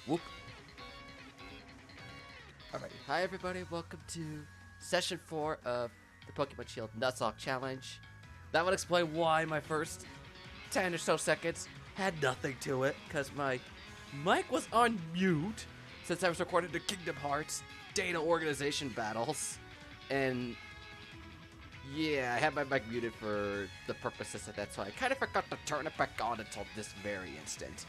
Whoop. Alrighty, hi everybody, welcome to session 4 of the Pokemon Shield Nuzlocke Challenge. That would explain why my first 10 or so seconds had nothing to it, because my mic was on mute since I was recording the Kingdom Hearts data organization battles. And yeah, I had my mic muted for the purposes of that, so I kind of forgot to turn it back on until this very instant.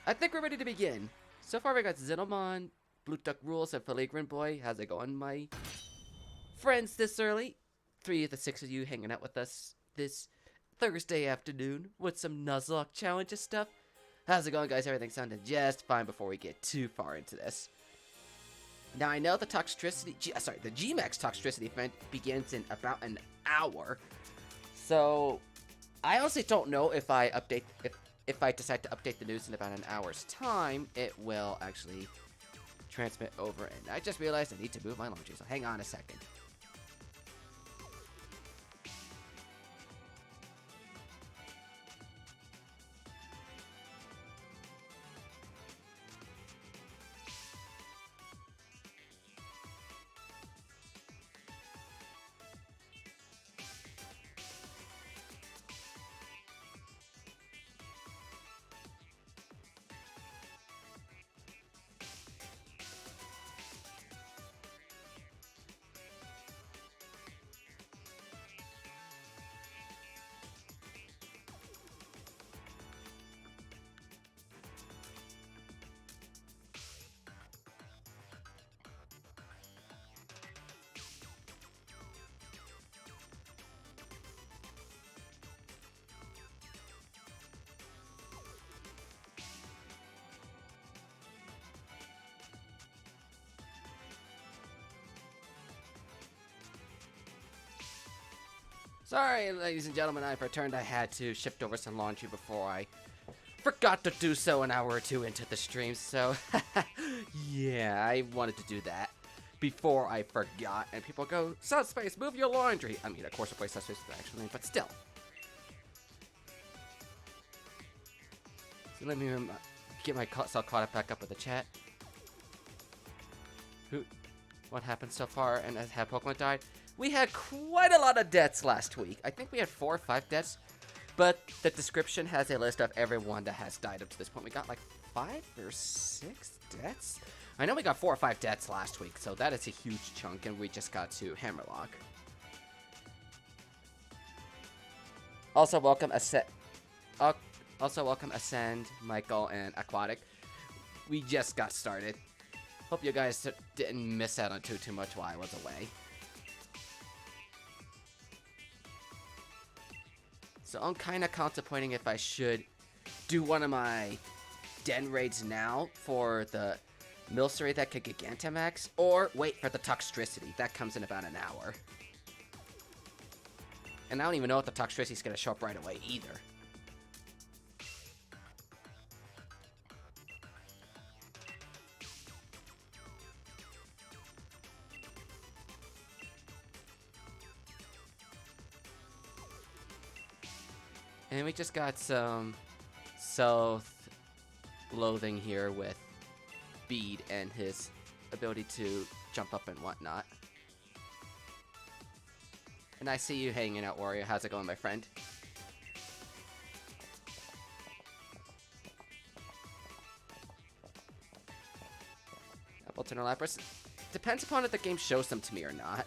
I think we're ready to begin. So far we got Zinomon, Nuzlocke Rules, and Filigrane Boy. How's it going, my friends, this early? 3 of the 6 of you hanging out with us this Thursday afternoon with some Nuzlocke challenges stuff. How's it going, guys? Everything sounded just fine before we get too far into this. Now, I know the the G-Max Toxtricity event begins in about an hour. So, I honestly don't know if if I decide to update the news in about an hour's time, it will actually transmit over. And I just realized I need to move my laundry, so hang on a second. Sorry, ladies and gentlemen, I've returned. I had to shift over some laundry before I forgot to do so an hour or two into the stream, so yeah, I wanted to do that before I forgot. And people go, Subspace, move your laundry. I mean, of course I play Subspace with the actual name, but still. So let me get myself caught up back up with the chat. What happened so far, and have Pokemon died? We had quite a lot of deaths last week. I think we had 4 or 5 deaths, but the description has a list of everyone that has died up to this point. We got like 5 or 6 deaths? I know we got 4 or 5 deaths last week, so that is a huge chunk, and we just got to Hammerlock. Also welcome Ascend, Michael, and Aquatic. We just got started. Hope you guys didn't miss out on too much while I was away. So I'm kind of contemplating if I should do one of my den raids now for the Milcery that could Gigantamax, or wait for the Toxtricity. That comes in about an hour. And I don't even know if the Toxtricity is going to show up right away either. And we just got some self-loathing here with Bede and his ability to jump up and whatnot. And I see you hanging out, Warrior. How's it going, my friend? Appleton or Lapras? Depends upon if the game shows them to me or not.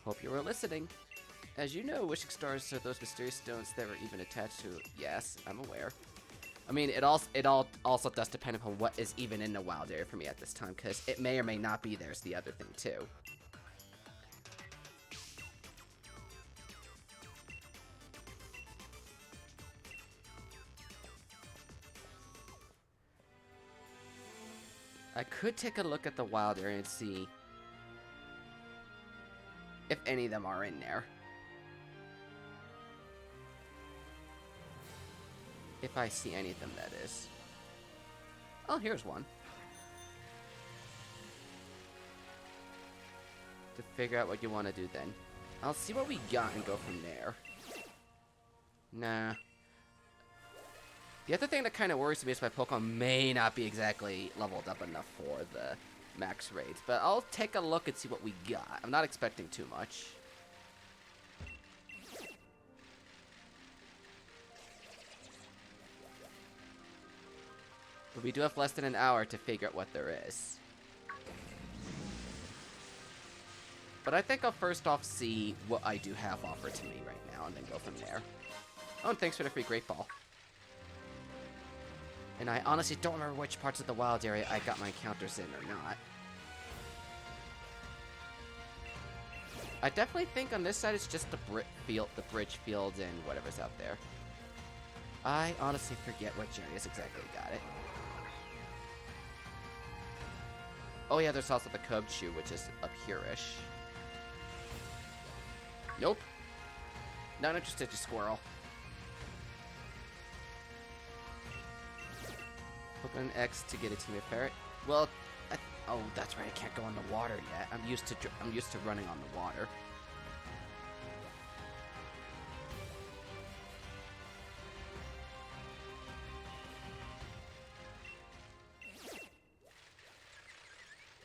Hope you were listening. As you know, wishing stars are those mysterious stones that were even attached to. Yes, I'm aware. I mean, it also does depend upon what is even in the wild area for me at this time, because it may or may not be there is the other thing too. I could take a look at the wild area and see if any of them are in there. If I see any of them, that is. Oh, here's one. To figure out what you want to do then. I'll see what we got and go from there. Nah. The other thing that kind of worries me is my Pokemon may not be exactly leveled up enough for the max raids, but I'll take a look and see what we got. I'm not expecting too much. But we do have less than an hour to figure out what there is. But I think I'll first off see what I do have offered to me right now and then go from there. Oh, and thanks for the free Great Ball. And I honestly don't remember which parts of the wild area I got my encounters in or not. I definitely think on this side it's just the bridge field and whatever's out there. I honestly forget which areas exactly got it. Oh yeah, there's also the Cubchoo, which is up here-ish. Nope. Not interested, you squirrel. Open X to get a team of ferret. Well, oh, that's right. I can't go in the water yet. I'm used to running on the water.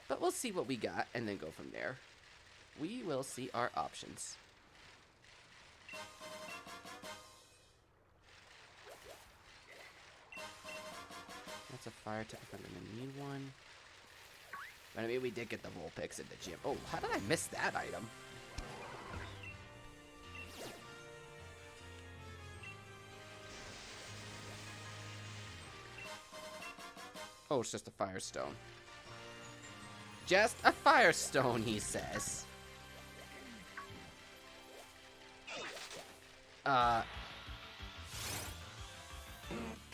But we'll see what we got and then go from there. We will see our options. That's a fire type. I'm gonna need one. But I mean, we did get the Vulpix in the gym. Oh, how did I miss that item? Oh, it's just a Firestone. Just a Firestone, he says.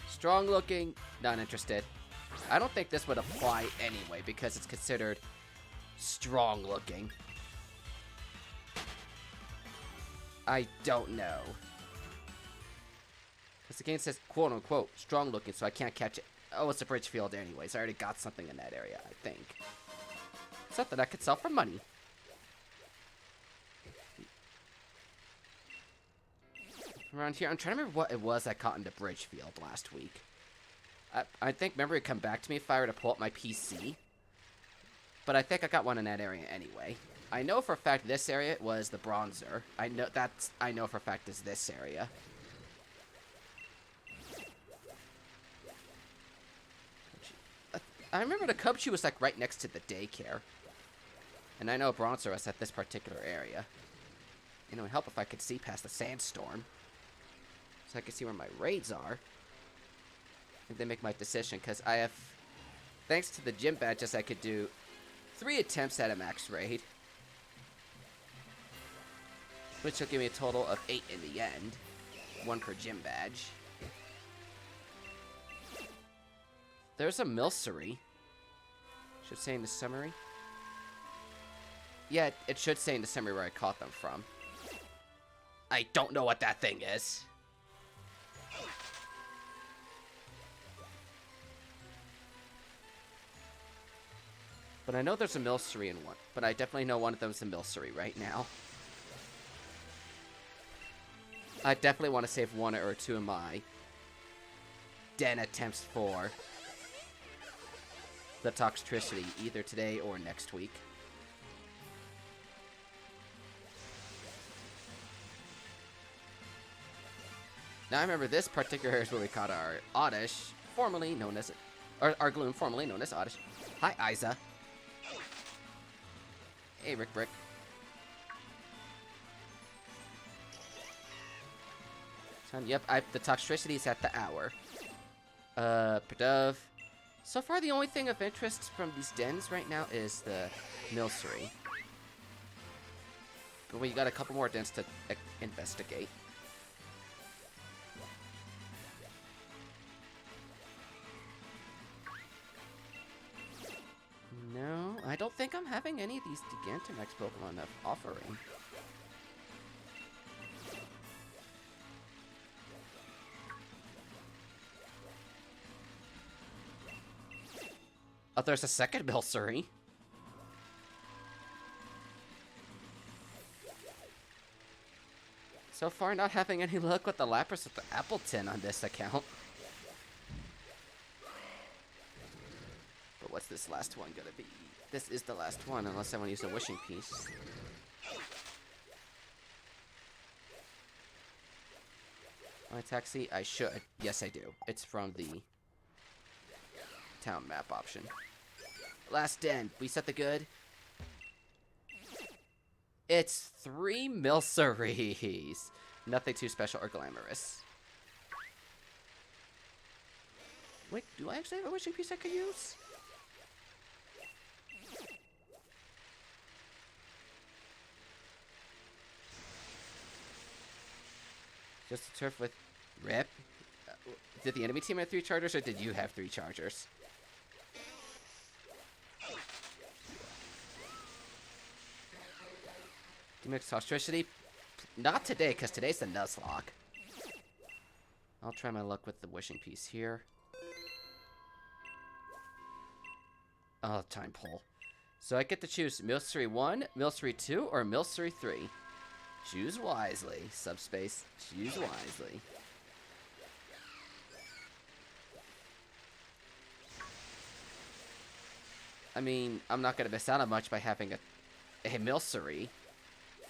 Strong looking, not interested. I don't think this would apply anyway because it's considered strong looking. I don't know. Because the game says quote unquote strong looking, so I can't catch it. Oh, it's a bridge field anyways. I already got something in that area, I think. Something I could sell for money. Around here, I'm trying to remember what it was I caught in the bridge field last week. I think memory would come back to me if I were to pull up my PC. But I think I got one in that area anyway. I know for a fact this area was the Bronzer. I know for a fact is this area. I remember the Cubchoo was like right next to the daycare. And I know Bronzer was at this particular area. You know, it would help if I could see past the sandstorm. So I can see where my raids are. And then make my decision, because I have, thanks to the gym badges, I could do 3 attempts at a max raid. Which will give me a total of 8 in the end. 1 per gym badge. There's a Milcery. Should say in the summary. Yeah, it should say in the summary where I caught them from. I don't know what that thing is. But I know there's a Milcery in one. But I definitely know one of them is a Milcery right now. I definitely want to save 1 or 2 of my den attempts for the Toxtricity, either today or next week. Now I remember this particular area is where we caught our Oddish, formerly known as, or our Gloom, formerly known as Oddish. Hi, Isa. Hey, Rick Brick. Yep, the Toxtricity is at the hour. Perdove. So far, the only thing of interest from these dens right now is the Milcery. But we got a couple more dens to investigate. No, I don't think I'm having any of these Gigantamax Pokemon offering. Oh, there's a second Milcery. So far, not having any luck with the Lapras with the Appleton on this account. what's this last one gonna be? This is the last one, unless I want to use a wishing piece. My taxi? I should. Yes, I do. It's from the town map option. Last den. We set the good. It's 3 Milceries. Nothing too special or glamorous. Wait, do I actually have a wishing piece I could use? Just a turf with rip? Did the enemy team have 3 chargers, or did you have 3 chargers? Do you mix Tostricity? Not today, because today's the Nuzlocke. I'll try my luck with the wishing piece here. Oh, time pull. So I get to choose Milcery 1, Milcery 2, or Milcery 3. Choose wisely, Subspace. Choose wisely. I mean, I'm not going to miss out on much by having a Milcery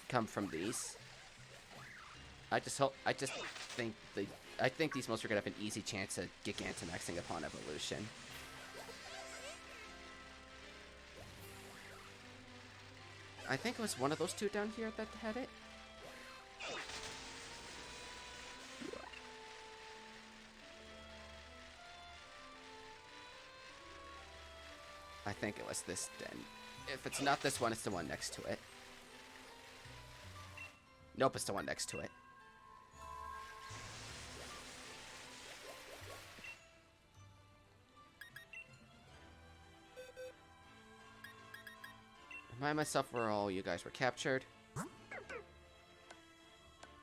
come from these. I think these Milcery are going to have an easy chance at Gigantamaxing upon evolution. I think it was one of those 2 down here that had it. I think it was this den. If it's not this one, it's the one next to it. Nope, it's the one next to it. Remind myself where all you guys were captured.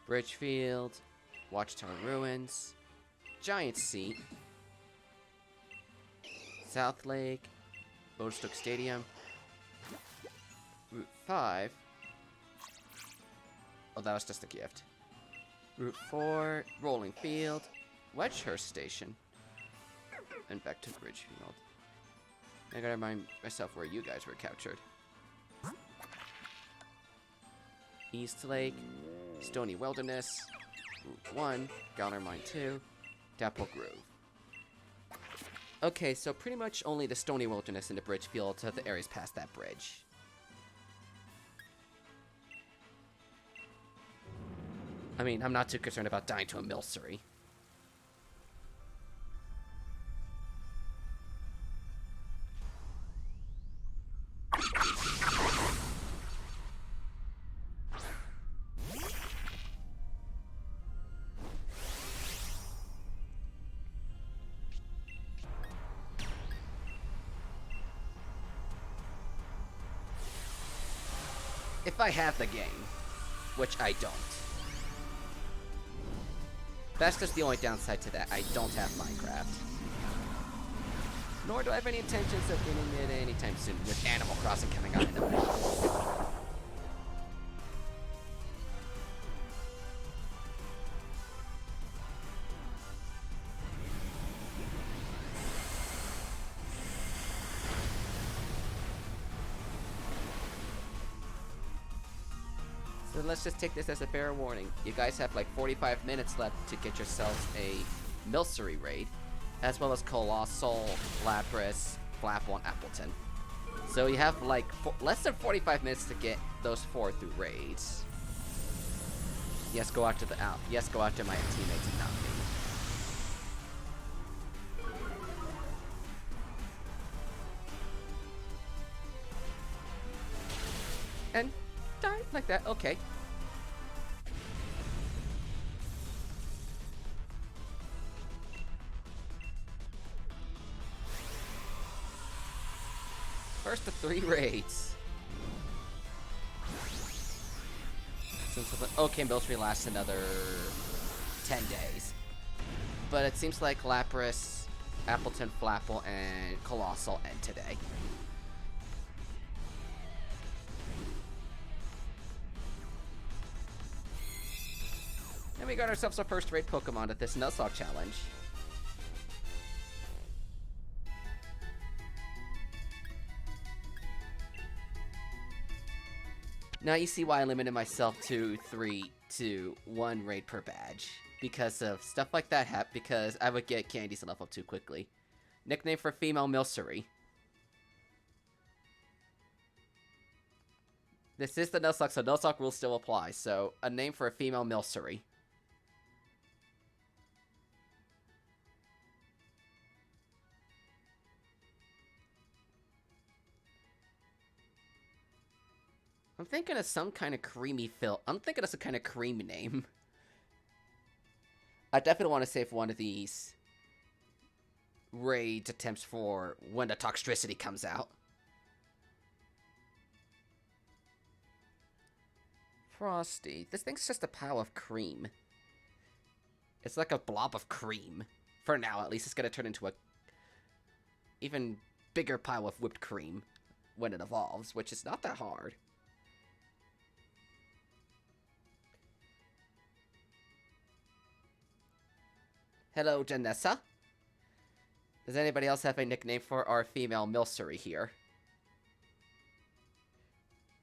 Bridgefield, Watchtower Ruins, Giant Seat, South Lake, Bodestook Stadium, Route 5. Oh, that was just a gift. Route 4, Rolling Field, Wedgehurst Station, and back to Bridgefield. I gotta remind myself where you guys were captured. East Lake, Stony Wilderness, Route 1, Gallner Mine 2, Dapple Grove. Okay, so pretty much only the Stony Wilderness and the Bridgefield to the areas past that bridge. I mean, I'm not too concerned about dying to a Milcery. If I have the game, which I don't. That's just the only downside to that. I don't have Minecraft. Nor do I have any intentions of getting it anytime soon with Animal Crossing coming out in the middle. So let's just take this as a fair warning. You guys have like 45 minutes left to get yourselves a Milcery raid, as well as Colossal, Lapras, Flapple, and Appleton. So you have like less than 45 minutes to get those 4 through raids. Yes, go after the yes, go after my teammates and not me. And die like that, okay. First of 3 raids. Okay, Milcery lasts another 10 days. But it seems like Lapras, Appleton, Flapple, and Colossal end today. And we got ourselves our first raid Pokemon at this Nuzlocke challenge. Now you see why I limited myself to 3 to 1 raid per badge. Because of stuff like that because I would get candies to level up too quickly. Nickname for female Milcery. This is the Nuzlocke, so Nuzlocke rules still apply. So, a name for a female Milcery. I'm thinking of some kind of creamy I'm thinking of some kind of cream name. I definitely want to save one of these raid attempts for when the Toxtricity comes out. Frosty. This thing's just a pile of cream. It's like a blob of cream. For now, at least. It's going to turn into a even bigger pile of whipped cream when it evolves, which is not that hard. Hello, Janessa. Does anybody else have a nickname for our female Milcery here?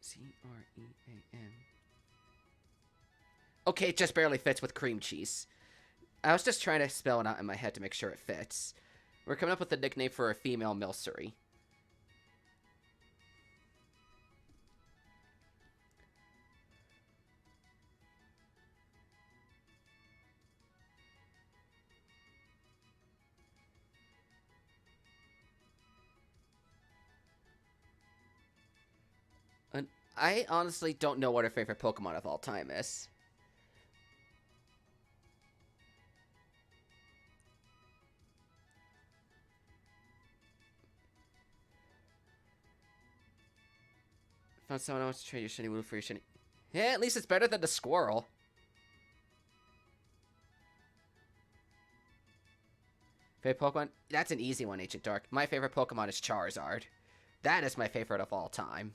C-R-E-A-M. Okay, it just barely fits with cream cheese. I was just trying to spell it out in my head to make sure it fits. We're coming up with a nickname for a female Milcery. And I honestly don't know what her favorite Pokemon of all time is. Found someone else to trade your shiny Wooloo for your shiny... Yeah, at least it's better than the squirrel. Favorite Pokemon? That's an easy one, Ancient Dark. My favorite Pokemon is Charizard. That is my favorite of all time.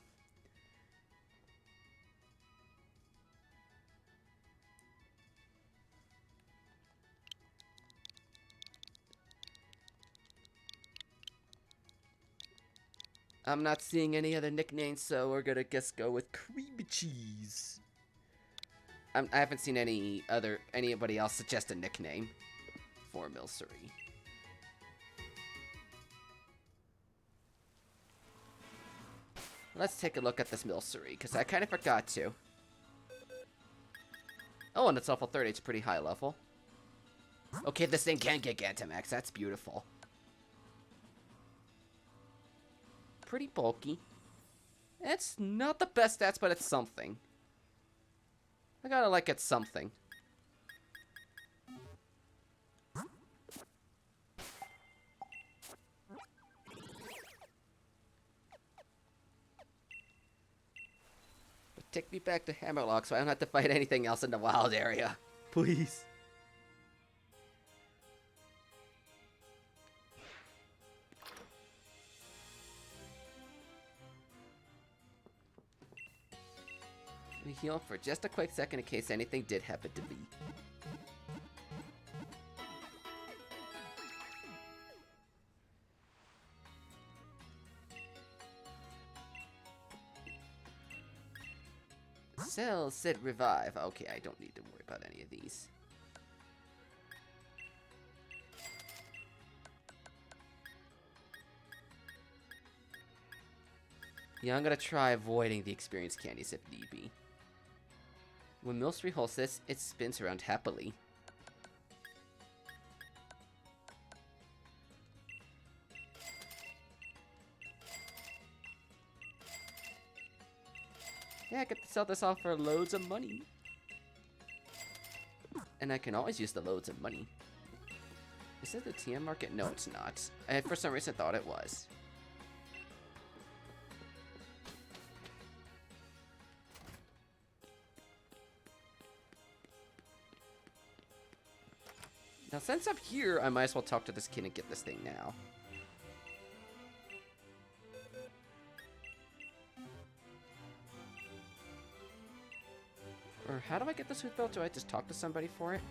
I'm not seeing any other nicknames, so we're gonna go with cream cheese. I haven't seen anybody else suggest a nickname for Milcery. Let's take a look at this Milcery, because I kind of forgot to. Oh, and it's level 30. It's pretty high level. Okay, this thing can get Gigantamax. That's beautiful. Pretty bulky. It's not the best stats, but it's something. I gotta like it's something. But take me back to Hammerlock so I don't have to fight anything else in the wild area. Please. We heal for just a quick second in case anything did happen to me. Sell, sit, revive. Okay, I don't need to worry about any of these. Yeah, I'm gonna try avoiding the experience candies if need be. When Milcery holds this, it spins around happily. Yeah, I get to sell this off for loads of money. And I can always use the loads of money. Is it the TM market? No, it's not. I for some reason thought it was. Now, since I'm here, I might as well talk to this kid and get this thing now. Or how do I get the Sooth Belt? Do I just talk to somebody for it?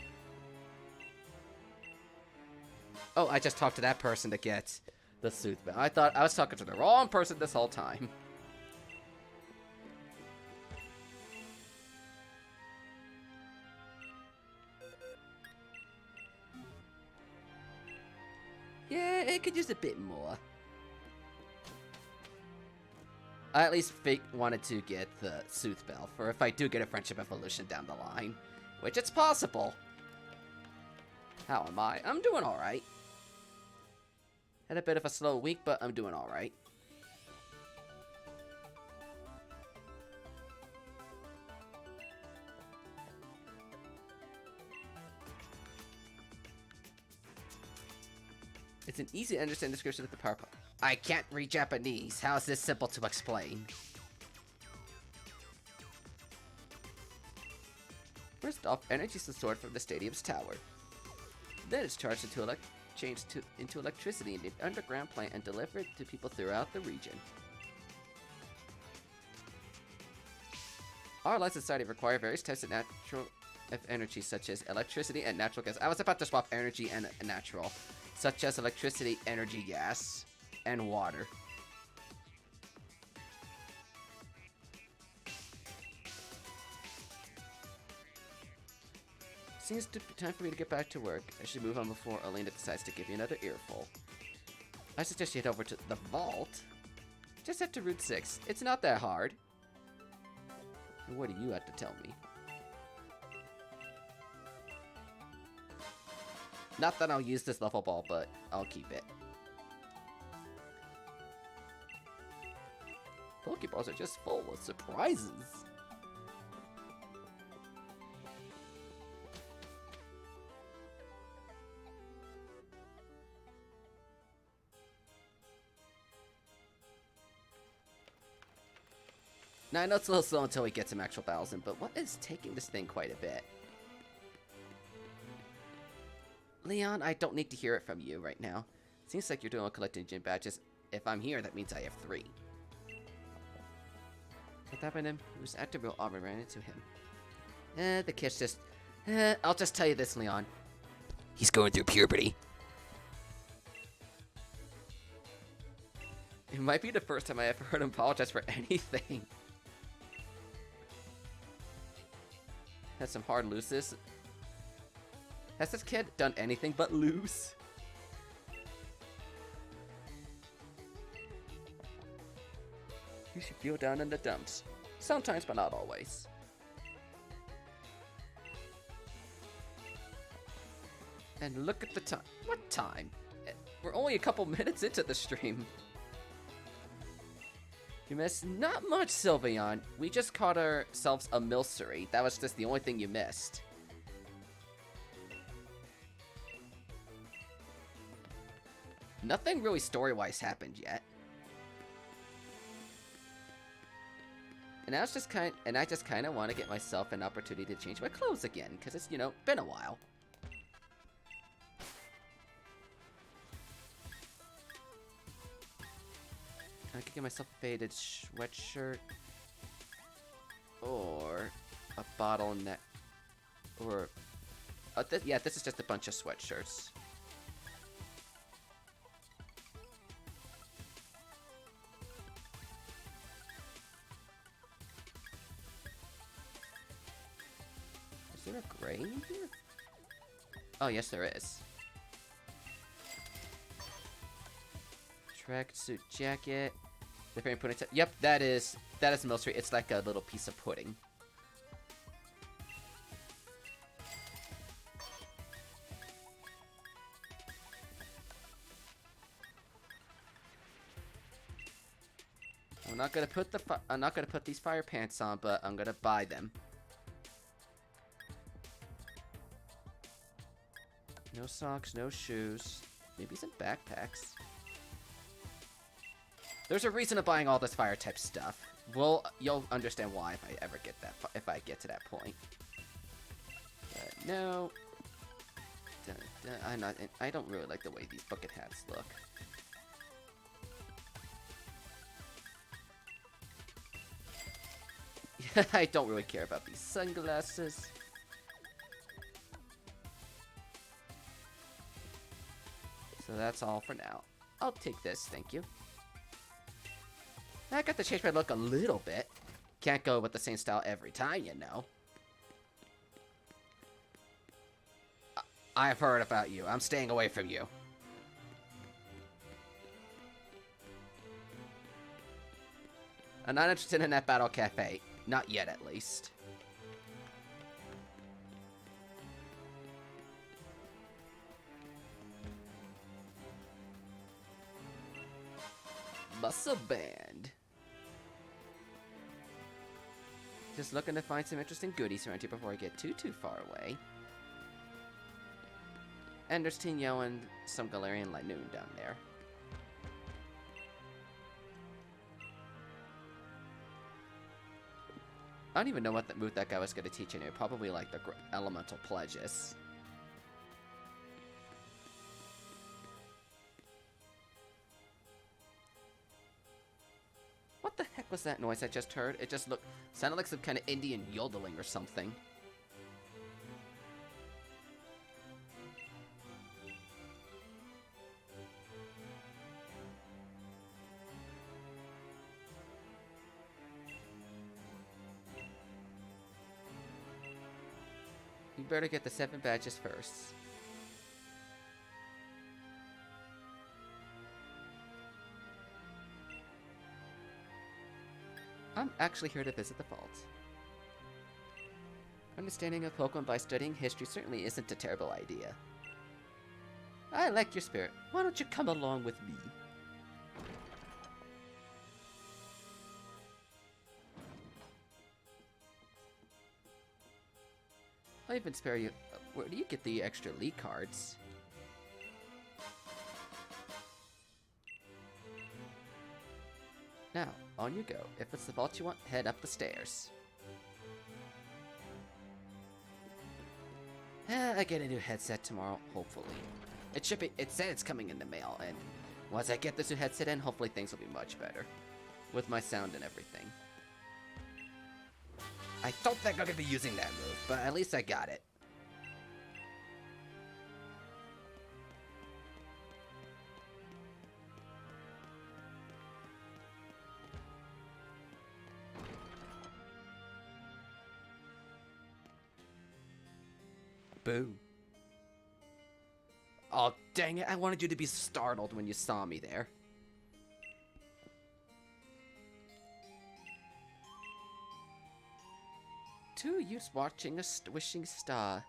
Oh, I just talked to that person to get the Sooth Belt. I thought I was talking to the wrong person this whole time. Yeah, it could use a bit more. I at least wanted to get the Sooth Bell for if I do get a Friendship Evolution down the line. Which it's possible. How am I? I'm doing alright. Had a bit of a slow week, but I'm doing alright. It's an easy to understand description of the power pop. I can't read Japanese. How is this simple to explain? First off, energy is stored from the stadium's tower. Then it's charged into electricity in the underground plant and delivered to people throughout the region. Our life society require various types of energy, such as electricity and natural gas. I was about to swap energy and natural, such as electricity, energy, gas, and water. Seems to be time for me to get back to work. I should move on before Elena decides to give you another earful. I suggest you head over to the vault. Just head to Route 6. It's not that hard. And what do you have to tell me? Not that I'll use this level ball, but I'll keep it. Pokeballs are just full of surprises. Now, I know it's a little slow until we get some actual battles in, but what is taking this thing quite a bit? Leon, I don't need to hear it from you right now. Seems like you're doing well collecting gym badges. If I'm here, that means I have 3. What happened to him? He was active real Auburn ran into him. The kid's just... I'll just tell you this, Leon. He's going through puberty. It might be the first time I ever heard him apologize for anything. Had some hard loses. Has this kid done anything but lose? You should feel down in the dumps. Sometimes, but not always. And look at the time. What time? We're only a couple minutes into the stream. You missed not much, Sylveon. We just caught ourselves a Milcery. That was just the only thing you missed. Nothing really story-wise happened yet. And I just kind of want to get myself an opportunity to change my clothes again, because it's, you know, been a while. I could get myself a faded sweatshirt, or a bottleneck, or yeah, this is just a bunch of sweatshirts. Is there a gray in here? Oh, yes, there is. Tracksuit jacket. Different pudding. Yep, that is Milcery. It's like a little piece of pudding. I'm not gonna put these fire pants on, but I'm gonna buy them. No socks, no shoes. Maybe some backpacks. There's a reason to buying all this fire type stuff. Well, you'll understand why if I ever get that. If I get to that point. But no. I don't really like the way these bucket hats look. I don't really care about these sunglasses. So that's all for now. I'll take this, thank you. I got to change my look a little bit. Can't go with the same style every time, you know. I've heard about you. I'm staying away from you. I'm not interested in that Battle Cafe. Not yet, at least. Muscle Band. Just looking to find some interesting goodies around here before I get too far away. And there's Tinyo and some Galarian Linoon down there. I don't even know what move that guy was going to teach anyway. Probably like the Elemental Pledges. What the heck was that noise I just heard? It just sounded like some kind of Indian yodeling or something. You better get the 7 badges first. I'm actually here to visit the vault. Understanding of Pokemon by studying history certainly isn't a terrible idea. I like your spirit. Why don't you come along with me? I'll even spare you. Where do you get the extra league cards? Now, on you go. If it's the vault you want, head up the stairs. I get a new headset tomorrow, hopefully. It should be. It said it's coming in the mail, and once I get this new headset in, hopefully things will be much better. With my sound and everything. I don't think I'm gonna be using that move, but at least I got it. Boo. Oh, dang it. I wanted you to be startled when you saw me there. Two youths watching a wishing star.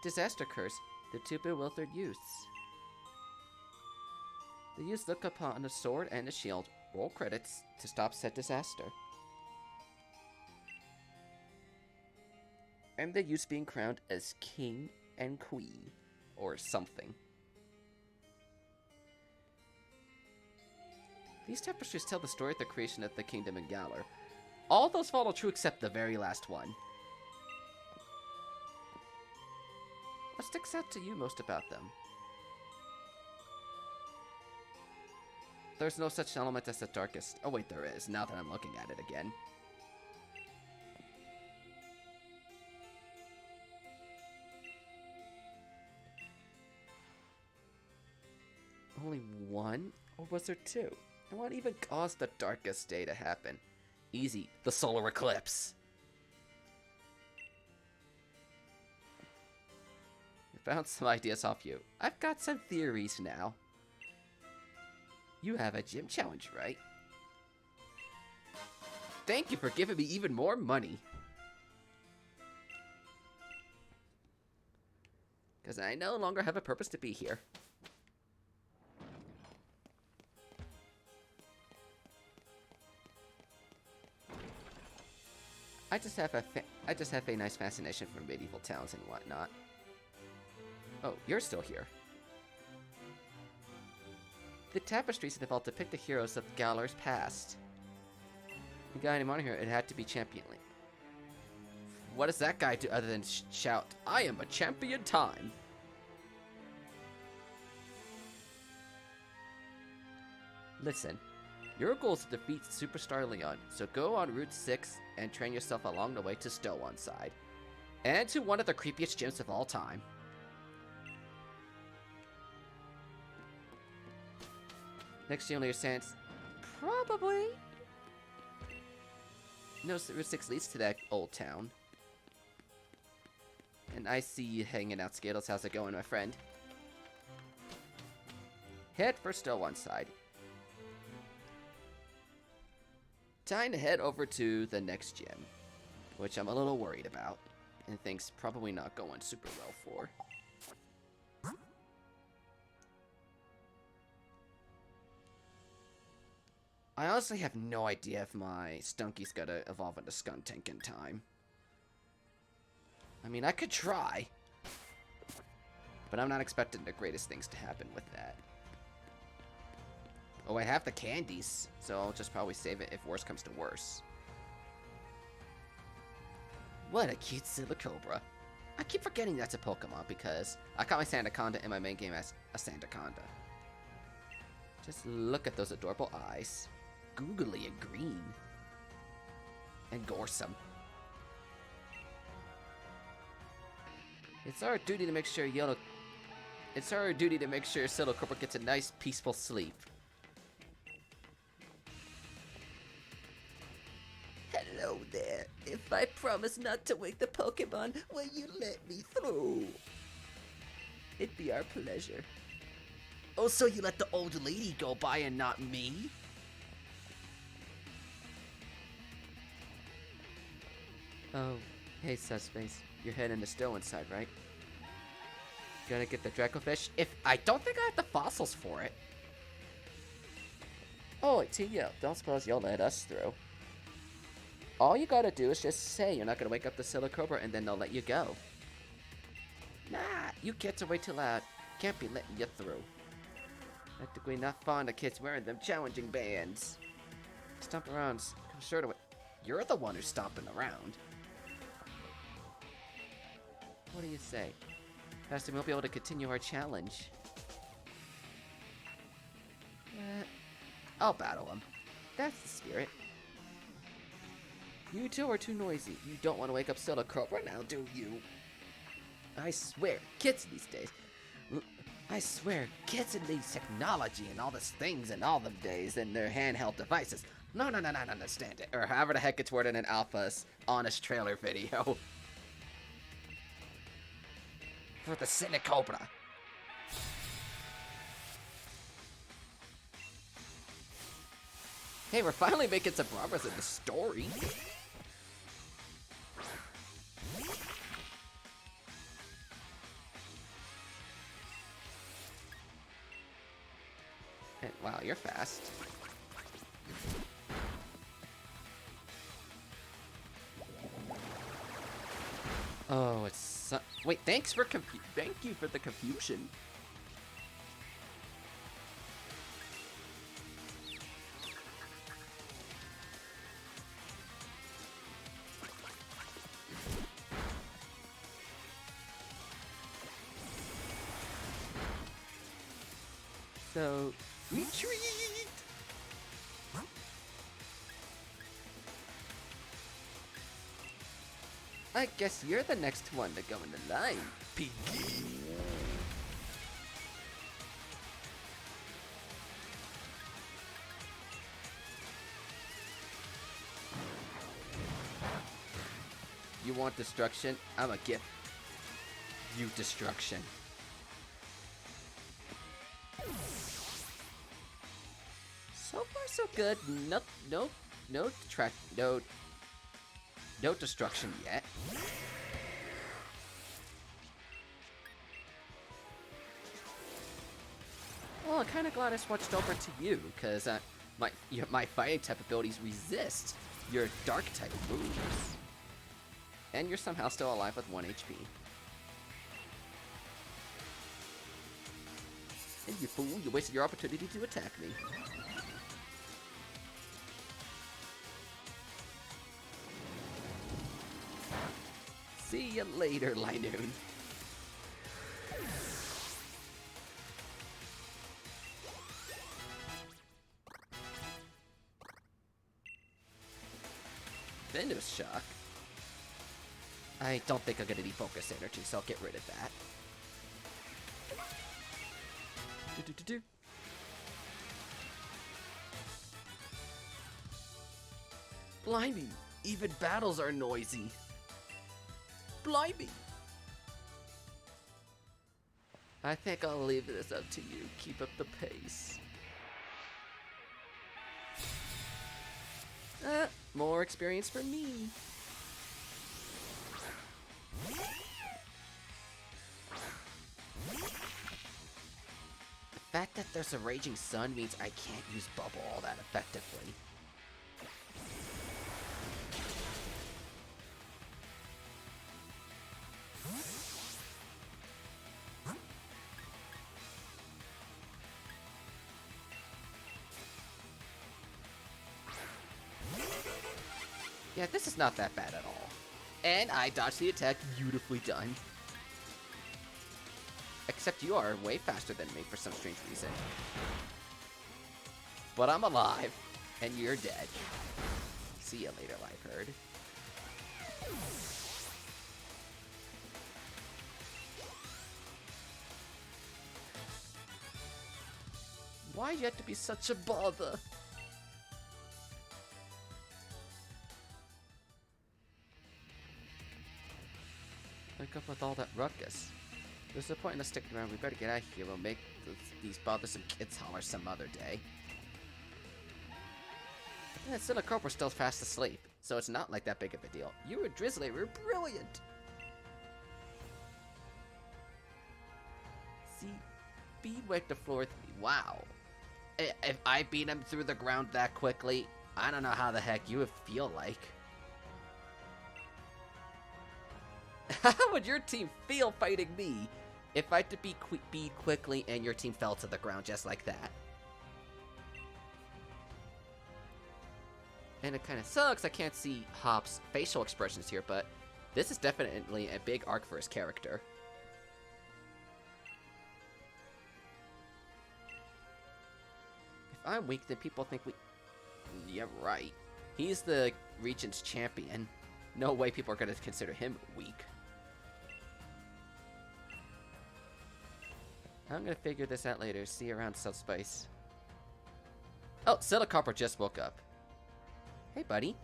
Disaster curse. The two bewildered youths. The youths look upon a sword and a shield. Roll credits to stop said disaster. And the youths being crowned as king and queen. Or something. These tapestries tell the story of the creation of the kingdom in Galar. All those follow true except the very last one. What sticks out to you most about them? There's no such element as the darkest. Oh wait, there is, now that I'm looking at it again. Only one? Or was there two? And what even caused the darkest day to happen? Easy, the solar eclipse. I found some ideas off you. I've got some theories now. You have a gym challenge, right? Thank you for giving me even more money. Because I no longer have a purpose to be here. I just have a nice fascination for medieval towns and whatnot. Oh, you're still here. The tapestries in the vault depict the heroes of Galar's past. You got him on here, it had to be championly. What does that guy do other than shout, I am a champion time? Listen. Your goal is to defeat Superstar Leon, so go on Route 6 and train yourself along the way to Stow on side. And to one of the creepiest gyms of all time. Next year, Lear Sands. Probably. No, Route 6 leads to that old town. And I see you hanging out, Skittles. How's it going, my friend? Head for Stow on side. Time to head over to the next gym, which I'm a little worried about, and things probably not going super well for. I honestly have no idea if my Stunky's gonna evolve into Skuntank in time. I mean, I could try, but I'm not expecting the greatest things to happen with that. Oh, I have the candies, so I'll just probably save it if worse comes to worse. What a cute Silicobra. I keep forgetting that's a Pokemon because I caught my Sandaconda in my main game as a Sandaconda. Just look at those adorable eyes. Googly and green. And gorsome. It's our duty to make sure Silicobra gets a nice, peaceful sleep. Hello there. If I promise not to wake the Pokemon, will you let me through? It'd be our pleasure. Oh, so you let the old lady go by and not me? Oh, hey Subspace. You're heading to Still Inside, right? Gonna get the Dracofish? I don't think I have the fossils for it. Oh, Tia, don't suppose you'll let us through. All you gotta do is just say you're not gonna wake up the Silicobra and then they'll let you go. Nah, you kids are way too loud. Can't be letting you through. Practically not fond of kids wearing them challenging bands. Stomp around, come sure to it. You're the one who's stomping around. What do you say? Pastor, we'll be able to continue our challenge. I'll battle him. That's the spirit. You two are too noisy. You don't want to wake up Silicobra now, do you? I swear, kids these days. I swear, kids in these technology and all these things and all them days and their handheld devices. No, understand it. Or however the heck it's worded in Alpha's honest trailer video. For the Silicobra. Hey, we're finally making some progress in the story. And, wow, you're fast. Oh, it's wait. Thank you for the confusion. So, retreat! I guess you're the next one to go in the line, Piggy. You want destruction? I'ma give you destruction. So far, so good. No destruction yet. Well, I'm kind of glad I switched over to you, because my fighting type abilities resist your dark type moves. And you're somehow still alive with 1 HP. And you fool, you wasted your opportunity to attack me. See you later, Linoon. Venomous Shock. I don't think I'm gonna need focus energy, so I'll get rid of that. Blimey, even battles are noisy. Blimey. I think I'll leave this up to you. Keep up the pace. More experience for me. The fact that there's a raging sun means I can't use bubble all that effectively. Yeah, this is not that bad at all. And I dodged the attack, beautifully done. Except you are way faster than me for some strange reason. But I'm alive, and you're dead. See ya later, Life Herd. Why you have to be such a bother? Wake up with all that ruckus. There's no point in us sticking around. We better get out of here. We'll make these bothersome kids holler some other day. Yeah, still a corp, we're still fast asleep, so it's not like that big of a deal. You were Drizzly, we were brilliant! See, Speed wiped the floor with me. Wow. If I beat him through the ground that quickly, I don't know how the heck you would feel like. How would your team feel fighting me if I had to beat quickly and your team fell to the ground just like that? And it kind of sucks I can't see Hop's facial expressions here, but this is definitely a big arc for his character. If I'm weak, then people think we... Yeah, right. He's the region's champion. No way people are going to consider him weak. I'm going to figure this out later. See you around Subspace. Oh, Silicarper just woke up. Hey, buddy.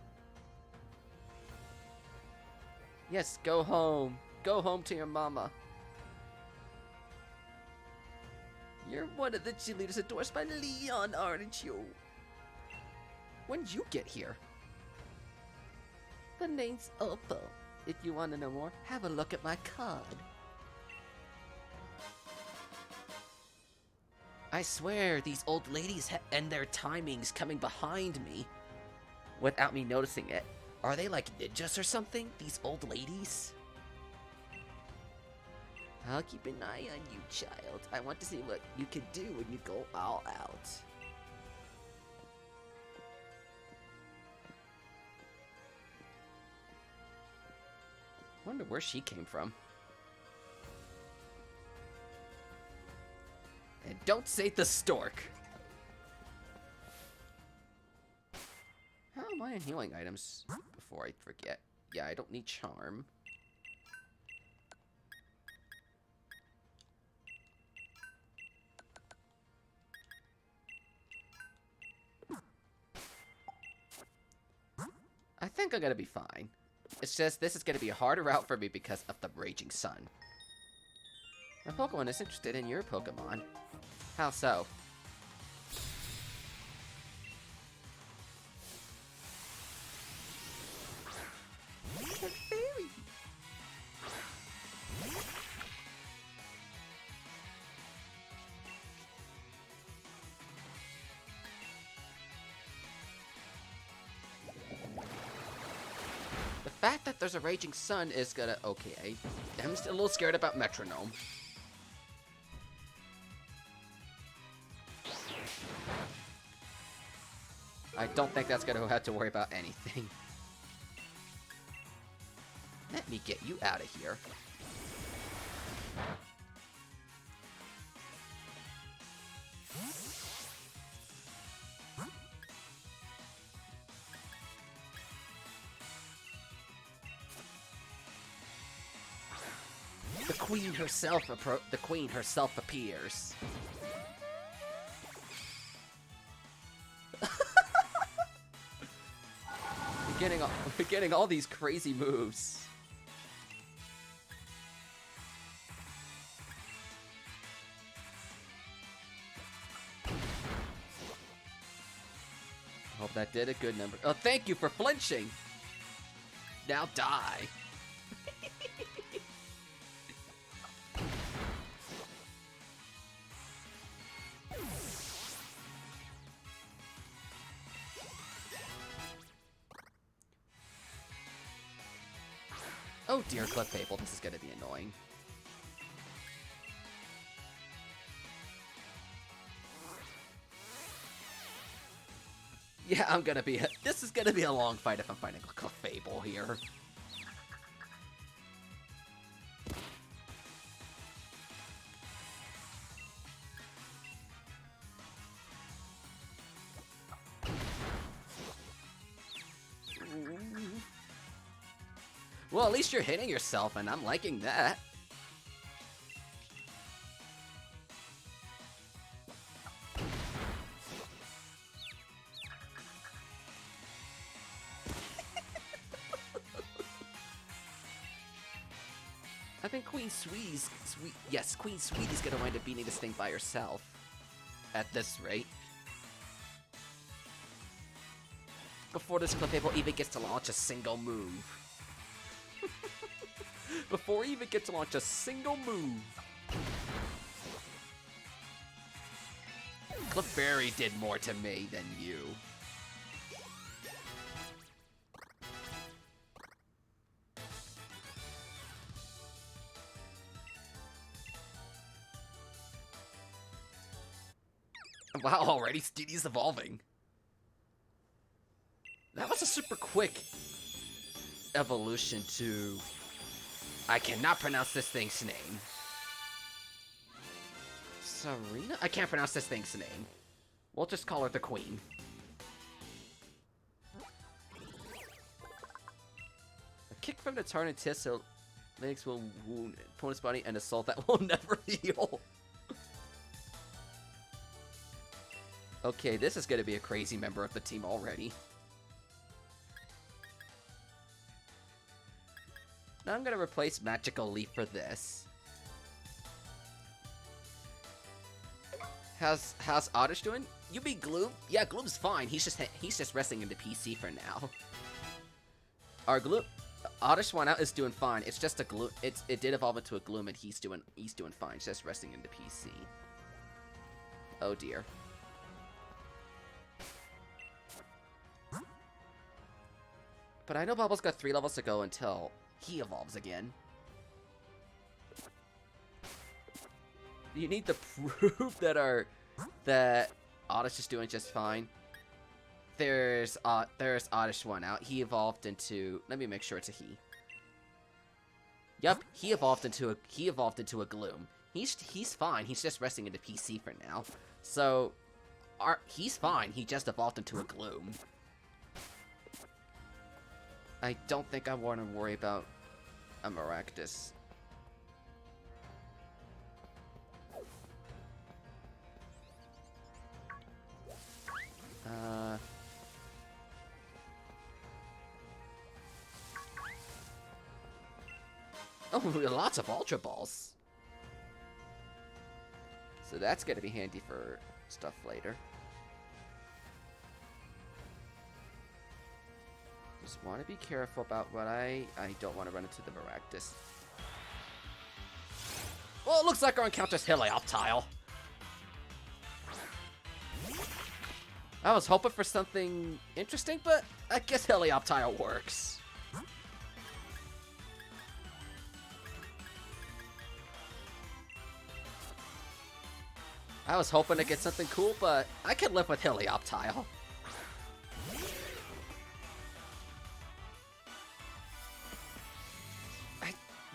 Yes, go home. Go home to your mama. You're one of the cheerleaders endorsed by Leon, aren't you? When did you get here? The name's Opal. If you want to know more, have a look at my card. I swear, these old ladies and their timings coming behind me without me noticing it. Are they like ninjas or something, these old ladies? I'll keep an eye on you, child. I want to see what you can do when you go all out. Wonder where she came from. And don't say the stork. How am I in healing items before I forget? Yeah, I don't need charm. I think I'm gonna be fine. It's just, this is gonna be a harder route for me because of the raging sun. My Pokemon is interested in your Pokemon. How so? It's a fairy. The fact that there's a raging sun is gonna... Okay, I'm still a little scared about Metronome. I don't think that's gonna have to worry about anything. Let me get you out of here. The queen herself appears. We're getting all these crazy moves. Hope that did a good number. Oh, thank you for flinching! Now die! Oh dear, Cliff Fable, this is gonna be annoying. Yeah, this is gonna be a long fight if I'm fighting Cliff Fable here. Well, at least you're hitting yourself, and I'm liking that. I think Queen Sweetie's gonna wind up beating this thing by herself. At this rate. Before this Cliff Fable even gets to launch a single move. Before he even gets to launch a single move. Clefairy did more to me than you. Wow, already Steedy's evolving. That was a super quick evolution to... I cannot pronounce this thing's name. Serena? I can't pronounce this thing's name. We'll just call her the Queen. A kick from the Tarnatist Linux will wound opponent's body and assault that will never heal. Okay, this is gonna be a crazy member of the team already. Now I'm gonna replace Magical Leaf for this. How's Oddish doing? You beat Gloom? Yeah, Gloom's fine. He's just resting in the PC for now. Our Gloom Oddish one out is doing fine. It's just a Gloom. It did evolve into a Gloom, and he's doing fine. He's just resting in the PC. Oh dear. But I know Bubble's got 3 levels to go until he evolves again. You need to prove that Oddish is doing just fine. There's Oddish one out. He evolved into. Let me make sure it's a he. Yep, he evolved into a Gloom. He's fine. He's just resting in the PC for now. So, he's fine. He just evolved into a Gloom. I don't think I want to worry about a Maractus. Oh, we have lots of Ultra Balls. So that's gonna be handy for stuff later. Just want to be careful about what I don't want to run into the Maractus. Well, it looks like our encounter's Helioptile. I was hoping for something interesting, but I guess Helioptile works. I was hoping to get something cool, but I can live with Helioptile.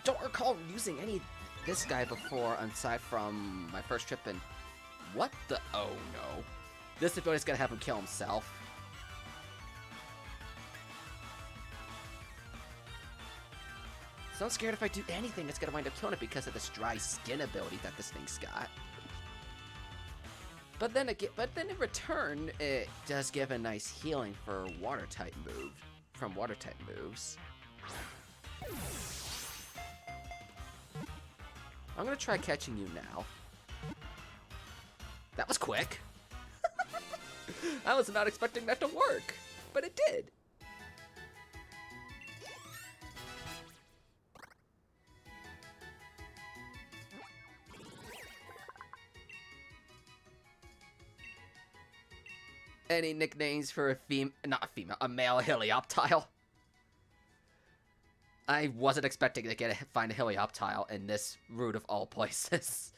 Don't recall using this guy before, aside from my first trip in... What the... Oh no. This ability's gonna have him kill himself. So I'm scared if I do anything, it's gonna wind up killing it because of this dry skin ability that this thing's got. But then in return, it does give a nice healing for water-type moves. I'm gonna try catching you now. That was quick. I was not expecting that to work, but it did. Any nicknames for a male Helioptile? I wasn't expecting to find a Helioptile in this route of all places.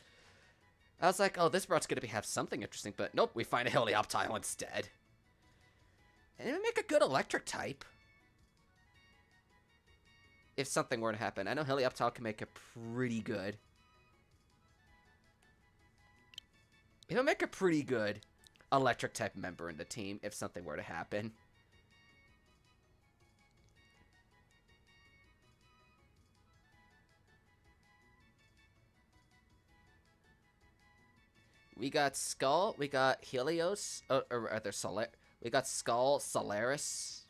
I was like, oh, this route's gonna have something interesting, but nope, we find a Helioptile instead. And it would make a good electric type. If something were to happen. I know Helioptile can make a pretty good. It would make a pretty good electric type member in the team if something were to happen. We got Skull, we got Helios, or rather we got Skull, Solaris.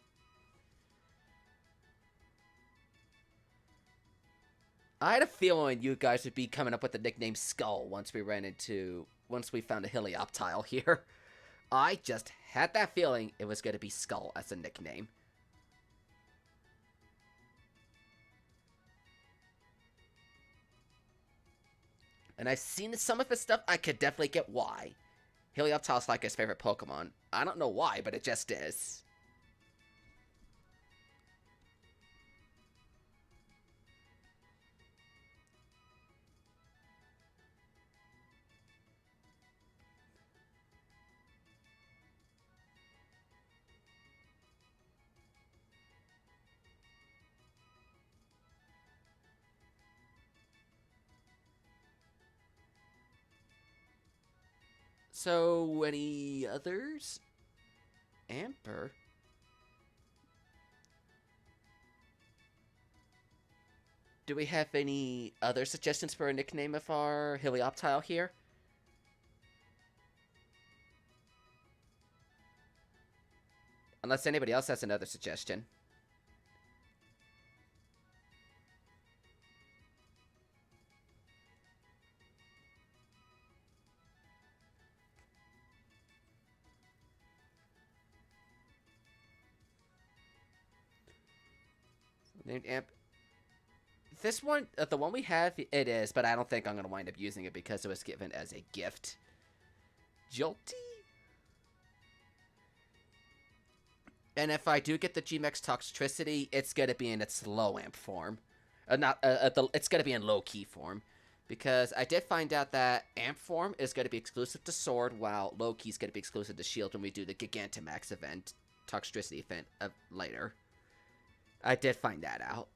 I had a feeling you guys would be coming up with the nickname Skull once we found a Helioptile here. I just had that feeling it was going to be Skull as a nickname. And I've seen some of his stuff, I could definitely get why. Helioptile's like his favorite Pokemon. I don't know why, but it just is. So, any others? Amber? Do we have any other suggestions for a nickname of our Helioptile here? Unless anybody else has another suggestion. Named Amp. This one, the one we have, it is, but I don't think I'm going to wind up using it because it was given as a gift. Jolty? And if I do get the G-Max Toxtricity, it's going to be in its low amp form. It's going to be in low key form. Because I did find out that amp form is going to be exclusive to Sword, while low key is going to be exclusive to Shield when we do the Gigantamax event, Toxtricity event later. I did find that out.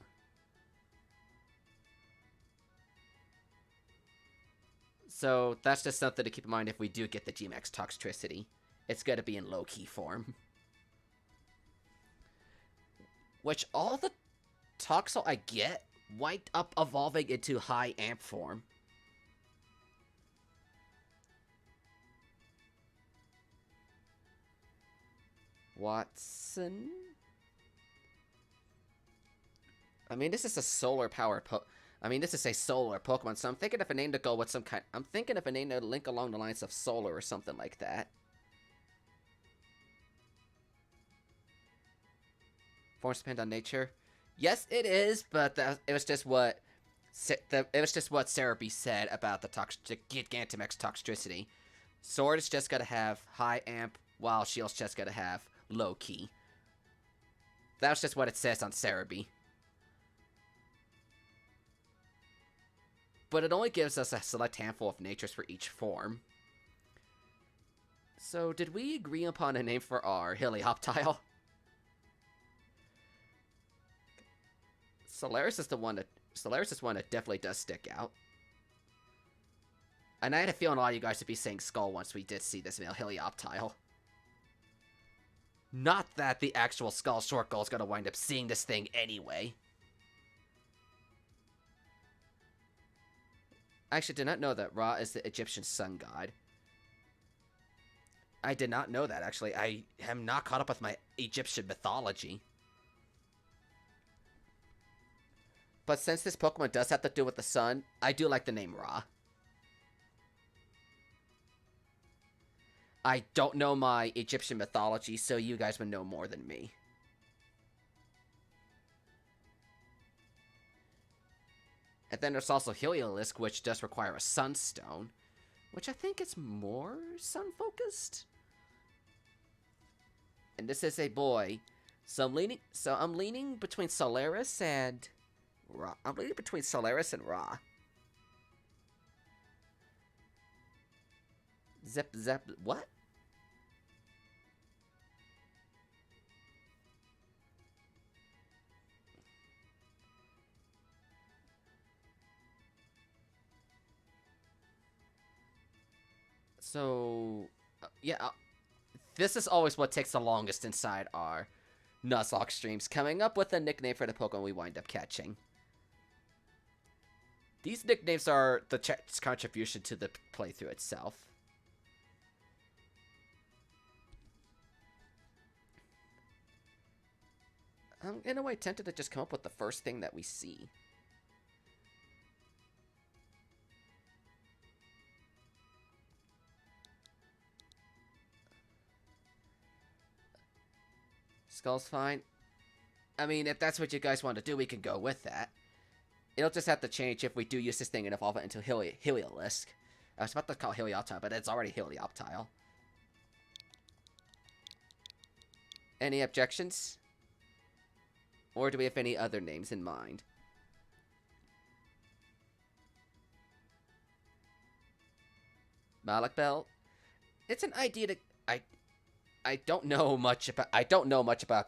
So that's just something to keep in mind if we do get the G-Max Toxtricity. It's going to be in low-key form. Which all the Toxel I get wind up evolving into high amp form. Watson? I mean, this is a solar power this is a solar Pokemon, so I'm thinking of a name to go with I'm thinking of a name to link along the lines of solar or something like that. Forms depend on nature. Yes, it is, but it was just what Cerebi said about the Gigantamax Toxtricity. Sword is just gonna have high amp, while Shield's just gonna have low key. That's just what it says on Cerebi. But it only gives us a select handful of natures for each form. So, did we agree upon a name for our Helioptile? Solaris is one that definitely does stick out. And I had a feeling a lot of you guys would be saying Skull once we did see this male Helioptile. Not that the actual Skull short goal is going to wind up seeing this thing anyway. I actually did not know that Ra is the Egyptian sun god. I did not know that, actually. I am not caught up with my Egyptian mythology. But since this Pokemon does have to do with the sun, I do like the name Ra. I don't know my Egyptian mythology, so you guys would know more than me. And then there's also Heliolisk, which does require a sunstone, which I think is more sun-focused. And this is a boy, so I'm leaning between Solaris and Ra. I'm leaning between Solaris and Ra. Zep, what? So, yeah, this is always what takes the longest inside our Nuzlocke streams, coming up with a nickname for the Pokemon we wind up catching. These nicknames are the chat's contribution to the playthrough itself. I'm in a way tempted to just come up with the first thing that we see. Skull's fine. I mean, if that's what you guys want to do, we can go with that. It'll just have to change if we do use this thing and evolve it into Heliolisk. I was about to call Helioptile, but it's already Helioptile. Any objections? Or do we have any other names in mind? Malik Bell? It's an idea to... I don't know much about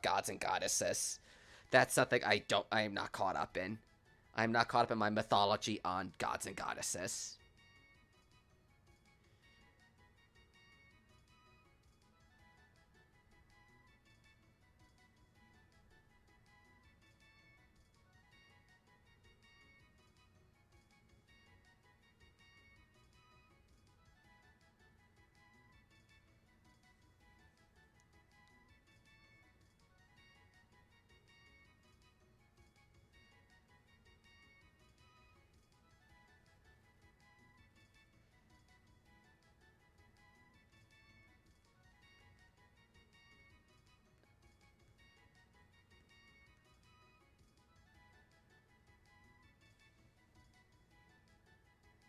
gods and goddesses. That's something I am not caught up in. I'm not caught up in my mythology on gods and goddesses.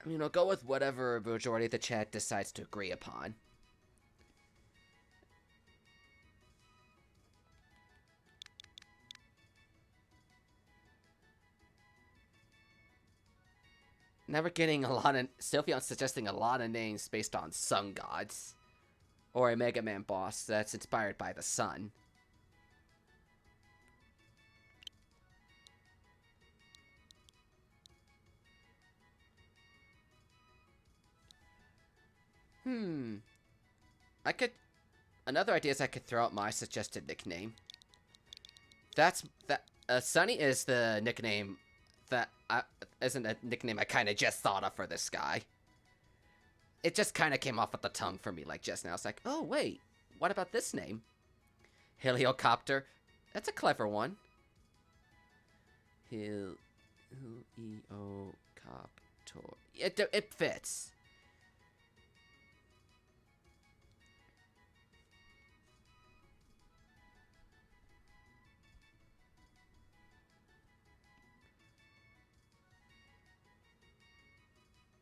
I mean, I'll go with whatever majority of the chat decides to agree upon. Now we're getting a lot of... Sylveon's suggesting a lot of names based on sun gods. Or a Mega Man boss that's inspired by the sun. I could... Another idea is I could throw out my suggested nickname. Sunny is the nickname that isn't a nickname I kind of just thought of for this guy. It just kind of came off at the tongue for me, like just now. It's like, oh wait, what about this name? Heliocopter. That's a clever one. Heliocopter. It fits.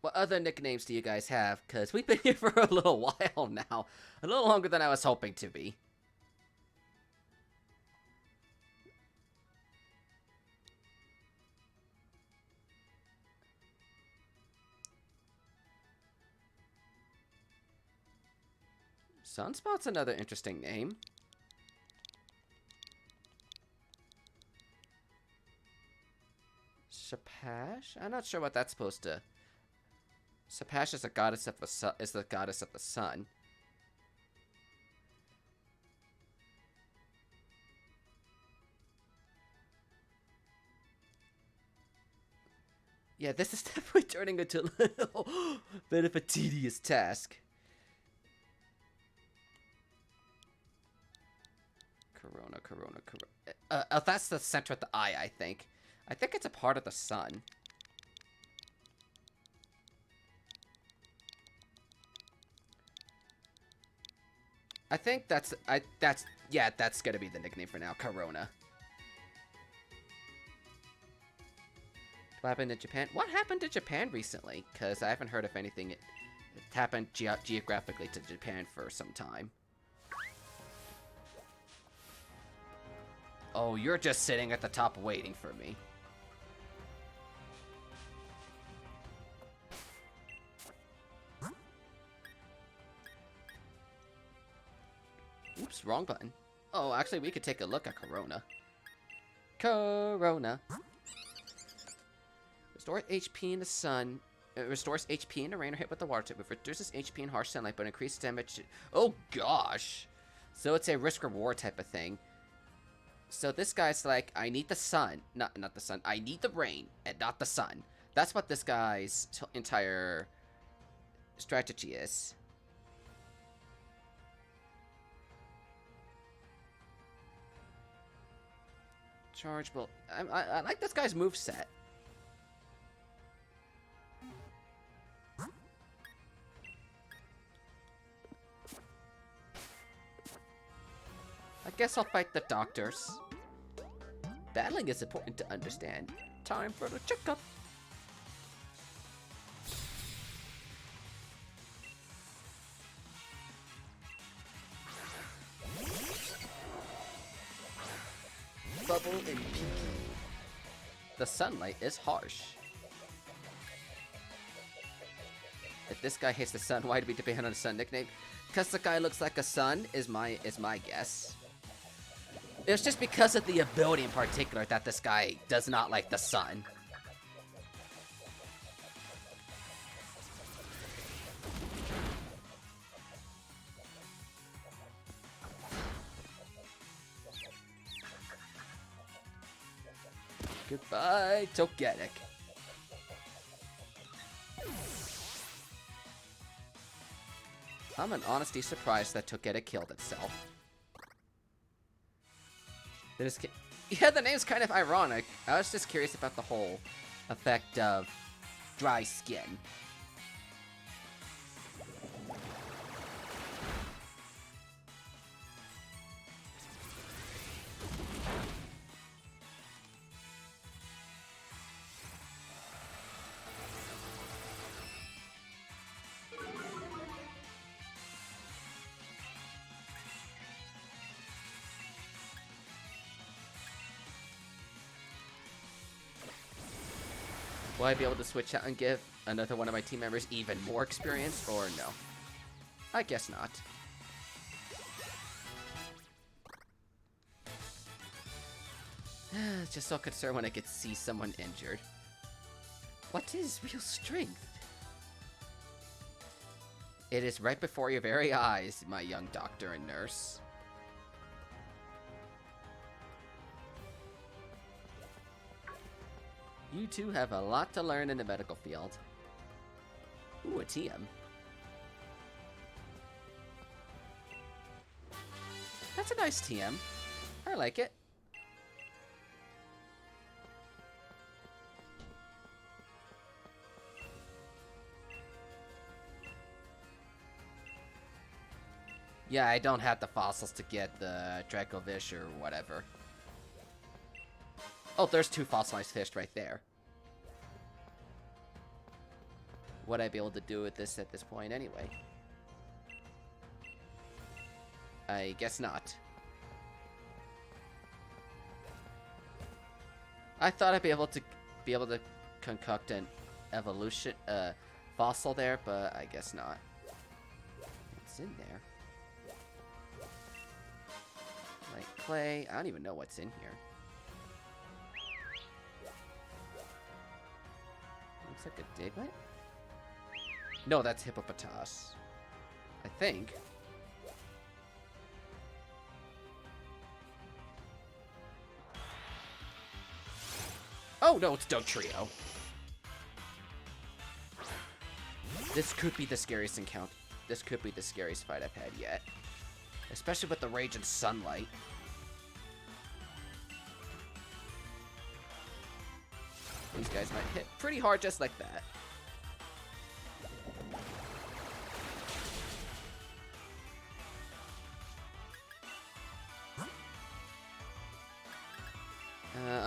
What other nicknames do you guys have? Because we've been here for a little while now. A little longer than I was hoping to be. Sunspot's another interesting name. Shapash? I'm not sure what that's supposed to... Shapash is a goddess of the sun. Is the goddess of the sun. Yeah, this is definitely turning into a little bit of a tedious task. Corona. That's the center of the eye, I think. I think it's a part of the sun. I think that's yeah, that's gonna be the nickname for now, Corona. What happened in Japan? What happened to Japan recently? Because I haven't heard of anything it happened geographically to Japan for some time. Oh, you're just sitting at the top waiting for me. Oops, wrong button. Oh, actually, we could take a look at Corona. Corona. Restores HP in the sun. It restores HP in the rain or hit with the water type. It reduces HP in harsh sunlight, but increases damage. Oh, gosh. So it's a risk-reward type of thing. So this guy's like, I need the sun. Not the sun. I need the rain, and not the sun. That's what this guy's entire strategy is. Chargeable. I like this guy's moveset. I guess I'll fight the doctors. Battling is important to understand. Time for the checkup. Bubble and the sunlight is harsh. If this guy hits the sun, why do we depend on the sun nickname? Because the guy looks like a sun is my guess. It's just because of the ability in particular that this guy does not like the sun. Goodbye, Togetic. I'm an honesty surprised that Togetic killed itself. Yeah, the name's kind of ironic. I was just curious about the whole effect of dry skin. Will I be able to switch out and give another one of my team members even more experience, or no? I guess not. Just so concerned when I get to see someone injured. What is real strength? It is right before your very eyes, my young doctor and nurse. You two have a lot to learn in the medical field. Ooh, a TM. That's a nice TM. I like it. Yeah, I don't have the fossils to get the Dracovish or whatever. Oh, there's two fossilized fish right there. Would I be able to do with this at this point anyway? I guess not. I thought I'd be able to concoct an evolution fossil there, but I guess not. What's in there? Like clay. I don't even know what's in here. Looks like a Diglett? No, that's Hippopotas. I think. Oh, no, it's Dugtrio. This could be the scariest encounter. This could be the scariest fight I've had yet. Especially with the rage and sunlight. These guys might hit pretty hard just like that.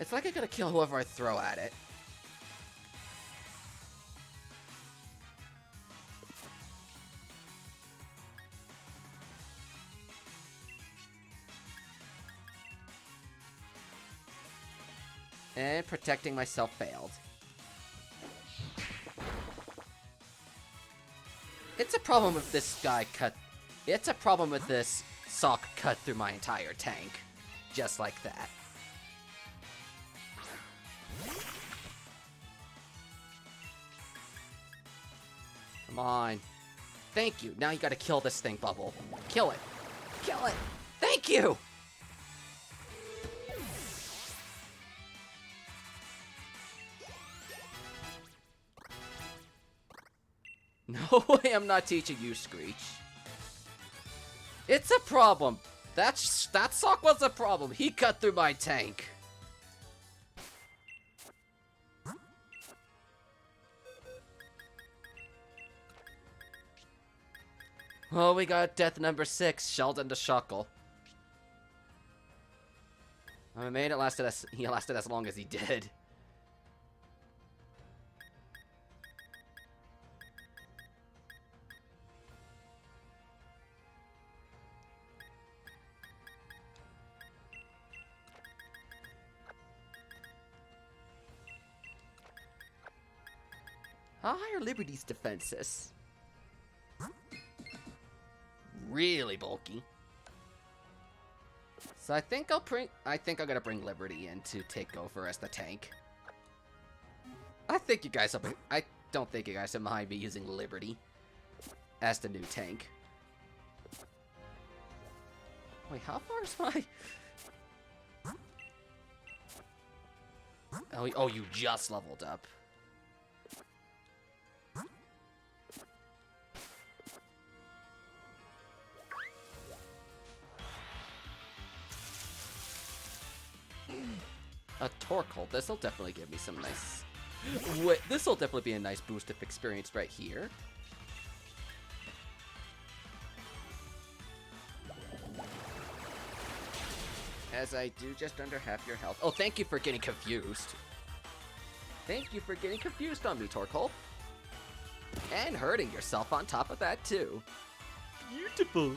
It's like I gotta kill whoever I throw at it. And protecting myself failed. It's a problem with this guy cut... It's a problem with this sock cut through my entire tank. Just like that. Come on. Thank you. Now you gotta kill this thing, Bubble. Kill it. Kill it. Thank you! No way I'm not teaching you, Screech. It's a problem. That sock was a problem. He cut through my tank. Oh, we got death number 6, Sheldon the Shuckle. I mean, he lasted as long as he did. How high are Liberty's defenses? Really bulky. So I think I'm gonna bring Liberty in to take over as the tank. I don't think you guys will mind me using Liberty as the new tank. Wait, how far is my... Oh, you just leveled up. A Torkoal. This'll definitely give me some nice... Wait, this'll definitely be a nice boost of experience right here. As I do just under half your health. Oh, thank you for getting confused. Thank you for getting confused on me, Torkoal. And hurting yourself on top of that, too. Beautiful.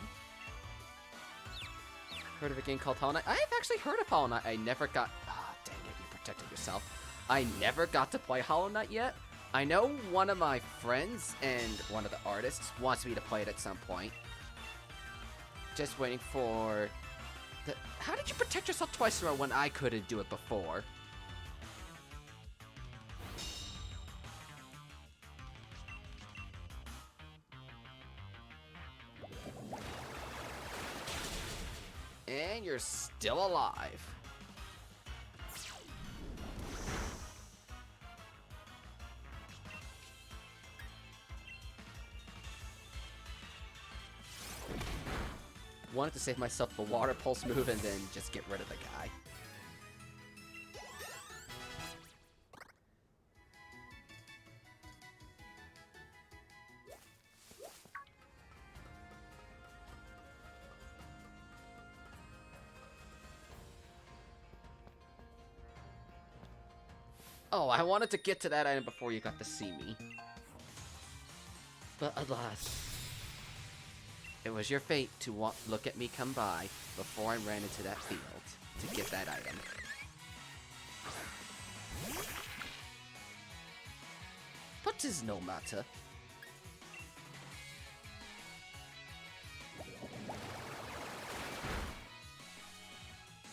Heard of a game called Hollow Knight? I have actually heard of Hollow Knight. I never got... Ah, dang it, you protected yourself. I never got to play Hollow Knight yet. I know one of my friends and one of the artists wants me to play it at some point. Just waiting for... How did you protect yourself twice in a row when I couldn't do it before? And you're still alive. Wanted to save myself a water pulse move and then just get rid of the guy. Oh, I wanted to get to that item before you got to see me. But alas, it was your fate to look at me come by before I ran into that field to get that item. But 'tis no matter.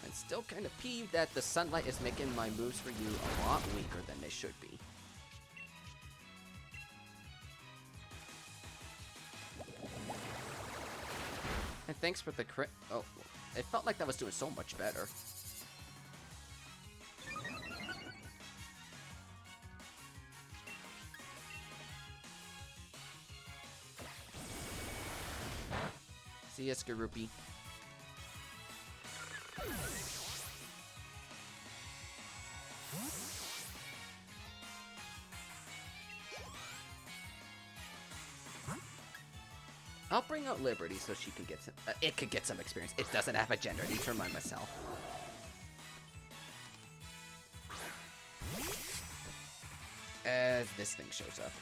I'm still kind of peeved that the sunlight is making my moves for you a lot weaker than they should be. And thanks for the crit. Oh, it felt like that was doing so much better. See ya, Skaroopy. I'll bring out Liberty so she can get some... it could get some experience. It doesn't have a gender. I need to remind myself. as this thing shows up.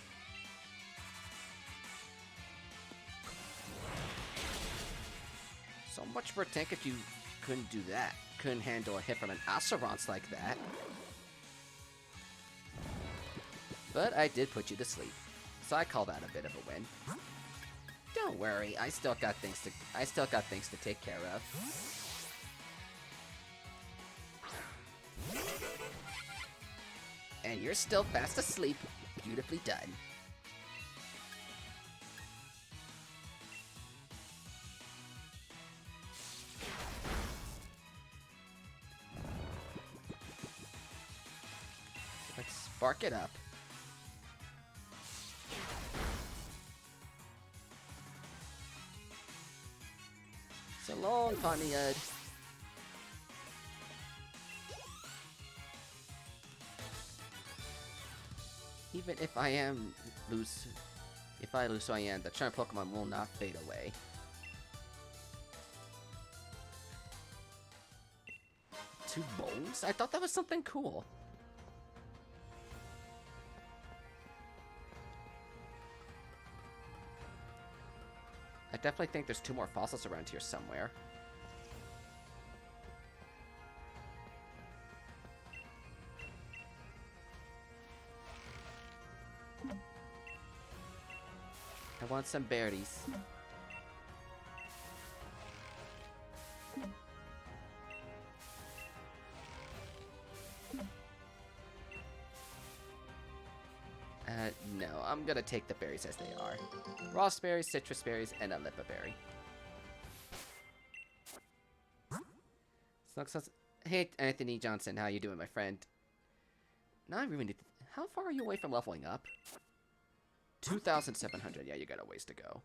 So much for a tank if you couldn't do that. Couldn't handle a hit from an Oceronce like that. But I did put you to sleep, so I call that a bit of a win. Don't worry, I still got things to take care of. And you're still fast asleep. Beautifully done. Let's spark it up. So long, Ponyard. Even if I lose Cyan, the charm Pokemon will not fade away. Two bones? I thought that was something cool. I definitely think there's 2 more fossils around here somewhere. I want some berries. No, I'm gonna take the berries as they are. Raspberries, citrus berries, and a Lipa berry. Hey, Anthony Johnson, how you doing, my friend? Now I really need to... How far are you away from leveling up? 2,700. Yeah, you got a ways to go.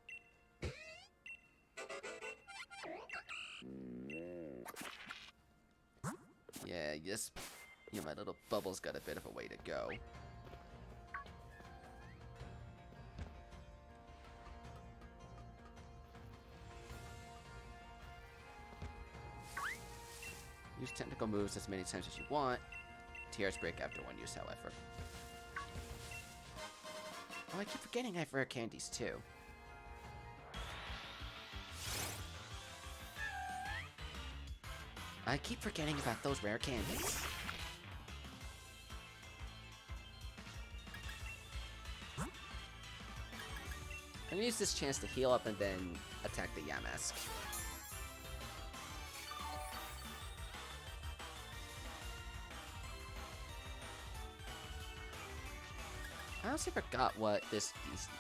Yeah, yes. Yeah, my little bubble's got a bit of a way to go. Use technical moves as many times as you want. Tears break after 1 use, however. Oh, I keep forgetting I have rare candies, too. I keep forgetting about those rare candies. I'm gonna use this chance to heal up and then attack the Yamask. I honestly forgot what these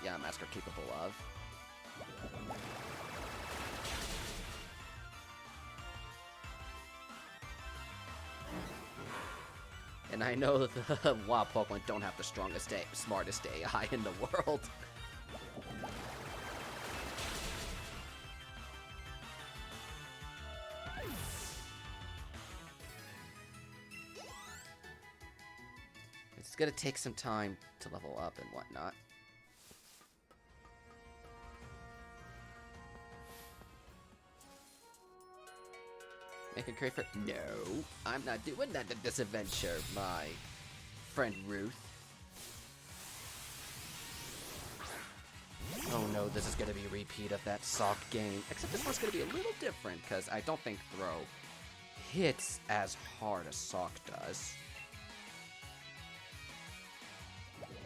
Yamask are capable of. And I know that the wild Pokemon don't have the smartest AI in the world. It's gonna take some time to level up and whatnot. Make a crate for... No, I'm not doing that in this adventure, my friend Ruth. Oh no, this is gonna be a repeat of that sock game. Except this one's gonna be a little different, because I don't think Throw hits as hard as Sock does.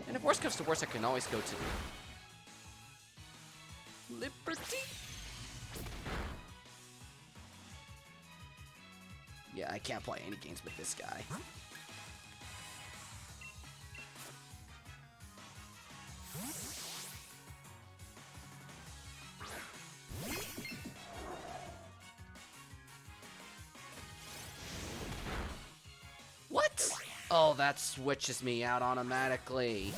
And if worst comes to worst, I can always go to Liberty. Yeah, I can't play any games with this guy. What? Oh, that switches me out automatically.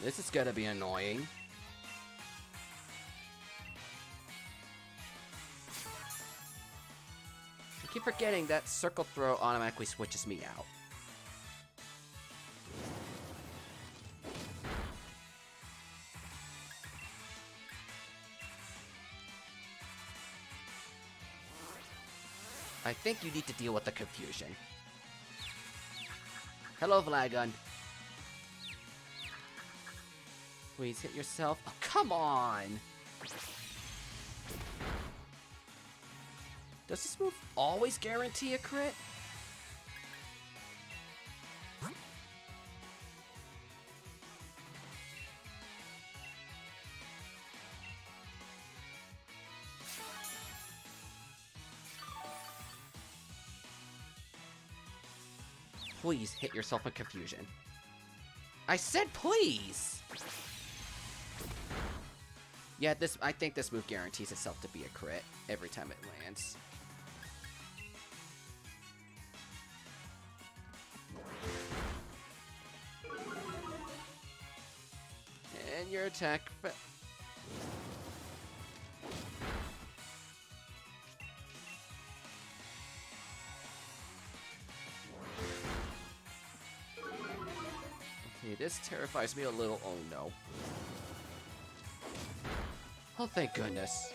This is gonna be annoying. I keep forgetting that Circle Throw automatically switches me out. I think you need to deal with the confusion. Hello, Vlagon. Please hit yourself. Oh, come on! Does this move always guarantee a crit? Please hit yourself in confusion. I said please! Yeah, I think this move guarantees itself to be a crit every time it lands. And your attack... Okay, this terrifies me a little. Oh no. Oh, thank goodness.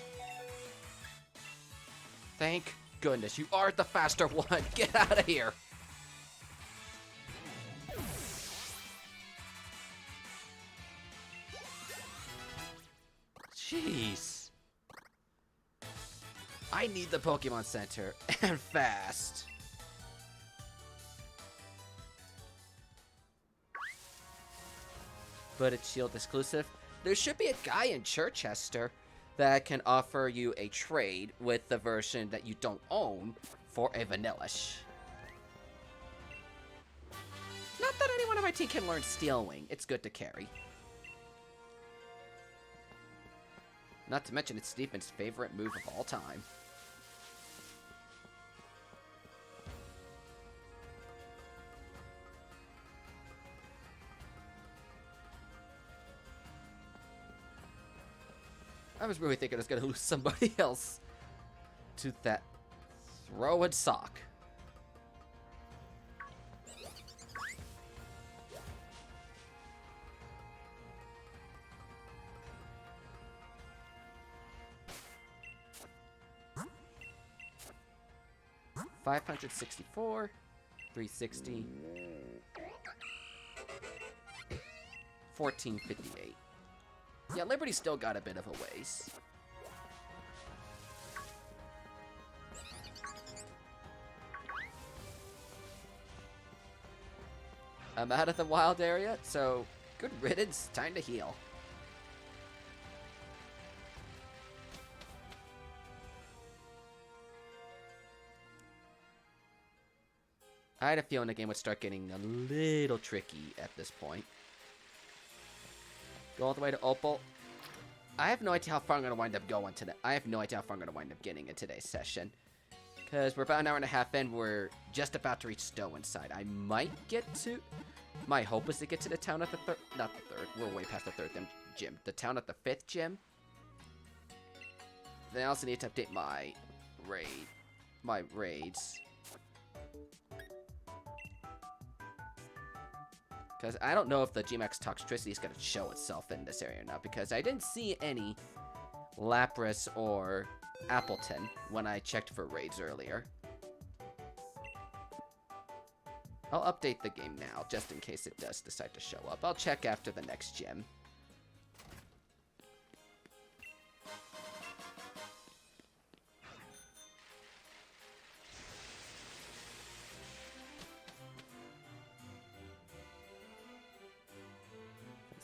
Thank goodness. You are the faster one. Get out of here. Jeez. I need the Pokemon Center, and fast. But it's Shield exclusive. There should be a guy in Chichester that can offer you a trade with the version that you don't own for a Vanillish. Not that anyone on my team can learn Steel Wing. It's good to carry. Not to mention it's Stephen's favorite move of all time. I was really thinking I was going to lose somebody else to that throw and sock. $564, $360, $14.58. Yeah, Liberty still got a bit of a ways. I'm out of the wild area, so good riddance. Time to heal. I had a feeling the game would start getting a little tricky at this point. Go all the way to Opal. I have no idea how far I'm going to wind up going today. I have no idea how far I'm going to wind up getting in today's session. Because we're about an hour and a half in. We're just about to reach Stowe inside. I might get to... My hope is to get to the town at the third... Not the third. We're way past the third gym. The town at the fifth gym. Then I also need to update my raids. Because I don't know if the Gmax Toxtricity is going to show itself in this area now. Because I didn't see any Lapras or Appleton when I checked for raids earlier. I'll update the game now, just in case it does decide to show up. I'll check after the next gym.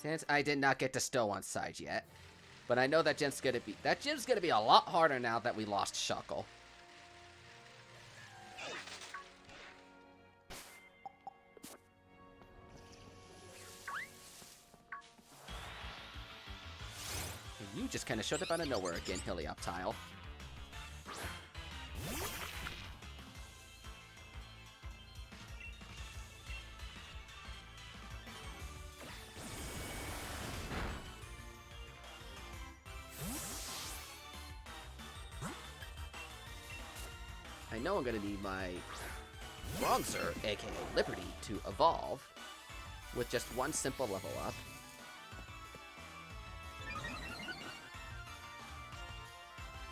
Since I did not get to Stowe on side yet. But I know that gym's gonna be a lot harder now that we lost Shuckle. And you just kind of showed up out of nowhere again, Helioptile. I know I'm going to need my Bronzer, aka Liberty, to evolve with just one simple level up.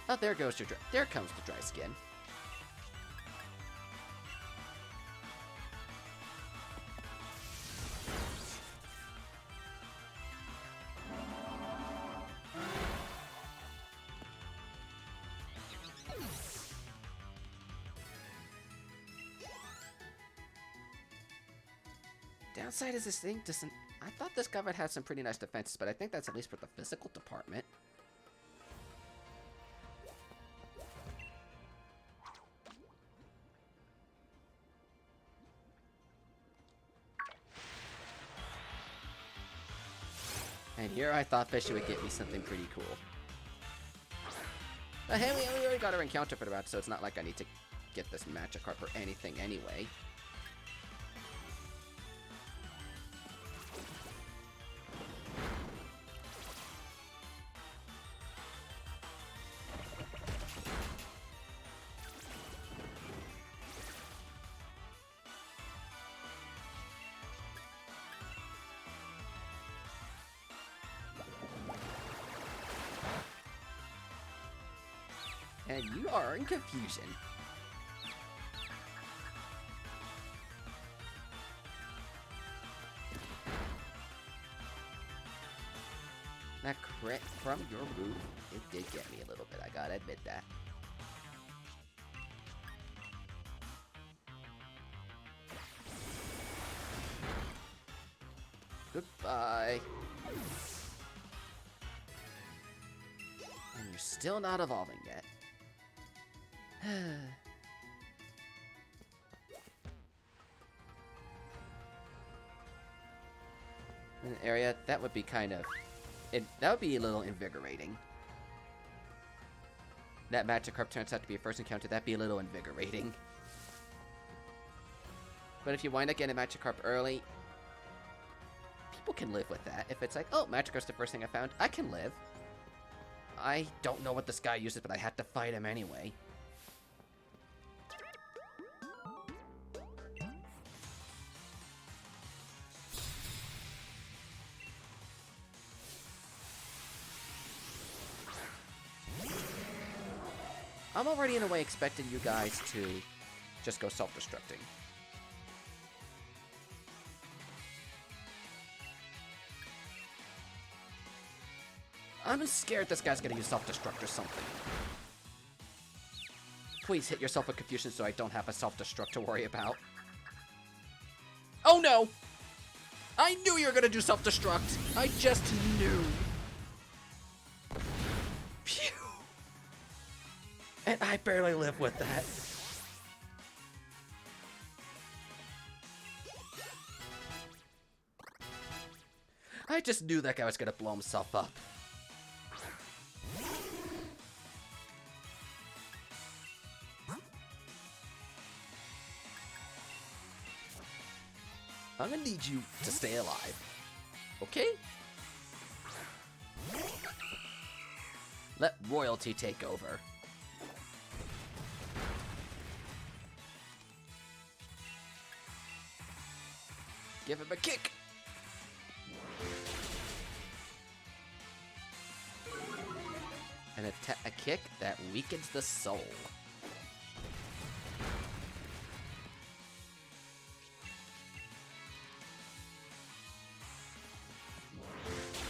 Oh, there comes the dry skin. Downside is this thing doesn't... I thought this guy would have some pretty nice defenses, but I think that's at least for the physical department. And here I thought Fishy would get me something pretty cool. But hey, we already got our encounter for the round, so it's not like I need to get this Magikarp or anything anyway. And you are in confusion. That crit from your move, it did get me a little bit, I gotta admit that. Goodbye. And you're still not evolving yet. In an area that would be kind of that would be a little invigorating. That Magikarp turns out to be a first encounter, that'd be a little invigorating. But if you wind up getting a Magikarp early, people can live with that. If it's like, oh, Magikarp's the first thing I found, I can live. I don't know what this guy uses, but I had to fight him anyway. I'm already in a way expecting you guys to just go self-destructing. I'm scared this guy's gonna use self-destruct or something. Please hit yourself with confusion so I don't have a self-destruct to worry about. Oh no! I knew you were gonna do self-destruct! I just knew! Phew! And I barely live with that. I just knew that guy was gonna blow himself up. I'm gonna need you to stay alive. Okay? Let royalty take over. Give him a kick! And a kick that weakens the soul.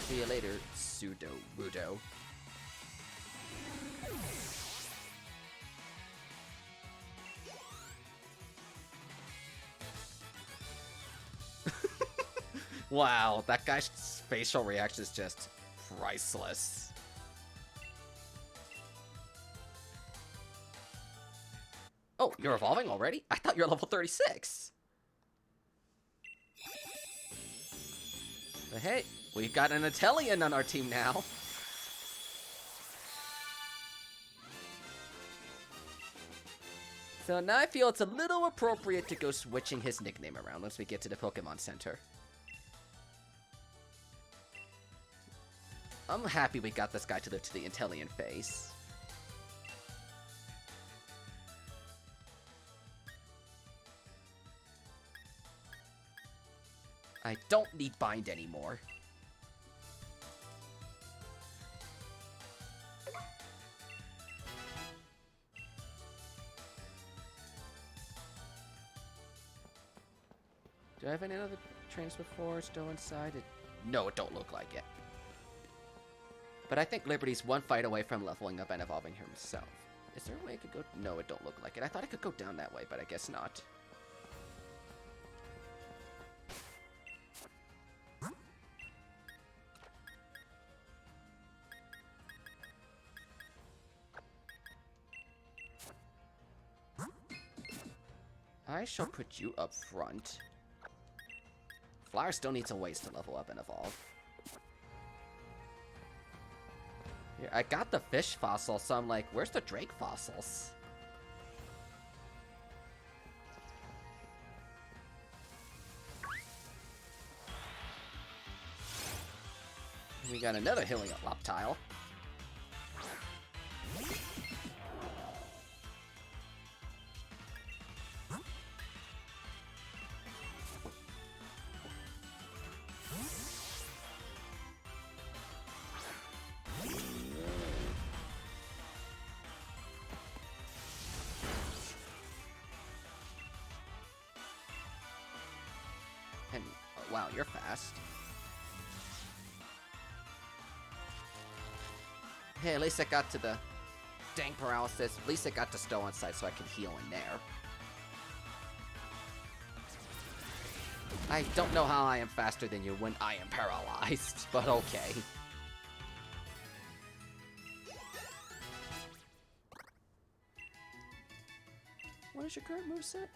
See you later, Pseudo-Rudo. Wow, that guy's facial reaction is just priceless. Oh, you're evolving already? I thought you were level 36. But hey, we've got an Italian on our team now. So now I feel it's a little appropriate to go switching his nickname around once we get to the Pokemon Center. I'm happy we got this guy to live to the Italian phase. I don't need Bind anymore. Do I have any other trains before still inside? No, it don't look like it. But I think Liberty's one fight away from leveling up and evolving himself. Is there a way I could go? No, it don't look like it. I thought I could go down that way, but I guess not. I shall put you up front. Flower still needs a ways to level up and evolve. Here, I got the fish fossil, so I'm like, where's the drake fossils? We got another healing up tile. And oh, wow, you're fast. Hey, at least I got to the dang paralysis. At least I got to stow on side so I can heal in there. I don't know how I am faster than you when I am paralyzed, but okay. What is your current moveset?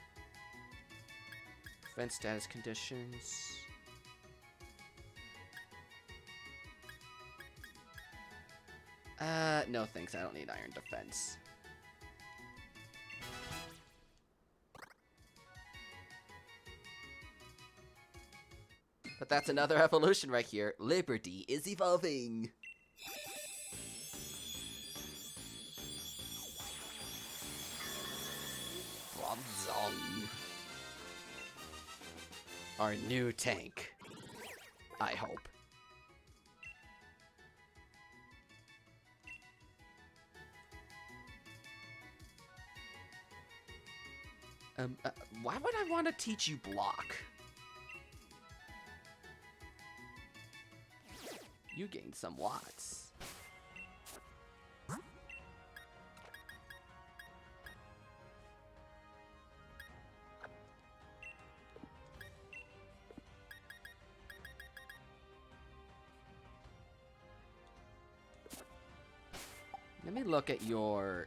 Defense status conditions. No thanks, I don't need iron defense. But that's another evolution right here. Liberty is evolving! Bronzong. Our new tank. I hope. Why would I want to teach you block? You gained some watts. Let me look at your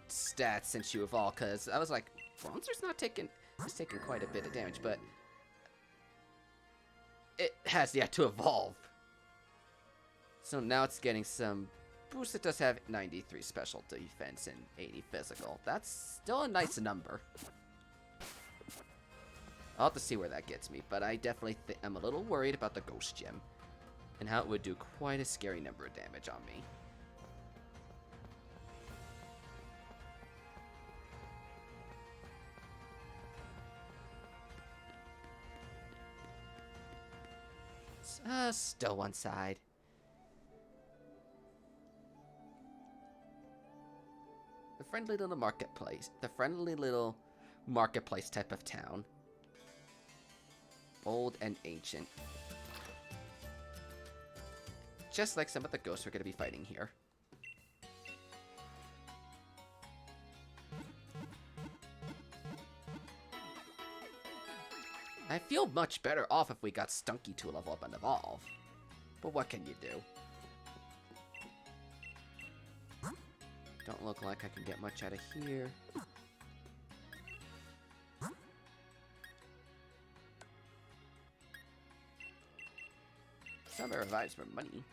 stats since you evolved, because I was like, Bronzer's not taking... It's taking quite a bit of damage, but... It has yet to evolve. So now it's getting some boost. It does have 93 special defense and 80 physical. That's still a nice number. I'll have to see where that gets me, but I definitely am a little worried about the Ghost Gem and how it would do quite a scary number of damage on me. Still one side. The friendly little marketplace. The friendly little marketplace type of town. Old and ancient. Just like some of the ghosts we're going to be fighting here. I feel much better off if we got Stunky to level up and evolve. But what can you do? Don't look like I can get much out of here. Summer revives for money.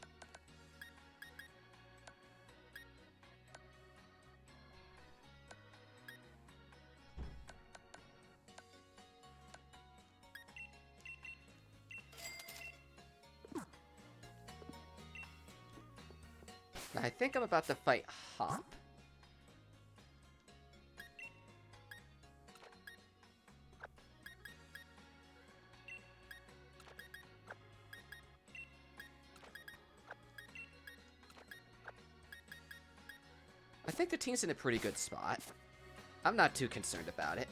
I think I'm about to fight Hop. I think the team's in a pretty good spot. I'm not too concerned about it.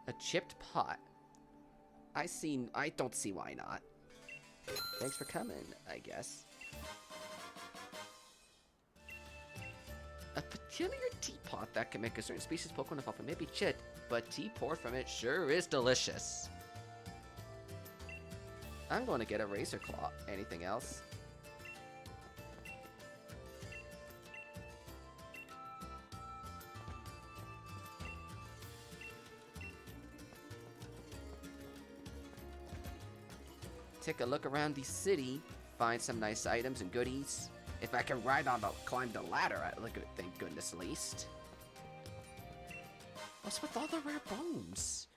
A chipped pot. I don't see why not. Thanks for coming, I guess. A peculiar teapot that can make a certain species Pokemon evolve and maybe chit, but tea poured from it sure is delicious. I'm going to get a Razor Claw. Anything else? take a look around the city, find some nice items and goodies. If I can climb the ladder, thank goodness, at least. What's with all the rare bones?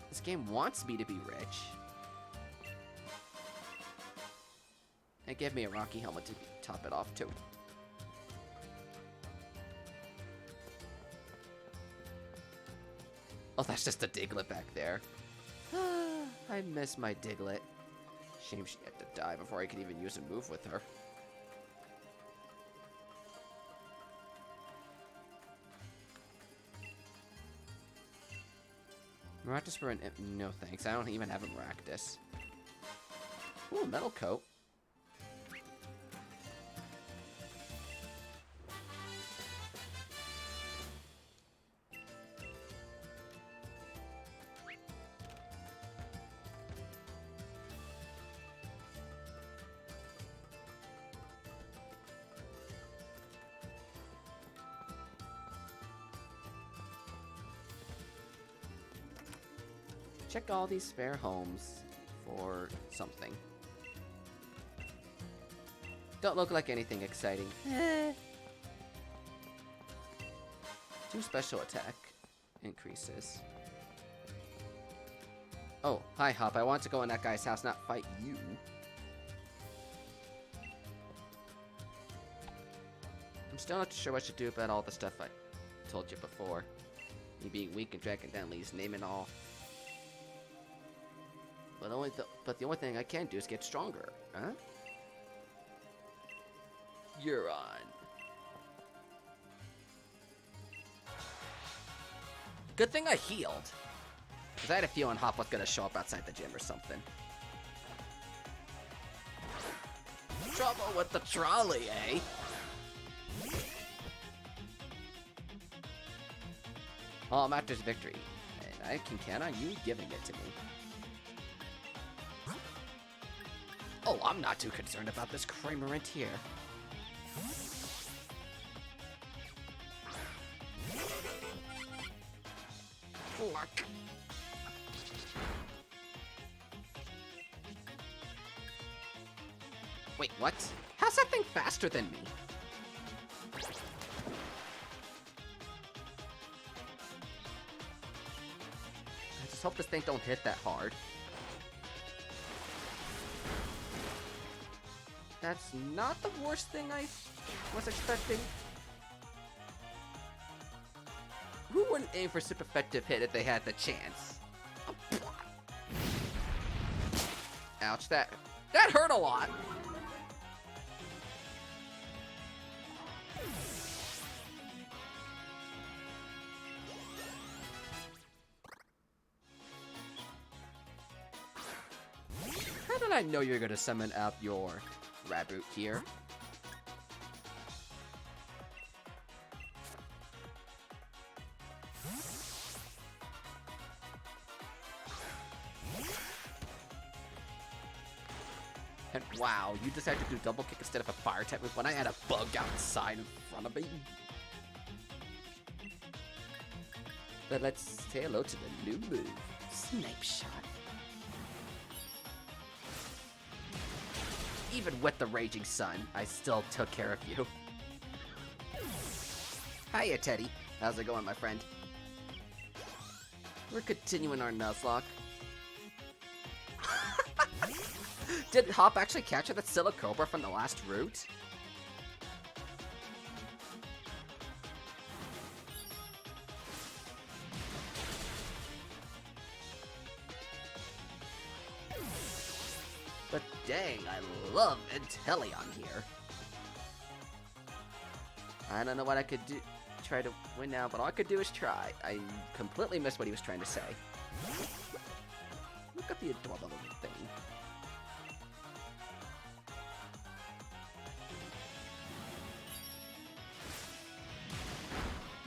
This game wants me to be rich. And give me a Rocky helmet to top it off, too. Oh, that's just a Diglett back there. I miss my Diglett. Shame she had to die before I could even use a move with her. Maractus for no thanks. I don't even have a Maractus. Ooh, metal coat. Check all these spare homes for something. Don't look like anything exciting. 2 special attack increases. Oh, hi Hop. I want to go in that guy's house, not fight you. I'm still not sure what to do about all the stuff I told you before. Me being weak and Dragon Denley's name and all. But the only thing I can do is get stronger, huh? You're on. Good thing I healed. Because I had a feeling Hop was going to show up outside the gym or something. Trouble with the trolley, eh? All matters victory. And I can count on you giving it to me. Oh, I'm not too concerned about this Kramerant here. Fuck. Wait, what? How's that thing faster than me? I just hope this thing don't hit that hard. That's not the worst thing I was expecting. Who wouldn't aim for super effective hit if they had the chance? Ouch, that hurt a lot. How did I know you're gonna summon out your Raboot here? And wow, you decided to do double kick instead of a fire type move when I had a bug outside in front of me. But let's say hello to the new move, Snipe Shot. Even with the raging sun, I still took care of you. Hiya, Teddy. How's it going, my friend? We're continuing our Nuzlocke. Did Hop actually capture that Silicobra from the last route? But dang, I love Inteleon here. I don't know what I could do, try to win now, but all I could do is try. I completely missed what he was trying to say. Look at the adorable little thing.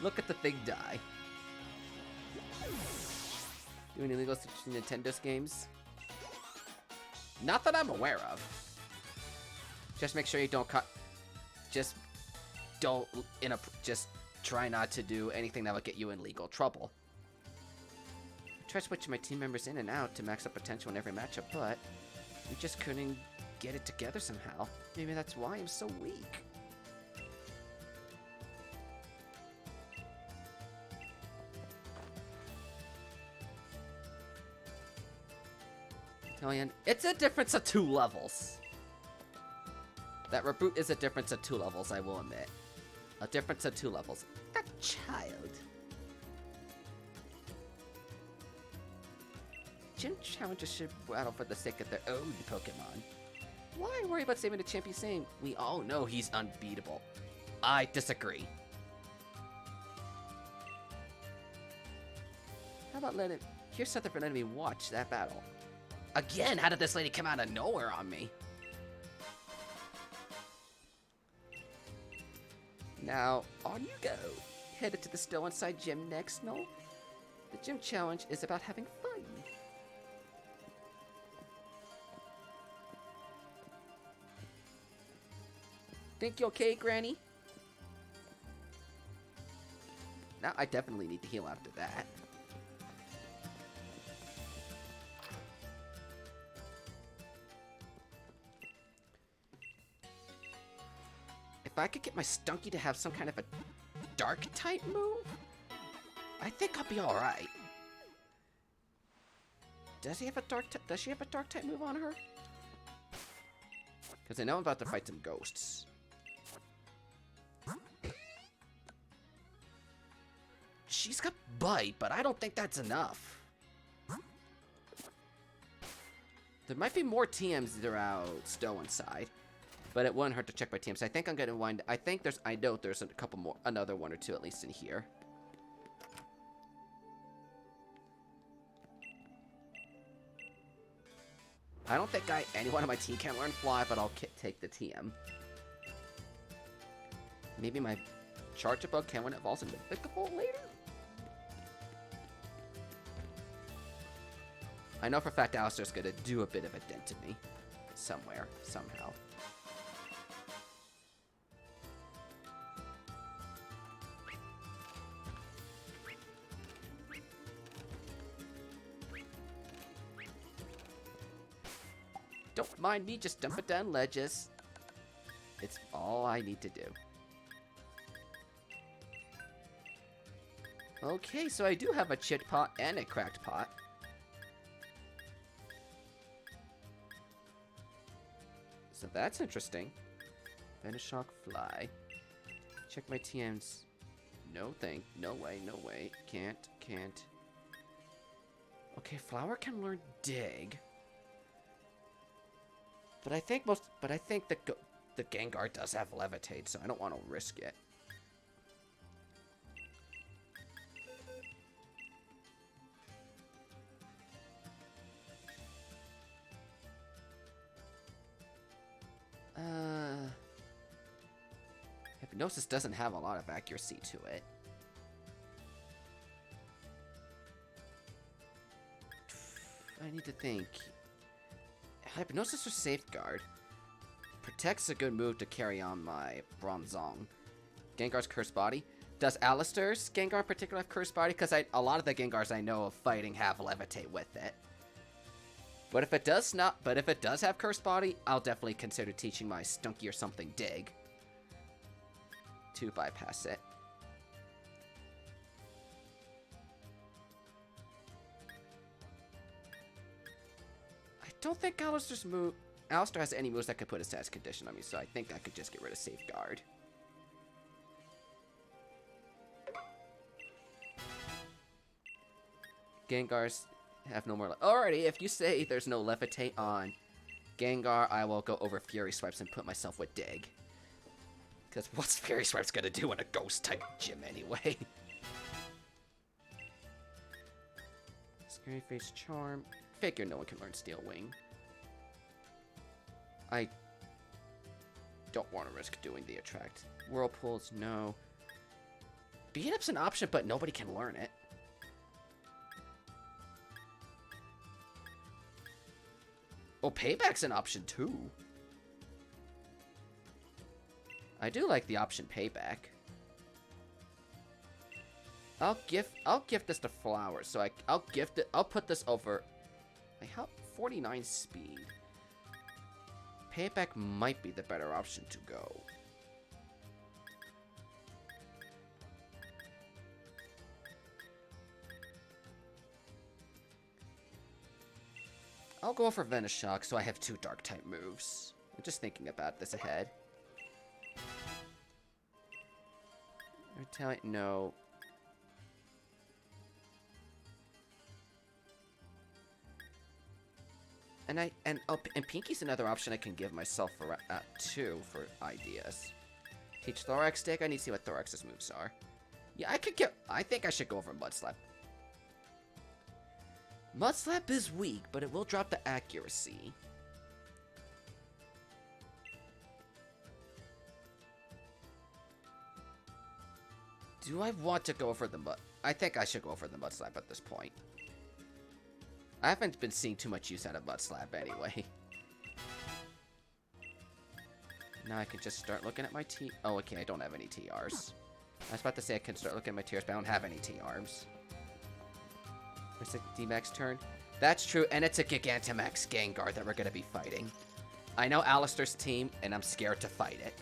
Look at the thing die. Doing illegal Nintendo's games? Not that I'm aware of. Just make sure you don't cut. Just don't just try not to do anything that will get you in legal trouble. tried switching my team members in and out to max up potential in every matchup, but we just couldn't get it together somehow. Maybe that's why I'm so weak. Italian, it's a difference of 2 levels. That reboot is a difference of 2 levels, I will admit. A difference of 2 levels. That child. Gym challengers should battle for the sake of their own Pokemon. Why worry about saving the champion saying, we all know he's unbeatable? I disagree. How about here's something for letting me watch that battle. Again, how did this lady come out of nowhere on me? Now, on you go. Headed to the Still Inside gym next, no? The gym challenge is about having fun. Think you okay, Granny? Now I definitely need to heal after that. If I could get my Stunky to have some kind of a dark type move, I think I'll be alright. Does he have a dark does she have a dark type move on her? Because I know I'm about to fight some ghosts. She's got bite, but I don't think that's enough. There might be more TMs throughout Stow Inside, but it wouldn't hurt to check my TMs. I think I'm gonna wind. I know there's a couple more, another 1 or 2 at least in here. I don't think anyone on my team can learn Fly, but I'll take the TM. Maybe my Charge Bug can when it evolves into Mythical later? I know for a fact Alistair's gonna do a bit of a dent to me. Somewhere, somehow. Don't mind me, just dump it down ledges. It's all I need to do. Okay, so I do have a chipped pot and a cracked pot. So that's interesting. Venoshock Fly. Check my TMs. No way, no way. Can't. Okay, Flower can learn Dig. But I think the Gengar does have Levitate, so I don't want to risk it. Hypnosis doesn't have a lot of accuracy to it. I need to think. Hypnosis or Safeguard? Protect's a good move to carry on my Bronzong. Gengar's Cursed Body. Does Alistair's Gengar in particular have Cursed Body? Because a lot of the Gengars I know of fighting have Levitate with it. But if it does have Cursed Body, I'll definitely consider teaching my Stunky or something Dig to bypass it. I don't think Alistair has any moves that could put a status condition on me, so I think I could just get rid of Safeguard. Gengars have no more. Alrighty, if you say there's no Levitate on Gengar, I will go over Fury Swipes and put myself with Dig. Because what's Fury Swipes gonna do in a Ghost-type gym anyway? Scary Face Charm. Figure no one can learn Steel Wing. I don't want to risk doing the Attract. Whirlpools, no. Beat Up's an option, but nobody can learn it. Oh, Payback's an option too. I do like the option Payback. I'll gift this to Flowers. So I'll gift it. I'll put this over. Like how 49 speed. Payback might be the better option to go. I'll go for Venoshock so I have 2 dark type moves. I'm just thinking about this ahead. Retaliate, no. And Pinky's another option I can give myself for too for ideas. Teach Thorax Stick. I need to see what Thorax's moves are. Yeah, I think I should go over Mud Slap. Mud Slap is weak, but it will drop the accuracy. Do I want to go for the Mud? I think I should go for the Mud Slap at this point. I haven't been seeing too much use out of Mud Slap anyway. Now I can just start looking at my T. Oh, okay, I don't have any TRs. I was about to say I can start looking at my TRs, but I don't have any TRs. Where's the D-Max turn? That's true, and it's a Gigantamax Gengar that we're gonna be fighting. I know Alistair's team, and I'm scared to fight it.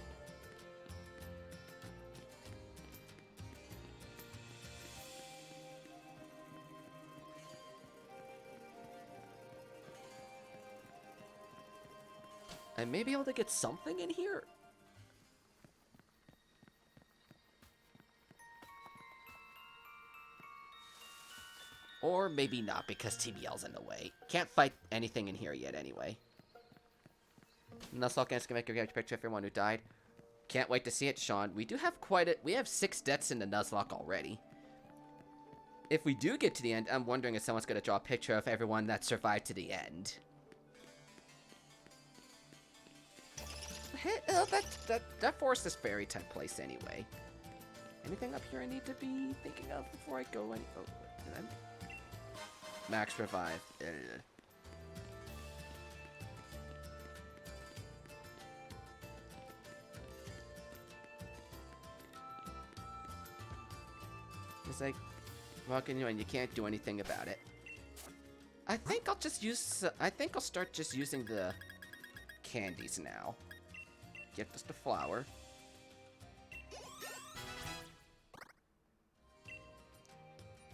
I may be able to get something in here. Or maybe not, because TBL's in the way. Can't fight anything in here yet, anyway. Nuzlocke can make a picture of everyone who died. Can't wait to see it, Sean. We do have we have 6 deaths in the Nuzlocke already. If we do get to the end, I'm wondering if someone's going to draw a picture of everyone that survived to the end. That forest is fairy type place anyway. Anything up here I need to be thinking of before I go any... Oh, did I... Max revive. It's like walking you and you can't do anything about it. I think I'll just use... I think I'll start just using the candies now. Gift us the flower.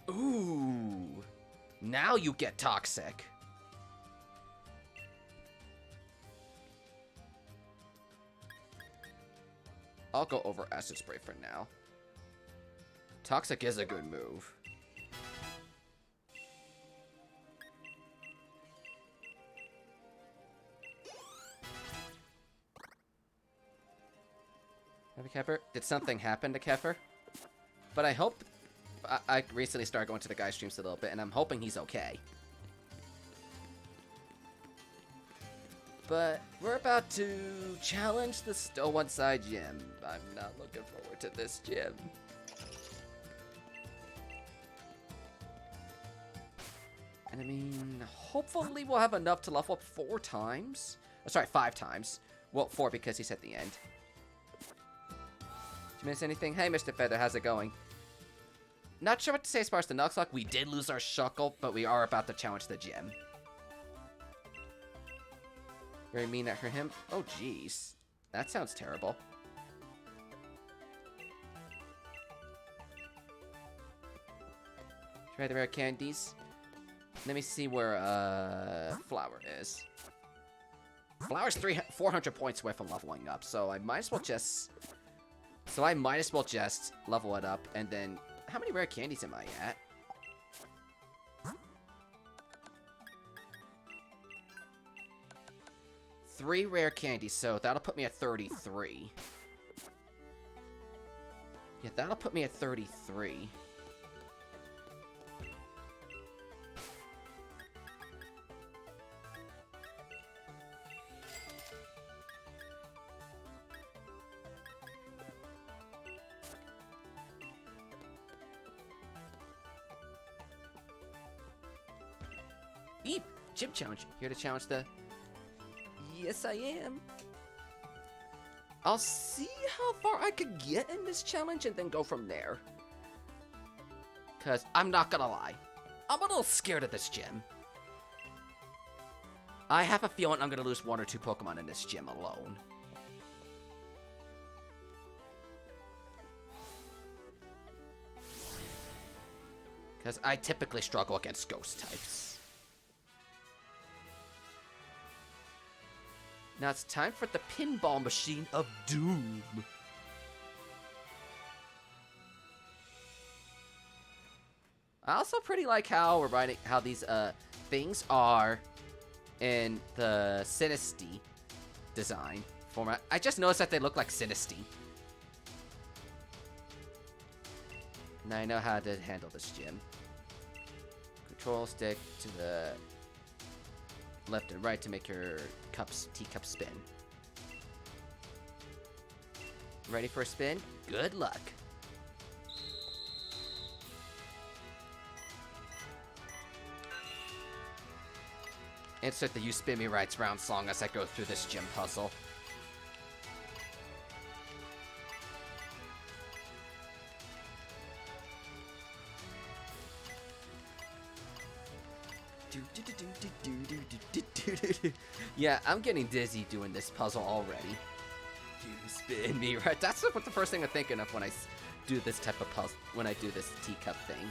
Ooh. Now you get toxic. I'll go over Acid Spray for now. Toxic is a good move. Kefir? Did something happen to Kefir? But I hope... I recently started going to the guy's streams a little bit, and I'm hoping he's okay. But we're about to challenge the Still One Side gym. I'm not looking forward to this gym. And I mean, hopefully we'll have enough to level up 4 times. Oh, sorry, 5 times. Well, 4 because he's at the end. Did you miss anything? Hey, Mr. Feather, how's it going? Not sure what to say as far as the Nuzlocke. We did lose our Shuckle, but we are about to challenge the gym. Very mean at him. Oh, jeez. That sounds terrible. Try the rare candies. Let me see where, Flower is. Flower's 400 points away from leveling up, so I might as well just... level it up, and then... How many rare candies am I at? Three rare candies, so that'll put me at 33. Yeah, that'll put me at 33. Eep! Gym challenge. Here to challenge the... Yes, I am. I'll see how far I could get in this challenge and then go from there. Because I'm not gonna lie, I'm a little scared of this gym. I have a feeling I'm gonna lose 1 or 2 Pokemon in this gym alone. Because I typically struggle against ghost types. Now it's time for the pinball machine of doom. I also pretty like how we're writing how these things are in the Sinistea design format. I just noticed that they look like Sinistea. Now I know how to handle this gym. Control stick to the left and right to make your teacup spin. Ready for a spin? Good luck. Insert the You Spin Me Right Round song as I go through this gym puzzle. Yeah, I'm getting dizzy doing this puzzle already. You spin me right. That's what the first thing I'm thinking of when I do this type of puzzle. When I do this teacup thing.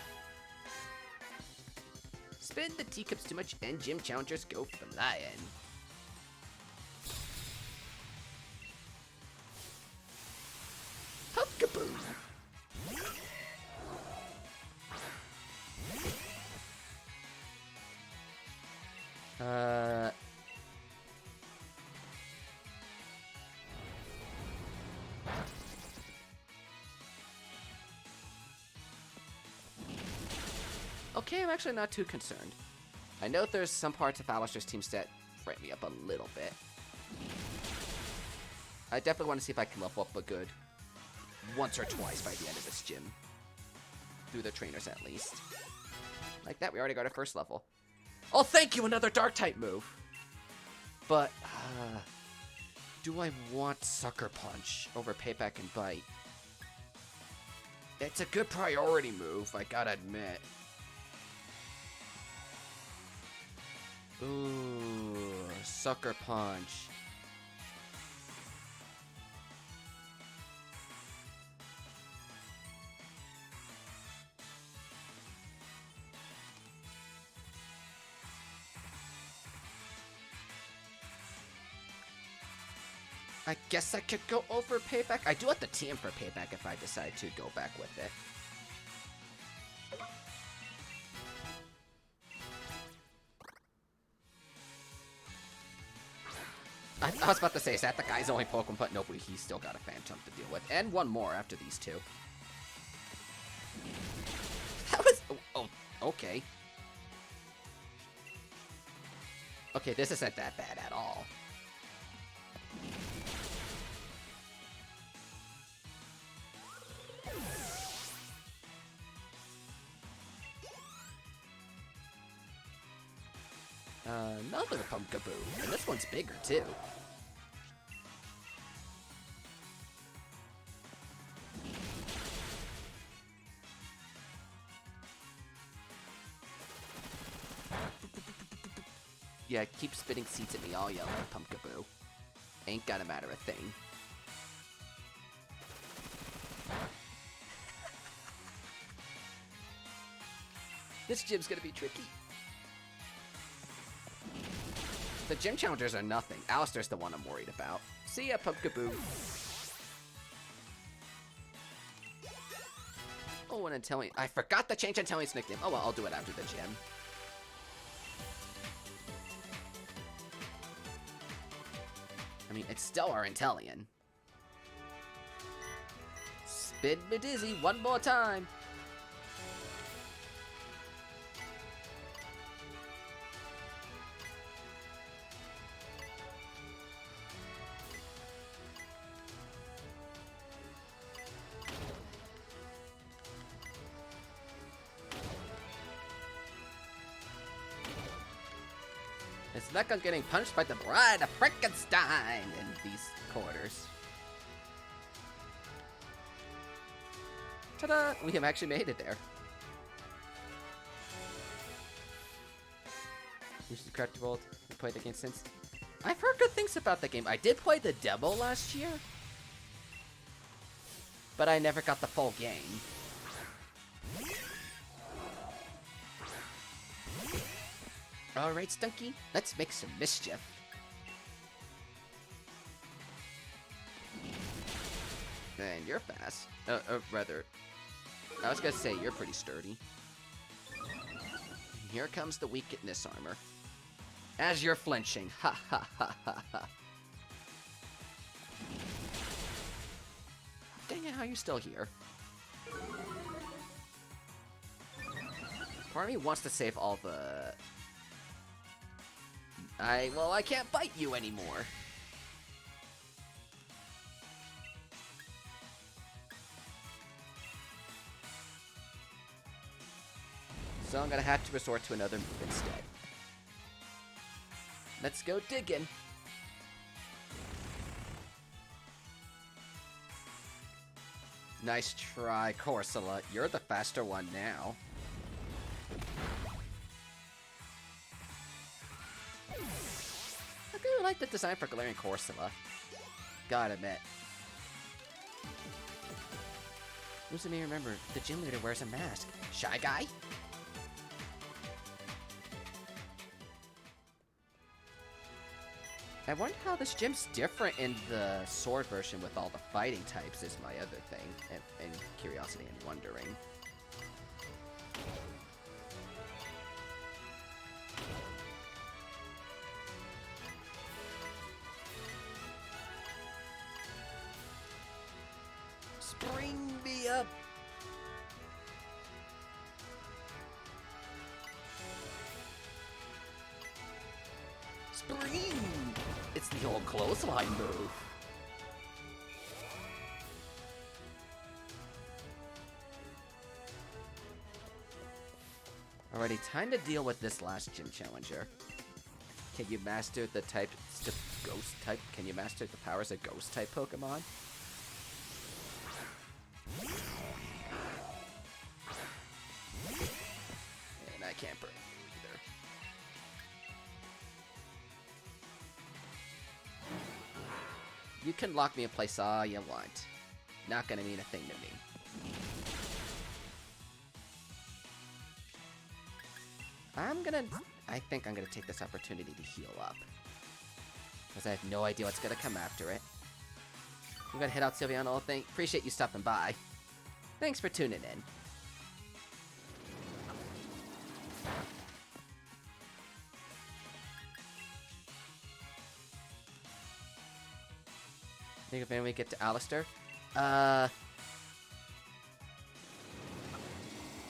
Spin the teacups too much and gym challengers go flying. Pokeball. Okay, I'm actually not too concerned. I know there's some parts of Alistair's team stat frighten me up a little bit. I definitely want to see if I can level up a good once or twice by the end of this gym. Through the trainers at least. Like that, we already got our first level. Oh, thank you, another dark type move. But, do I want Sucker Punch over Payback and Bite? It's a good priority move, I gotta admit. Ooh, Sucker Punch. I guess I could go over Payback. I do have the TM for Payback if I decide to go back with it. I was about to say, is that the guy's only Pokemon? But nope, he's still got a Phantom to deal with. And one more after these two. That was... Oh, okay. Okay, this isn't that bad at all. Another Pumpkaboo, and this one's bigger too. Yeah, keep spitting seeds at me, I'll yell at Pumpkaboo. Ain't gonna matter a thing. This gym's gonna be tricky. The gym challengers are nothing. Alistair's the one I'm worried about. See ya, Pumpkaboo. Oh, and Inteleon. I forgot to change Inteleon's nickname. Oh well, I'll do it after the gym. I mean, it's still our Inteleon. Spin me dizzy one more time. It's like I'm getting punched by the Bride of Frankenstein in these quarters. Ta-da! We have actually made it there. This is the correct world. We played the game since. I've heard good things about the game. I did play the demo last year, but I never got the full game. Alright, Stunky, let's make some mischief. Man, you're fast. Rather, I was gonna say, you're pretty sturdy. Here comes the weakness armor. As you're flinching. Ha ha ha ha ha. Dang it, how are you still here? Part of me wants to save all the... Well, I can't bite you anymore. So I'm gonna have to resort to another move instead. Let's go digging. Nice try, Corsola. You're the faster one now. I really like the design for Galarian Corsola. Gotta admit. Who's to me remember, the gym leader wears a mask. Shy guy? I wonder how this gym's different in the sword version with all the fighting types is my other thing, and curiosity and wondering. Spring me up! Spring! It's the old clothesline move. Alrighty, time to deal with this last gym challenger. Can you master the type, ghost type? Can you master the powers of ghost type Pokemon? And I can't burn either. You can lock me in place all you want. Not gonna mean a thing to me. I think I'm gonna take this opportunity to heal up. Because I have no idea what's gonna come after it. I'm gonna head out, Sylviano. Appreciate you stopping by. Thanks for tuning in. Think of when we get to Alistair.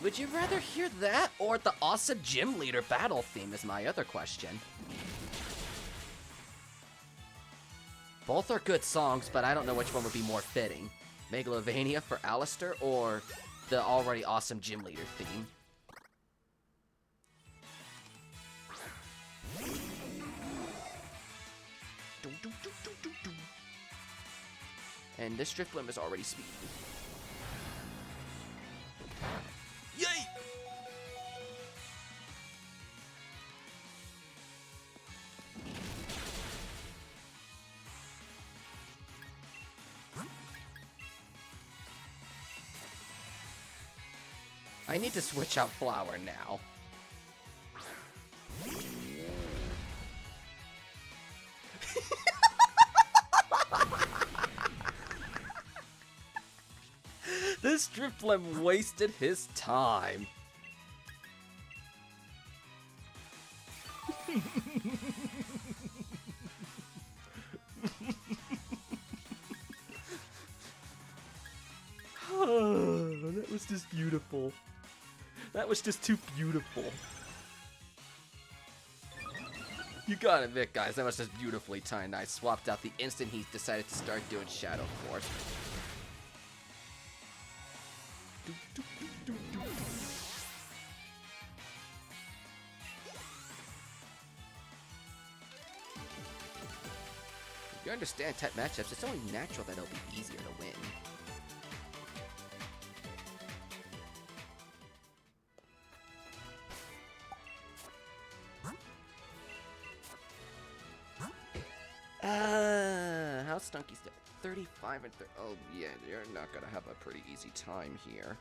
Would you rather hear that or the awesome gym leader battle theme is my other question. Both are good songs, but I don't know which one would be more fitting. Megalovania for Alistair or the already awesome gym leader theme. And this Drifblim is already speedy. Yay! I need to switch out Flower now. This Drifblim wasted his time. That was just beautiful. That was just too beautiful. You gotta admit, guys, that was just beautifully timed. I swapped out the instant he decided to start doing Shadow Force. If you understand type matchups, it's only natural that it'll be easier to win. Stunky's still 35 and 30. Oh yeah, you're not gonna have a pretty easy time here.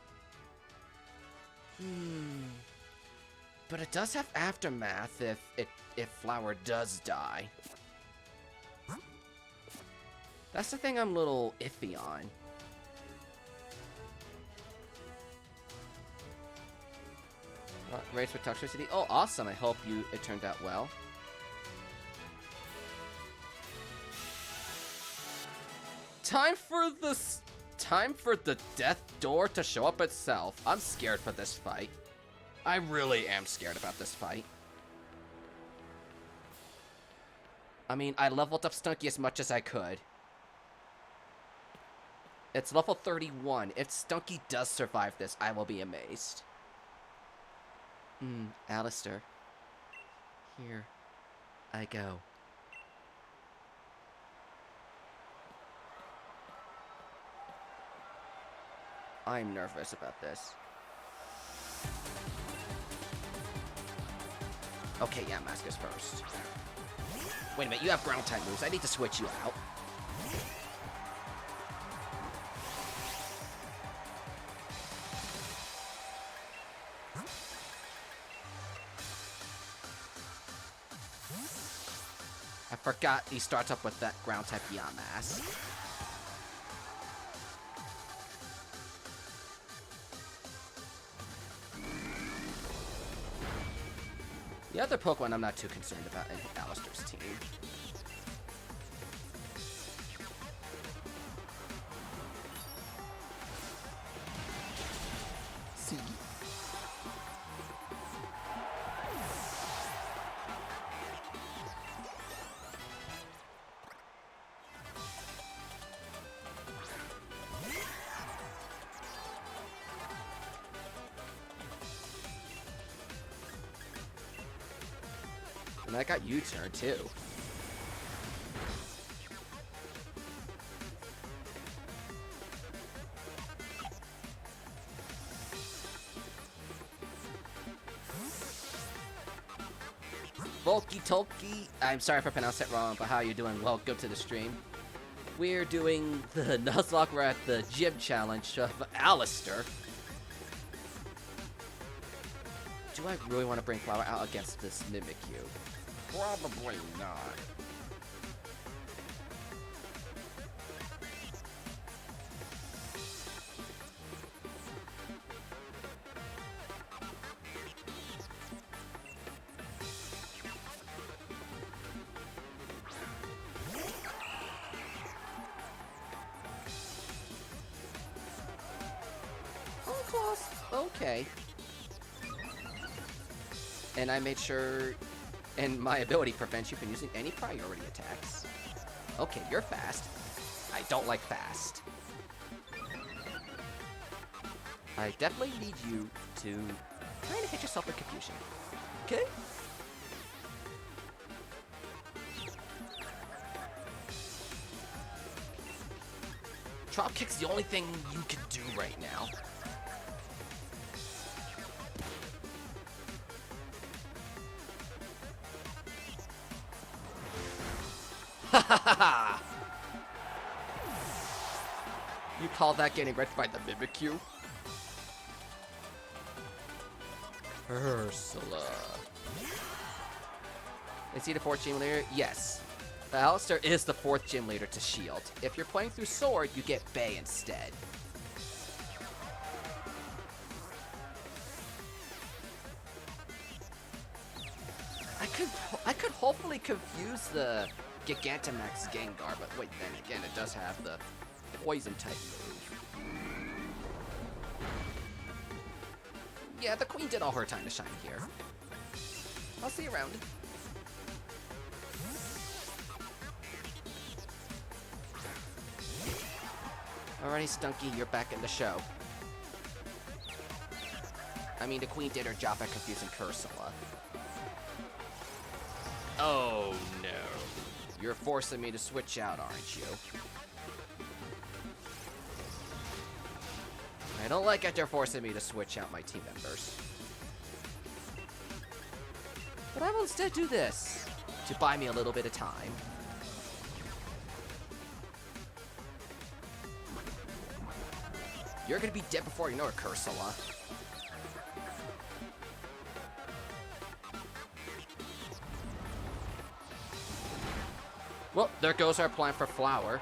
But it does have aftermath if Flower does die. That's the thing I'm a little iffy on. Race with toxicity. Oh, awesome! I hope it turned out well. Time for the death door to show up itself. I'm scared for this fight. I really am scared about this fight. I mean, I leveled up Stunky as much as I could. It's level 31. If Stunky does survive this, I will be amazed. Alistair. Here I go. I'm nervous about this. Okay, yeah, Maskus first. Wait a minute, you have ground type moves. I need to switch you out. I forgot he starts up with that ground type Yamask. The other Pokemon I'm not too concerned about in Alistair's team. See? And I got U-turn too. Volky Tolky, I'm sorry if I pronounced that wrong, but how you doing? Welcome to the stream. We're doing the Nuzlocke. We're at the gym challenge of Alistair. Do I really want to bring Flower out against this Mimikyu? Probably not. Oh, close. Okay. And I made sure, and my ability prevents you from using any priority attacks. Okay, you're fast. I don't like fast. I definitely need you to kind of hit yourself with confusion. Okay? Drop kick's the only thing you can do right now. You call that getting wrecked by the Mimikyu? Ursula. Is he the 4th gym leader? Yes. Alistair is the 4th gym leader to Shield. If you're playing through Sword, you get Bay instead. I could hopefully confuse the Gigantamax Gengar, but wait, then again, it does have the Poison type move. Yeah, the Queen did all her time to shine here. I'll see you around. Alrighty, Stunky, you're back in the show. I mean, the Queen did her job by confusing Ursula. Oh no. You're forcing me to switch out, aren't you? I don't like it they're forcing me to switch out my team members. But I will instead do this, to buy me a little bit of time. You're gonna be dead before you know it, Cursula. Well, there goes our plan for Flower.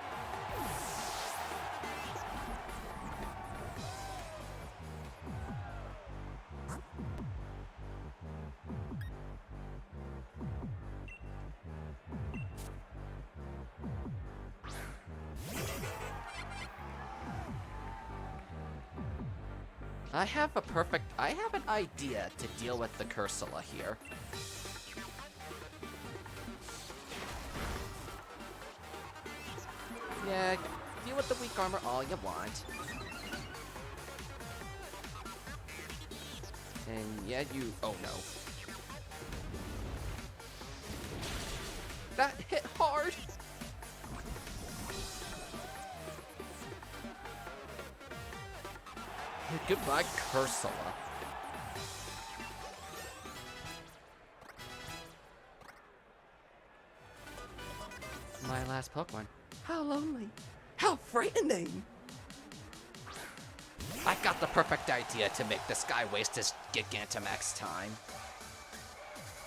I have an idea to deal with the Cursula here. Yeah, deal with the weak armor all you want. And yeah, oh no. That hit hard! Goodbye, Cursula. My last Pokemon. How lonely. How frightening. I got the perfect idea to make this guy waste his Gigantamax time.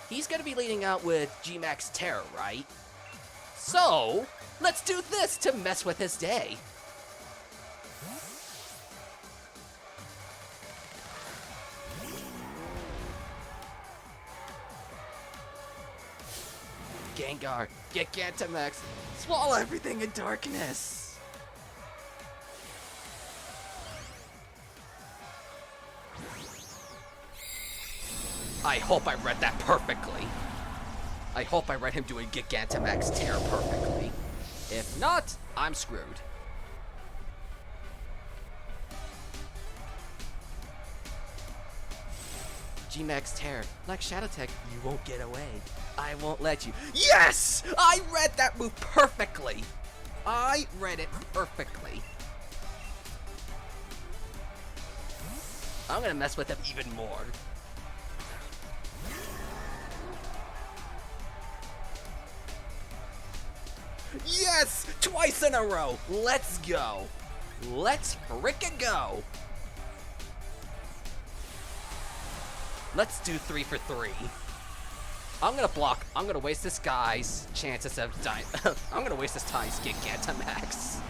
He's gonna be leading out with G-Max Terror, right? So, let's do this to mess with his day. Gengar, Gigantamax, swallow everything in darkness! I hope I read that perfectly. I hope I read him doing Gigantamax Tear perfectly. If not, I'm screwed. G-Max Terror, like Shadow Tech, you won't get away. I won't let you. Yes! I read that move perfectly! I read it perfectly. I'm gonna mess with him even more. Yes! Twice in a row! Let's go! Let's frickin' go! Let's do 3 for 3. I'm gonna block. I'm gonna waste this guy's chances of dying. I'm gonna waste this time's Gigantamax.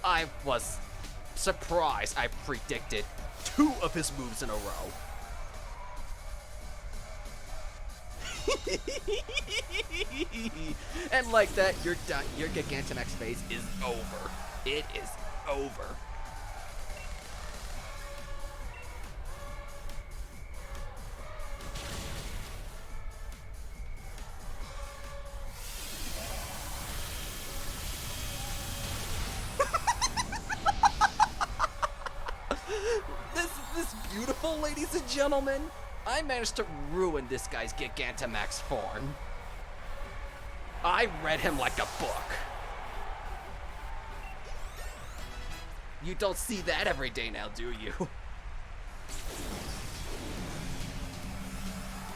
I was surprised I predicted 2 of his moves in a row. And like that, your Gigantamax phase is over. It is over. This beautiful, ladies and gentlemen, I managed to ruin this guy's Gigantamax form. I read him like a book. You don't see that every day now, do you?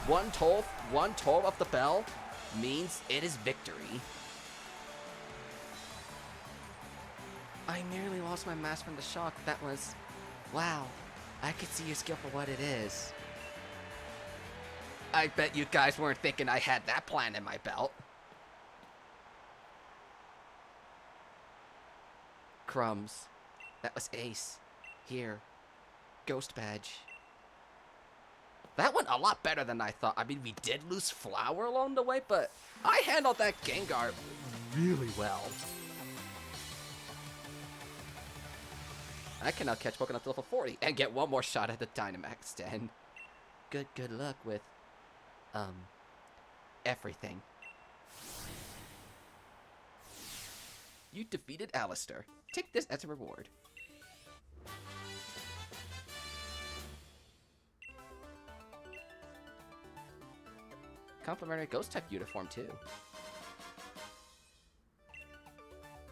One toll of the bell means it is victory. I nearly lost my mask from the shock. That was... wow. I could see your skill for what it is. I bet you guys weren't thinking I had that plan in my belt. Crumbs. That was Ace. Here. Ghost Badge. That went a lot better than I thought. I mean, we did lose Flower along the way, but I handled that Gengar really well. I can now catch Pokemon up to level 40 and get one more shot at the Dynamax Den. Good luck with, everything. You defeated Alistair. Take this as a reward. Complimentary Ghost type uniform too.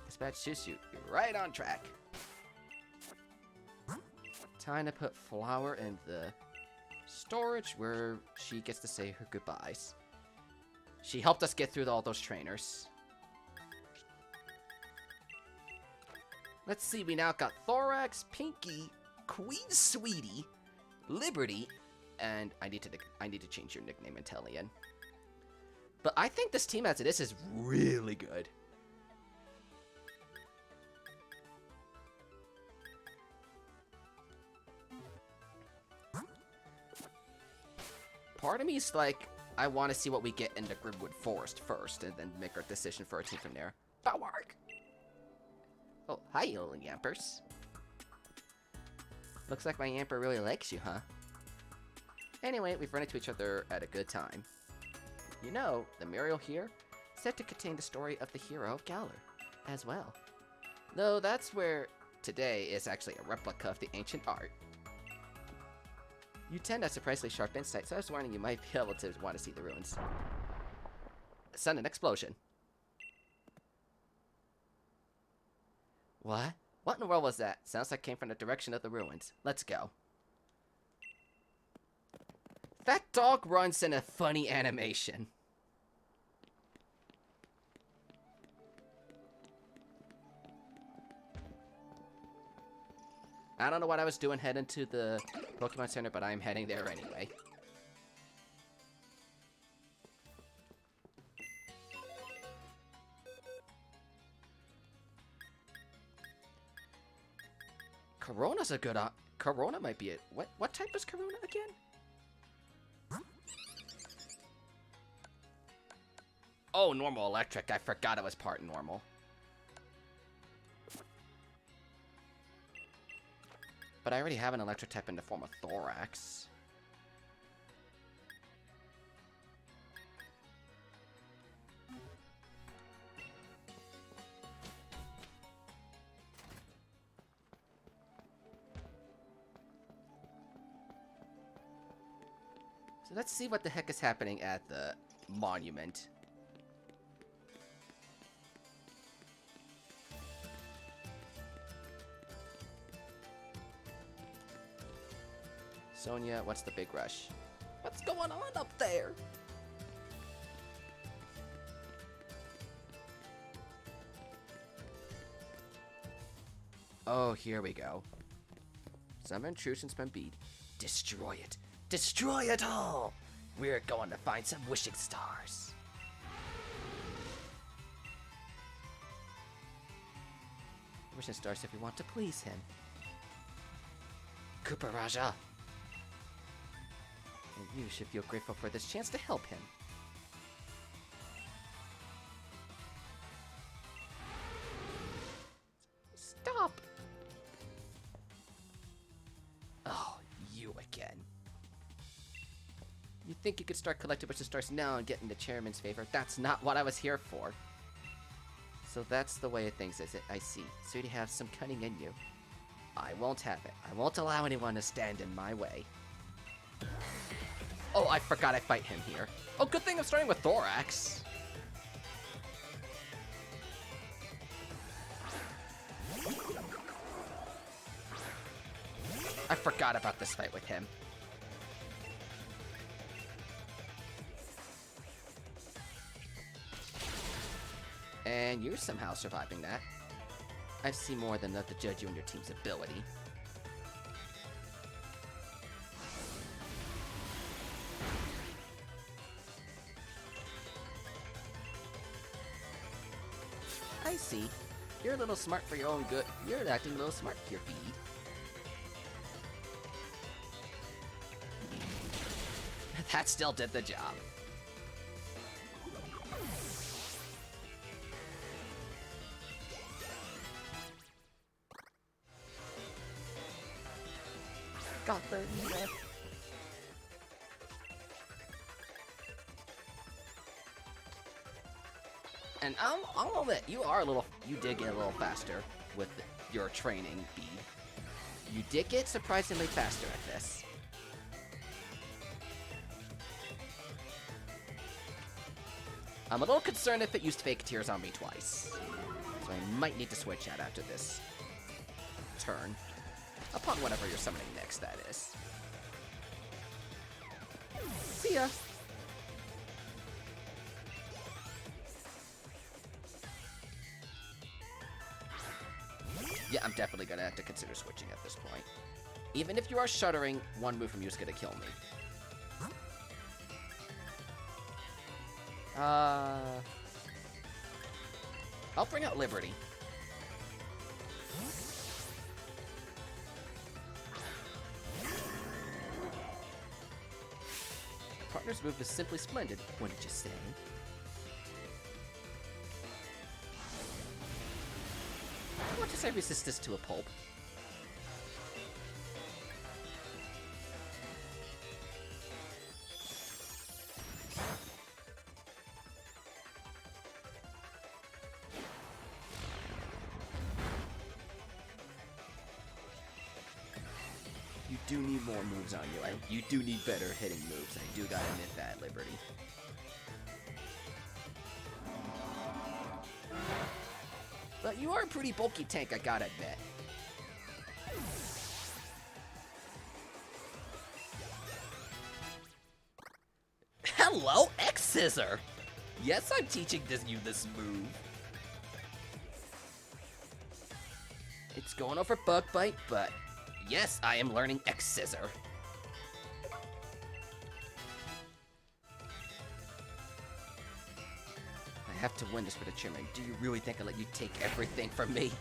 This badge suits you. You're right on track. Time to put Flower in the storage where she gets to say her goodbyes. She helped us get through all those trainers. Let's see, we now got Thorax, Pinky, Queen Sweetie, Liberty, and I need to change your nickname, Intellian. But I think this team as it is really good. Part of me is like, I want to see what we get in the Grimwood Forest first, and then make our decision for our team from there. Powerk! Oh, hi, you little yampers. Looks like my yamper really likes you, huh? Anyway, we've run into each other at a good time. You know, the mural here is said to contain the story of the hero of Galar, as well. Though that's where today is actually a replica of the ancient art. You tend to have surprisingly sharp insight, so I was wondering you might be able to want to see the ruins. Sudden explosion. What? What in the world was that? Sounds like it came from the direction of the ruins. Let's go. That dog runs in a funny animation. I don't know what I was doing heading to the Pokemon Center, but I'm heading there anyway. Corona's a good Corona might be it. What type is Corona again? Oh, normal electric. I forgot it was part normal. But I already have an electric type in the form of Thorax. So let's see what the heck is happening at the monument. Sonia, what's the big rush? What's going on up there? Oh, here we go. Some intrusions been beat. Destroy it. Destroy it all! We're going to find some wishing stars. Wishing stars if we want to please him. Koopa Raja. And you should feel grateful for this chance to help him. Stop! Oh, you again. You think you could start collecting a bunch of stars now and get in the chairman's favor? That's not what I was here for. So that's the way of things, is it? I see. So you have some cunning in you. I won't have it. I won't allow anyone to stand in my way. Oh, I forgot I fight him here. Oh, good thing I'm starting with Thorax. I forgot about this fight with him. And you're somehow surviving that. I've seen more than enough to judge you and your team's ability. I see. You're a little smart for your own good. You're acting a little smart here, Bede. That still did the job. Got the left. And I'll admit, you did get a little faster with your training, Bede. You did get surprisingly faster at this. I'm a little concerned if it used fake tears on me twice. So I might need to switch out after this turn. Upon whatever you're summoning next, that is. See ya! Yeah, I'm definitely gonna have to consider switching at this point. Even if you are shuddering, one move from you is gonna kill me. I'll bring out Liberty. Partner's move is simply splendid, wouldn't you say? Why don't I resist this to a pulp? You do need more moves on you. You do need better hitting moves. I do gotta admit that, Liberty. But you are a pretty bulky tank, I gotta admit. Hello, X-Scissor! Yes, I'm teaching you this move. It's going over Bug Bite, but yes, I am learning X-Scissor. I have to win this for the chairman. Do you really think I'll let you take everything from me?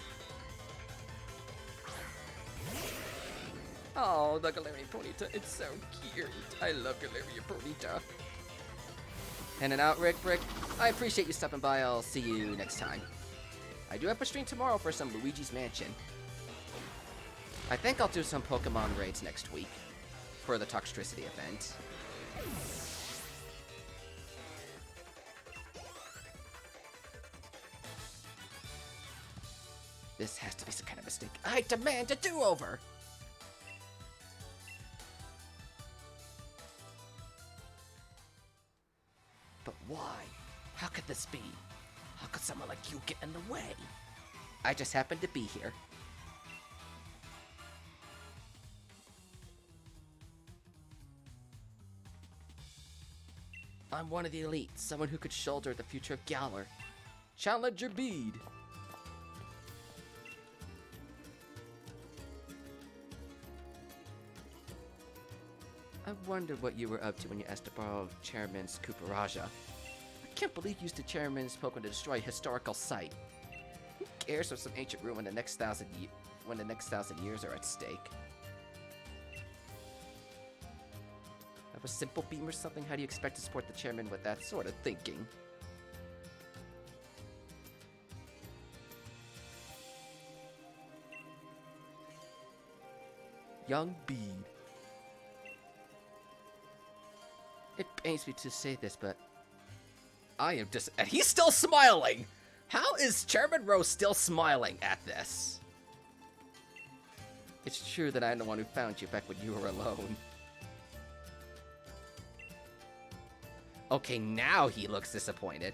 Oh, the Galarian Ponyta, it's so cute. I love Galarian Ponyta. And an out, Rick. I appreciate you stopping by. I'll see you next time. I do have a stream tomorrow for some Luigi's Mansion. I think I'll do some Pokemon raids next week for the Toxtricity event. This has to be some kind of mistake. I demand a do-over! But why? How could this be? How could someone like you get in the way? I just happened to be here. I'm one of the elite, someone who could shoulder the future of Galar. Challenger Bede! I wondered what you were up to when you asked to borrow Chairman's Kuparaja. I can't believe you used the Chairman's Pokemon to destroy a historical site. Who cares of some ancient ruin when the next thousand years are at stake? Have a simple beam or something? How do you expect to support the Chairman with that sort of thinking? Young Bede. It pains me to say this, but I am and he's still smiling! How is Chairman Rose still smiling at this? It's true that I'm the one who found you back when you were alone. Okay, now he looks disappointed.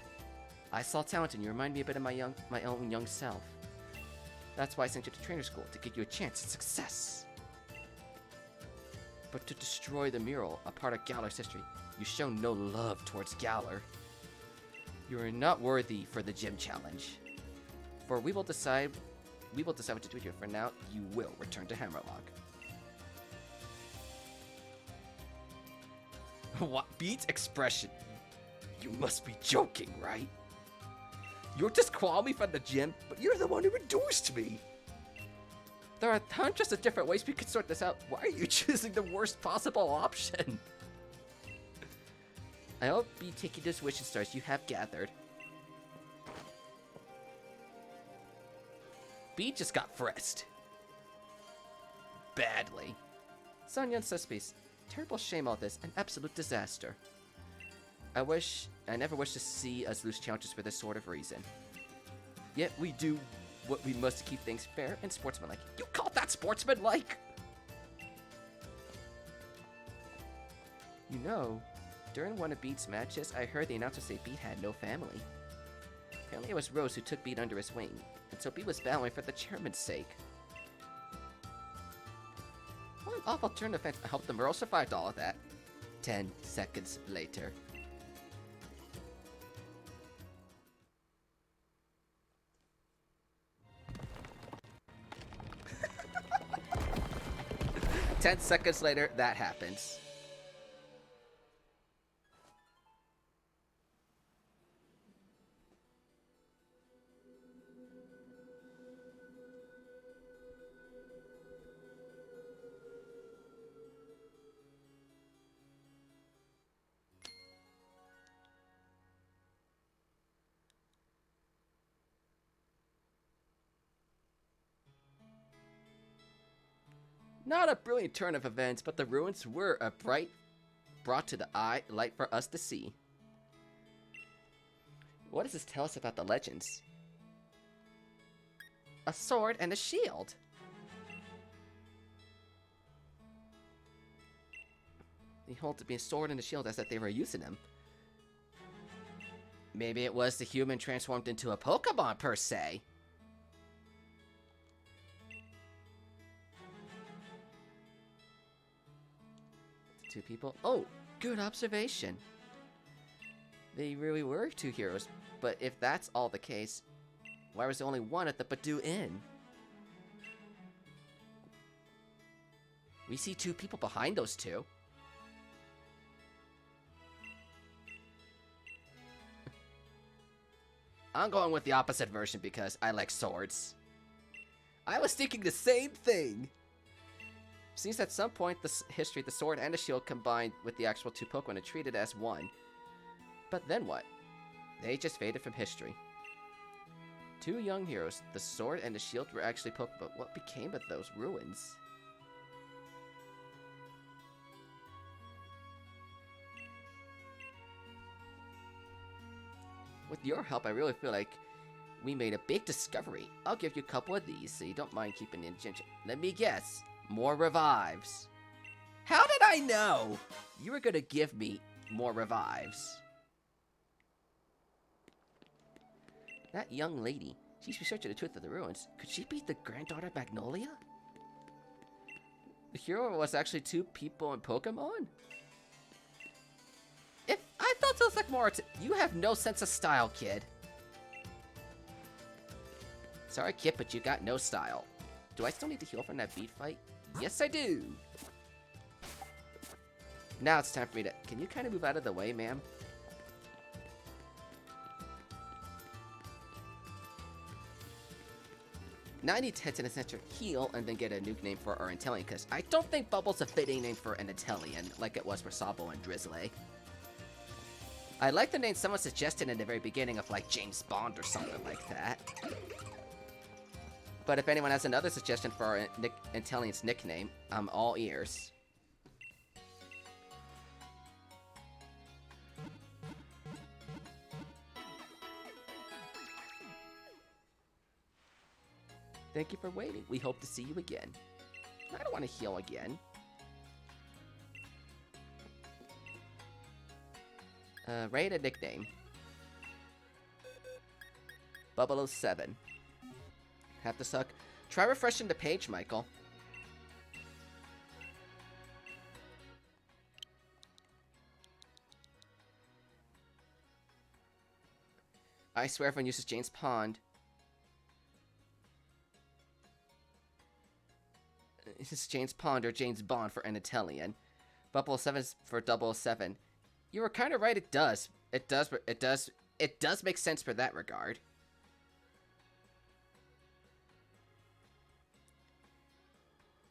I saw talent and you remind me a bit of my own young self. That's why I sent you to trainer school, to give you a chance at success. But to destroy the mural, a part of Galar's history, you show no love towards Galar. You are not worthy for the gym challenge. For we will decide what to do here. For now, you will return to Hammerlock. What? Bede's expression. You must be joking, right? You're disqualifying me from the gym, but you're the one who endorsed me. There are hundreds of different ways we could sort this out. Why are you choosing the worst possible option? I'll be taking those wishing stars you have gathered. Bede just got frisked. Badly. Sonya and Subspace. Terrible shame all this. An absolute disaster. I never wish to see us lose challenges for this sort of reason. Yet we do what we must to keep things fair and sportsmanlike. You call that sportsmanlike? You know, during one of Bede's matches, I heard the announcer say Bede had no family. Apparently it was Rose who took Bede under his wing, and so Bede was battling for the chairman's sake. What an awful turn of events. I hope the Merle survived all of that. 10 seconds later. 10 seconds later, that happens. Not a brilliant turn of events, but the ruins were a brought to the eye light for us to see. What does this tell us about the legends? A sword and a shield. They hold to be a sword and a shield as if they were using them. Maybe it was the human transformed into a Pokemon per se. Two people. Oh, good observation. They really were two heroes, but if that's all the case, why was there only one at the Badu Inn? We see two people behind those two. I'm going with the opposite version because I like swords. I was thinking the same thing. Seems at some point the history, the sword and the shield combined with the actual two Pokemon and treated as one. But then what? They just faded from history. Two young heroes, the sword and the shield were actually Pokemon, but what became of those ruins? With your help, I really feel like we made a big discovery. I'll give you a couple of these so you don't mind keeping in ginger. Let me guess. More revives. How did I know? You were gonna give me more revives. That young lady. She's researching the truth of the ruins. Could she be the granddaughter of Magnolia? The hero was actually two people in Pokemon? If I thought it was like more. You have no sense of style, kid. Sorry, kid, but you got no style. Do I still need to heal from that beat fight? Yes, I do. Now it's time for me to... Can you kind of move out of the way, ma'am? Now I need to head to the center, heal, and then get a new name for our Inteleon, because I don't think Bubble's a fitting name for an Inteleon, like it was for Sabo and Drizzly. I like the name someone suggested in the very beginning of, like, James Bond or something like that. But if anyone has another suggestion for our Inteleon's nickname, I'm all ears. Thank you for waiting. We hope to see you again. I don't want to heal again. Rate a nickname. Bubble07. Have to suck. Try refreshing the page, Michael. I swear everyone uses Jane's Pond. This is Jane's Pond or Jane's Bond for an Inteleon. Bubble 7 for 007. You were kind of right, it does. It does make sense for that regard.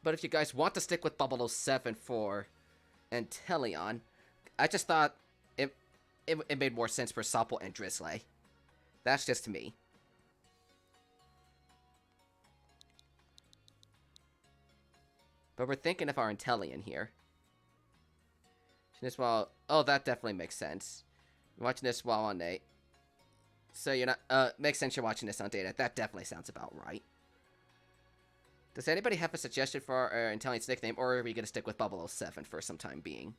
But if you guys want to stick with 007 for Inteleon, I just thought it made more sense for Sopple and Drizzly. That's just me. But we're thinking of our Inteleon here. This while... Oh, that definitely makes sense. You're watching this while on a... So you're not... makes sense you're watching this on data. That definitely sounds about right. Does anybody have a suggestion for our Inteleon's nickname, or are we going to stick with 007 for some time being?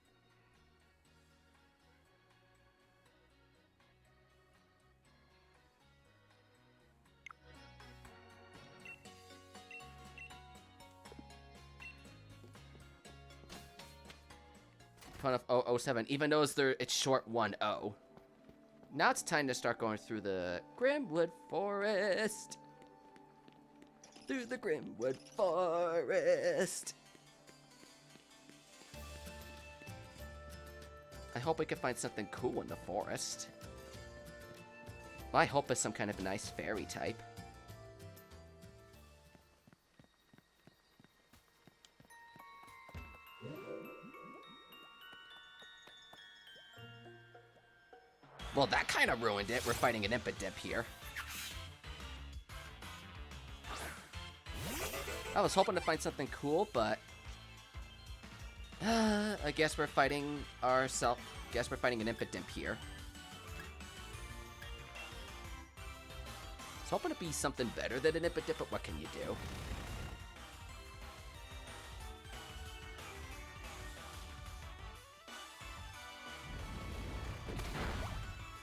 Fun of 007, even though it's short 1-0. Now it's time to start going through the Grimwood Forest. Through the Grimwood Forest. I hope we can find something cool in the forest. My hope is some kind of nice fairy type. Well, that kind of ruined it. We're fighting an Impidimp here. I was hoping to find something cool, but I guess we're fighting ourselves. Guess we're fighting an Impidimp here. I was hoping to be something better than an Impidimp, but what can you do?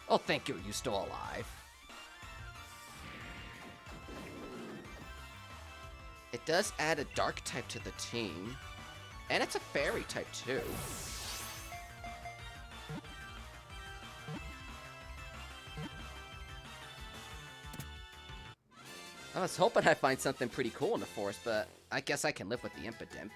Oh, thank you. You're still alive. It does add a dark type to the team. And it's a fairy type, too. I was hoping I'd find something pretty cool in the forest, but I guess I can live with the Impidimp.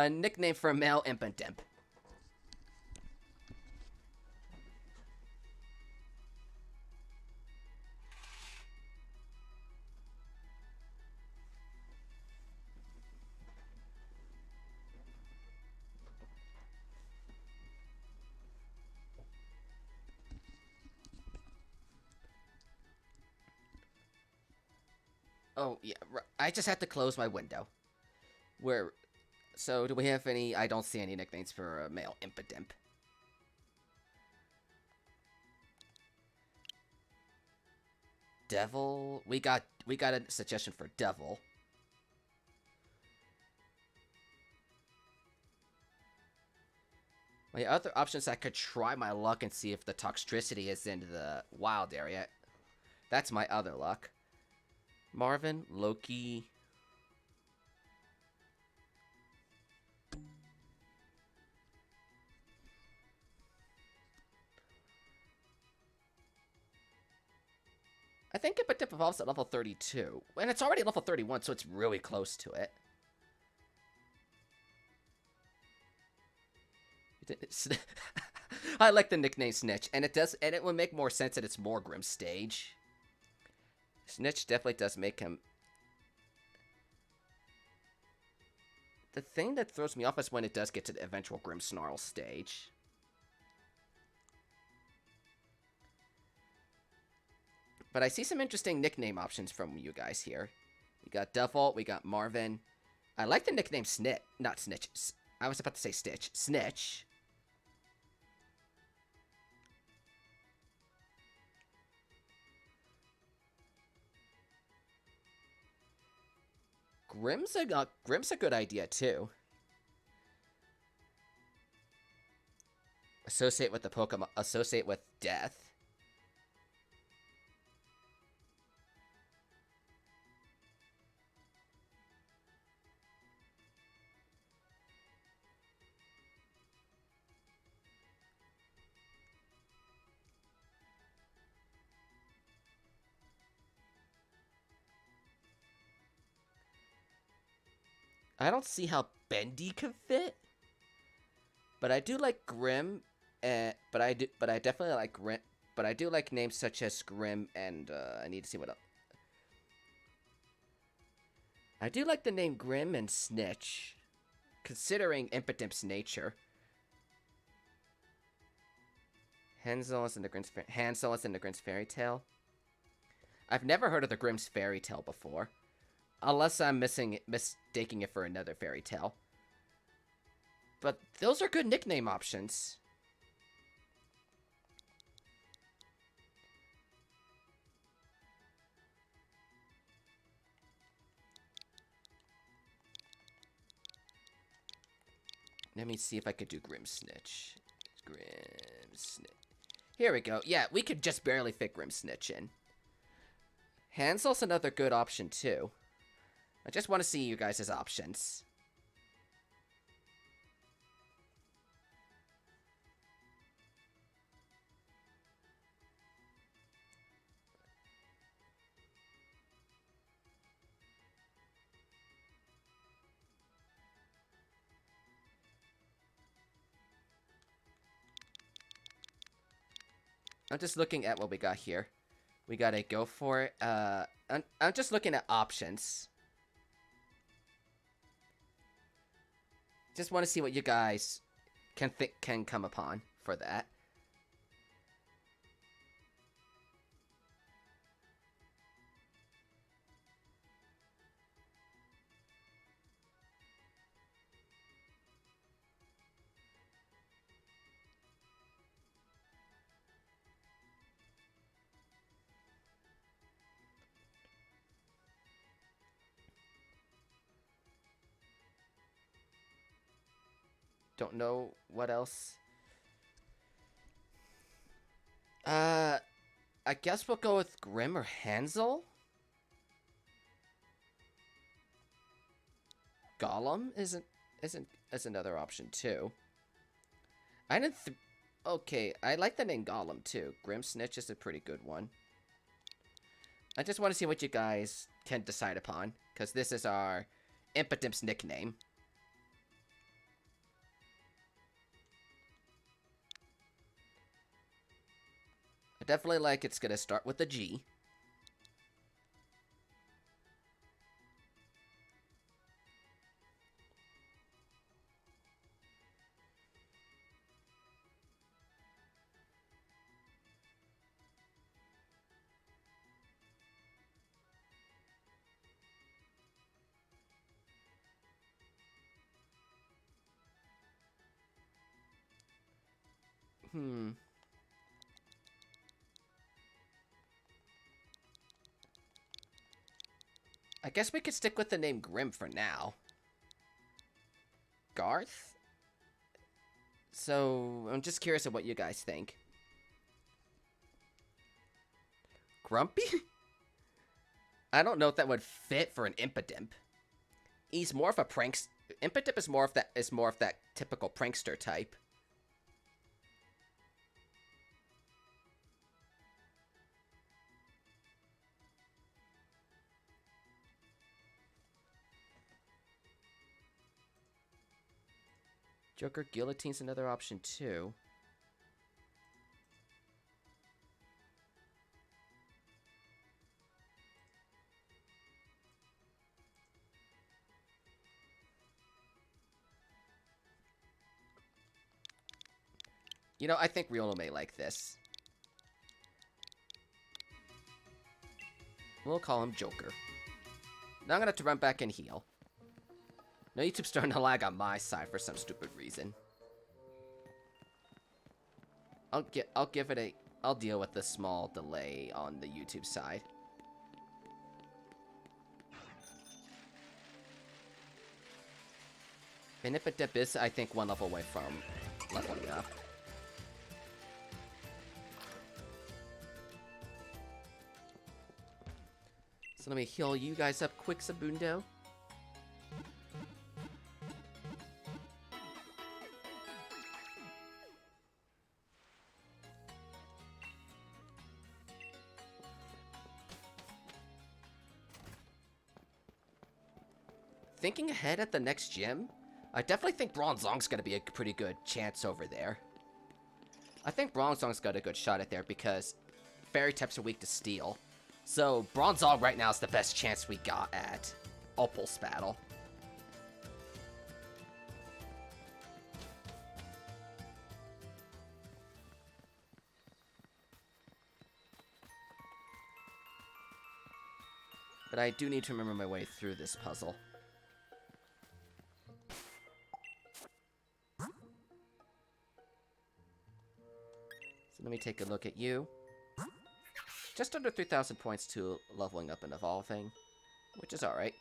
Nickname for a male Impidimp. Oh, yeah, I just had to close my window. So, do we have any... I don't see any nicknames for a male Impidimp. Devil? We got a suggestion for Devil. My other options, I could try my luck and see if the Toxtricity is in the wild area. That's my other luck. Marvin, Loki... I think Impidimp evolves at level 32. And it's already level 31, so it's really close to it. I like the nickname Snitch, and it would make more sense that it's more Grim stage. Snitch definitely does make him... The thing that throws me off is when it does get to the eventual Grim Snarl stage. But I see some interesting nickname options from you guys here. We got Devil, we got Marvin. I like the nickname Snit, not Snitch. I was about to say Stitch. Snitch. Grim's a good idea too. Associate with the Pokemon. Associate with death. I don't see how Bendy could fit, but I do like Grim, but I definitely like Grim. But I do like names such as Grim and I need to see what else. I do like the name Grim and Snitch, considering Impidimp's nature. Hansel is in the Grimm's fairy tale. I've never heard of the Grimm's fairy tale before. Unless I'm mistaking it for another fairy tale. But those are good nickname options. Let me see if I could do Grim Snitch. Grim Snitch. Here we go. Yeah, we could just barely fit Grim Snitch in. Hansel's another good option, too. I just want to see you guys' options. I'm just looking at what we got here. We gotta go for it. I'm just looking at options. Just want to see what you guys can come upon for that. Don't know what else. I guess we'll go with Grim or Hansel. Gollum is another option too. I didn't. Okay, I like the name Gollum too. Grim Snitch is a pretty good one. I just want to see what you guys can decide upon, because this is our Impotent's nickname. I definitely like it's gonna start with a G. I guess we could stick with the name Grim for now. Garth? So, I'm just curious of what you guys think. Grumpy? I don't know if that would fit for an Impotent. He's more of a pranks. Impotent is more of that typical prankster type. Joker Guillotine's another option too. You know, I think Riolo may like this. We'll call him Joker. Now I'm gonna have to run back and heal. No, YouTube's starting to lag on my side for some stupid reason. I'll deal with the small delay on the YouTube side. And if a dip is, I think, one level away from leveling up. So let me heal you guys up quick, Sabundo. Thinking ahead at the next gym, I definitely think Bronzong's gonna be a pretty good chance over there. I think Bronzong's got a good shot at there because fairy types are weak to steel. So Bronzong right now is the best chance we got at Opal's battle. But I do need to remember my way through this puzzle. So let me take a look at you. Just under 3,000 points to leveling up and evolving, which is alright.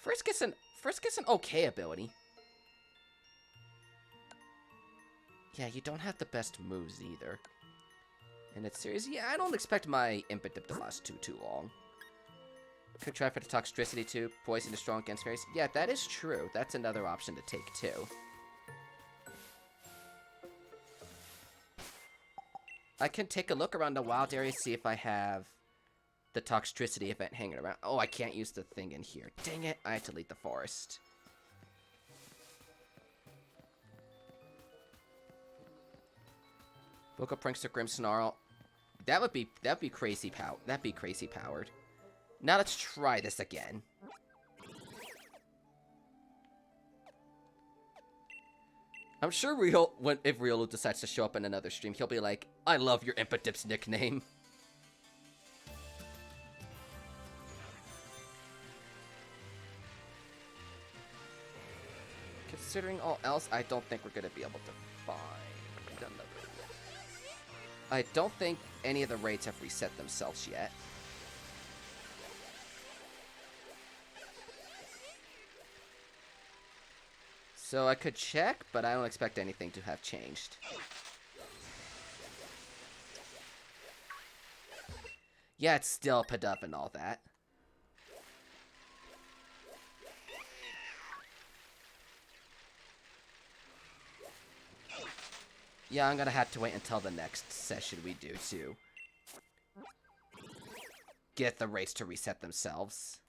First gets an okay ability. Yeah, you don't have the best moves either. And it's serious. Yeah, I don't expect my Impotent to last too long. Could try for the Toxtricity too. Poison is strong against fairies. Yeah, that is true. That's another option to take too. I can take a look around the wild area, see if I have the Toxtricity event hanging around. Oh, I can't use the thing in here. Dang it, I have to leave the forest. Vocal Prankster Grim Snarl. That'd be crazy that'd be crazy powered. Now let's try this again. I'm sure if Riolu decides to show up in another stream, he'll be like, I love your Impedips nickname. Considering all else, I don't think we're going to be able to find another. I don't think any of the raids have reset themselves yet. So I could check, but I don't expect anything to have changed. Yeah, it's still Pidove and all that. Yeah, I'm gonna have to wait until the next session we do to get the rates to reset themselves.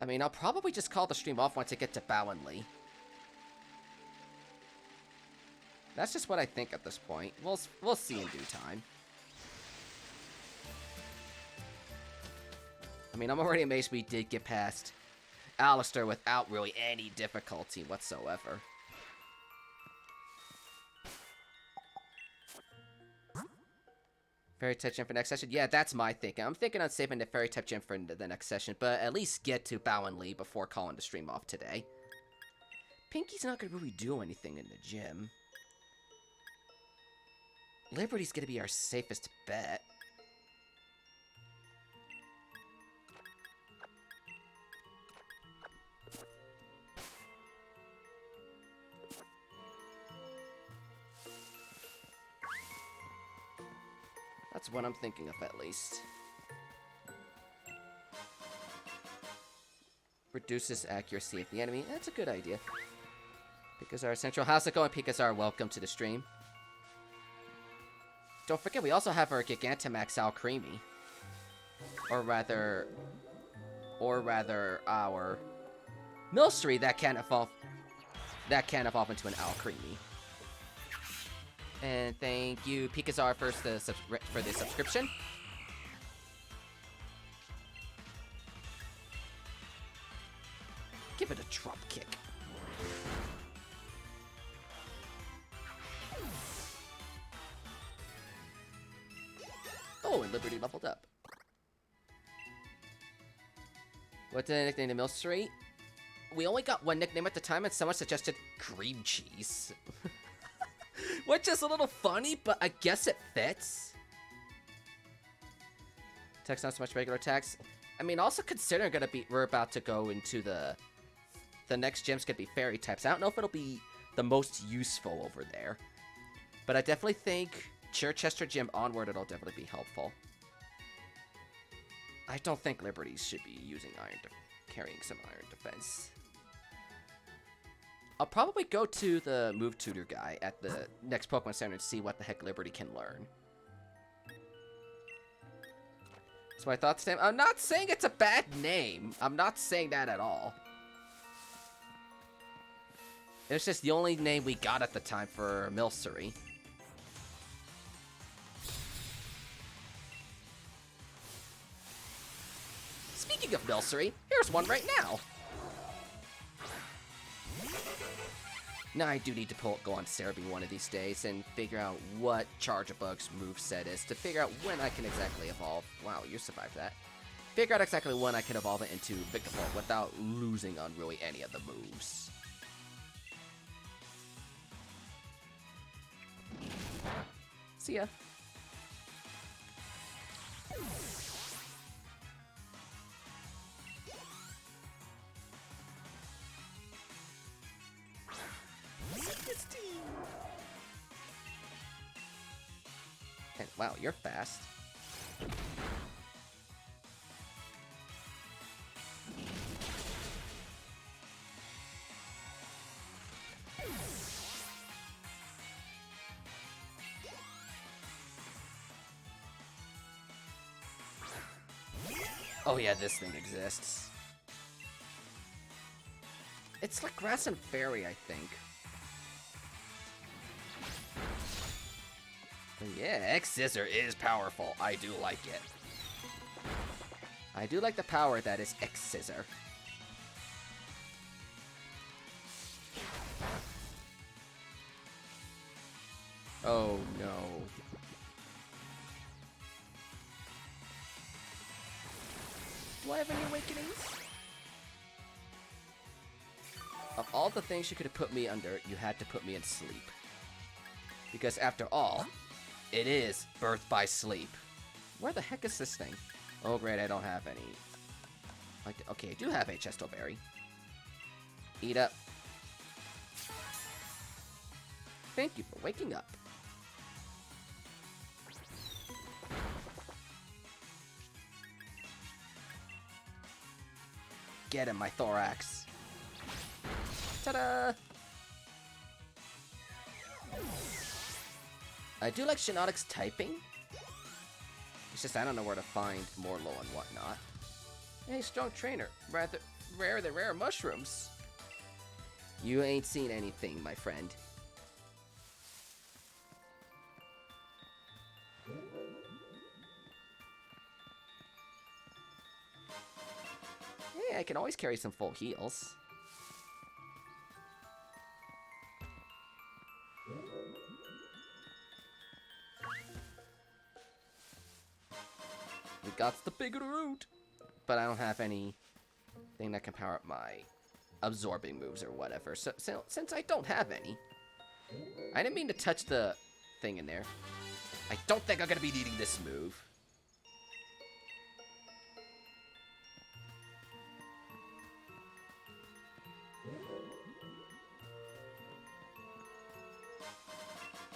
I mean, I'll probably just call the stream off once I get to Bao and Lee. That's just what I think at this point. We'll see in due time. I mean, I'm already amazed we did get past Alistair without really any difficulty whatsoever. Fairy type gym for next session? Yeah, that's my thinking. I'm thinking on saving the fairy type gym for the next session, but at least get to Bao and Lee before calling the stream off today. Pinky's not gonna really do anything in the gym. Liberty's gonna be our safest bet. That's what I'm thinking of, at least. Reduces accuracy of the enemy. That's a good idea. Pikazar Central. How's it going, Pikazar? Welcome to the stream. Don't forget, we also have our Gigantamax Alcremie. Or rather, our Milcery that can evolve into an Alcremie. And thank you, Pikazar, for the subscription. Give it a drop kick. Oh, and Liberty leveled up. What's the nickname to Milcery? We only got one nickname at the time, and someone suggested cream cheese. Which is a little funny, but I guess it fits. Text not so much regular text. I mean, also considering we're about to go into the next gym's gonna be fairy types. I don't know if it'll be the most useful over there, but I definitely think Chichester Gym onward, it'll definitely be helpful. I don't think Liberty should be using carrying some iron defense. I'll probably go to the move tutor guy at the next Pokemon Center and see what the heck Liberty can learn. So I thought, I'm not saying it's a bad name. I'm not saying that at all. It's just the only name we got at the time for Milcery. Speaking of Milcery, here's one right now. Now I do need to go on Cerebi one of these days and figure out what Charjabug's moveset is to figure out when I can exactly evolve. Wow, you survived that. Figure out exactly when I can evolve it into Vikavolt without losing on really any of the moves. See ya. And wow, you're fast. Oh yeah, this thing exists. It's like Grass and Fairy, I think. But yeah, X-Scissor is powerful. I do like it. I do like the power that is X-Scissor. Oh no. Do I have any awakenings? Of all the things you could have put me under, you had to put me in sleep. Because after all, it is birth by sleep. Where the heck is this thing? Oh great, I don't have any. Okay, I do have a Chesto Berry. Eat up. Thank you for waking up. Get in my thorax. Ta-da! I do like Shiinotic's typing. It's just I don't know where to find Morlo and whatnot. Hey, strong trainer. Rather rare than rare mushrooms. You ain't seen anything, my friend. Hey, I can always carry some full heals. We got the big root, but I don't have anything that can power up my absorbing moves or whatever. So since I don't have any, I didn't mean to touch the thing in there. I don't think I'm gonna be needing this move.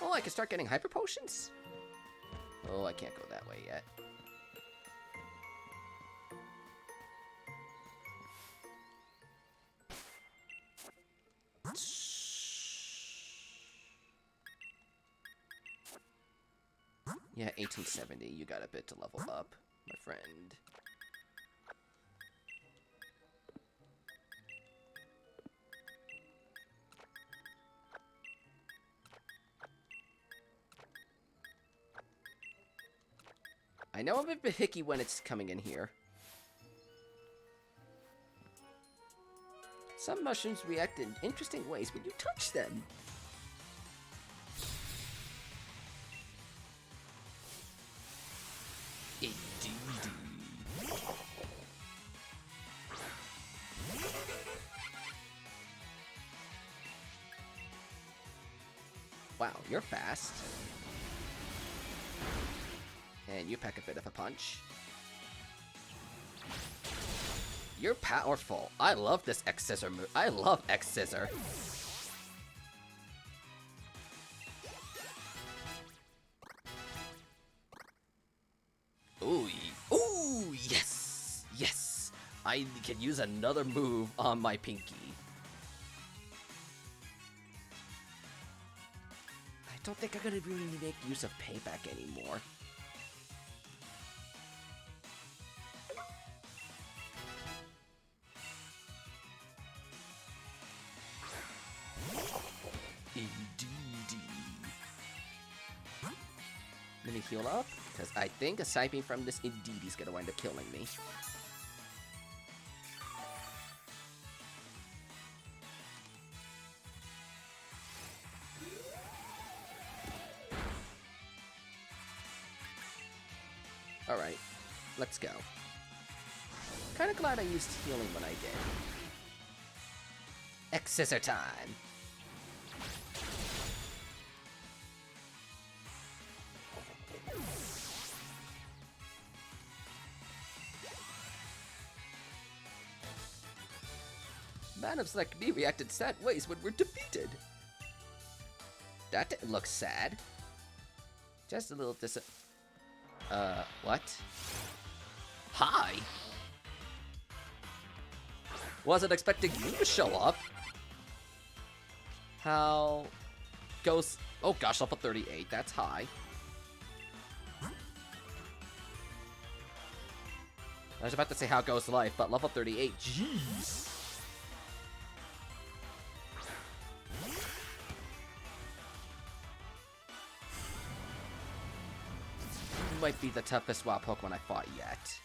Oh, I can start getting hyper potions? Oh, I can't go that way yet. Yeah, 1870. You got a bit to level up, my friend. I know I'm a bit hicky when it's coming in here. Some mushrooms react in interesting ways when you touch them. Wow, you're fast. And you pack a bit of a punch. You're powerful. I love this X-Scissor move. I love X-Scissor. Ooh, ooh, yes, yes. I can use another move on my pinky. I don't think I'm gonna really make use of payback anymore. Let me heal up, because I think aside from this, indeed he's gonna wind up killing me. Alright, let's go. Kinda glad I used healing when I did. X-Scissor time! Manivs like me reacted sad ways when we're defeated. That didn't look sad. Just a little what? Hi! Wasn't expecting you to show up. How goes... Oh gosh, level 38, that's high. I was about to say how goes life, but level 38, jeez. might be the toughest wild Pokemon I fought yet.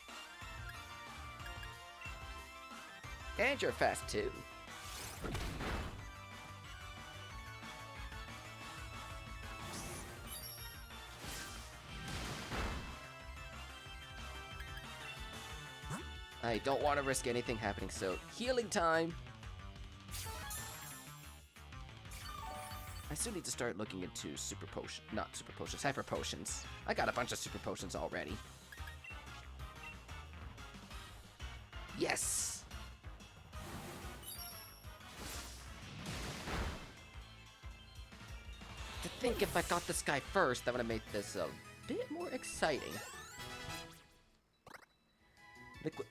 And you're fast too. I don't want to risk anything happening, so healing time! I still need to start looking into super potion, not super potions, hyper potions. I got a bunch of super potions already. Yes! To think if I got this guy first, that would have made this a bit more exciting. Liquid.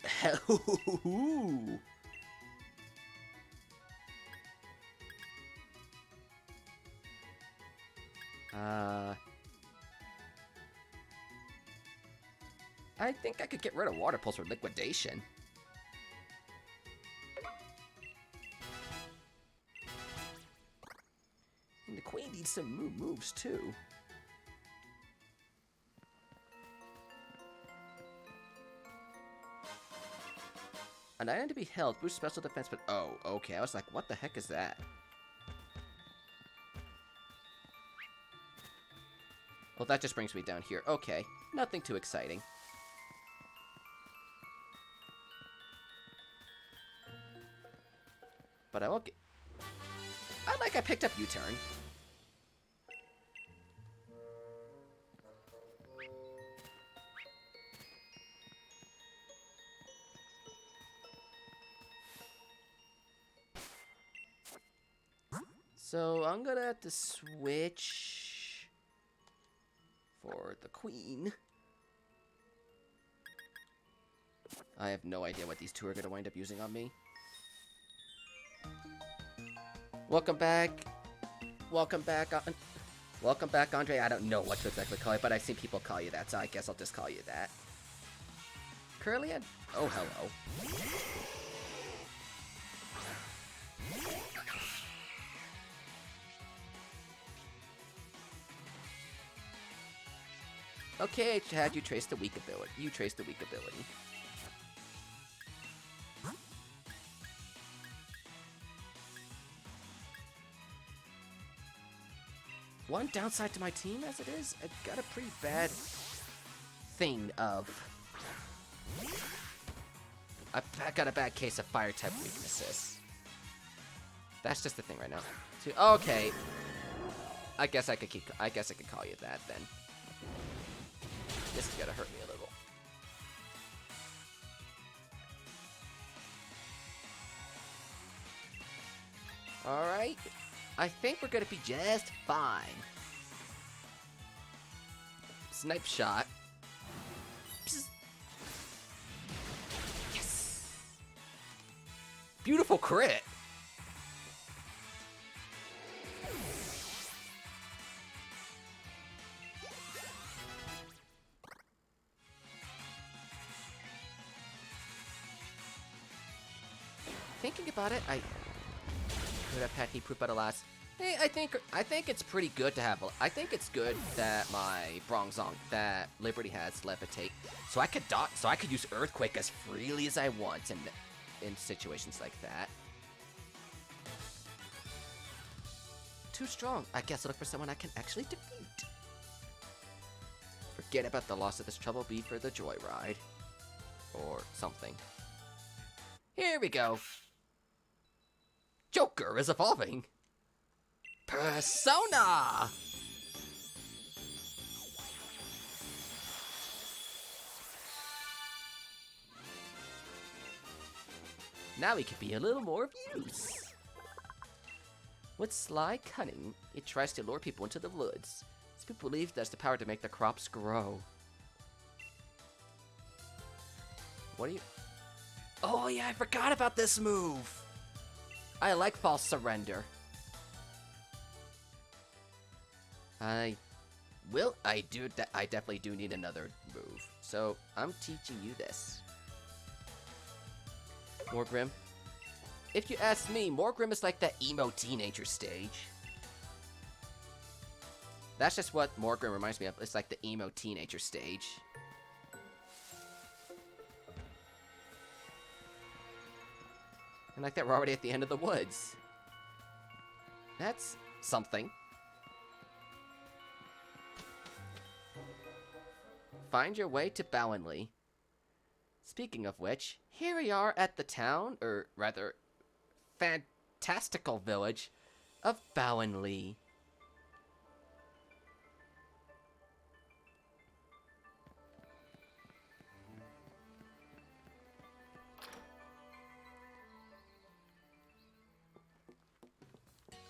I think I could get rid of Water Pulse for liquidation. And the Queen needs some moves too. An item to be held, boost special defense, but oh, okay. I was like, what the heck is that? Well, that just brings me down here. Okay, nothing too exciting. But I won't get... I picked up U-turn. So I'm gonna have to switch for the Queen. I have no idea what these two are gonna wind up using on me. Welcome back. Welcome back, welcome back, Andre. I don't know what to exactly call you, but I've seen people call you that, so I guess I'll just call you that. Curlian? Oh, hello. Okay, Chad, you traced the weak ability. You traced the weak ability. One downside to my team as it is, I've got a pretty bad thing of... I've got a bad case of fire type weaknesses. That's just the thing right now. Okay. I guess I could call you that then. This is gonna hurt me a little. Alright. I think we're gonna be just fine. Snipe shot. Psst. Yes! Beautiful crit! Thinking about it, I could have had heat proof, but alas. Hey, I think it's pretty good to have. I think it's good that my Bronzong, that Liberty has levitate, so I could use Earthquake as freely as I want in situations like that. Too strong. I guess I'll look for someone I can actually defeat. Forget about the loss of this Trouble Bead for the Joyride, or something. Here we go. Joker is evolving. Persona! Now he could be a little more of use. With sly cunning, it tries to lure people into the woods. Some people believe there's the power to make the crops grow. What are you... Oh yeah, I forgot about this move! I like false surrender. I definitely do need another move. So, I'm teaching you this. Morgrim. If you ask me, Morgrim is like that emo teenager stage. That's just what Morgan reminds me of. It's like the emo teenager stage. And like that, we're already at the end of the woods. That's something. Find your way to Bowenly. Speaking of which, here we are at the town, or rather, fantastical village of Bowenly.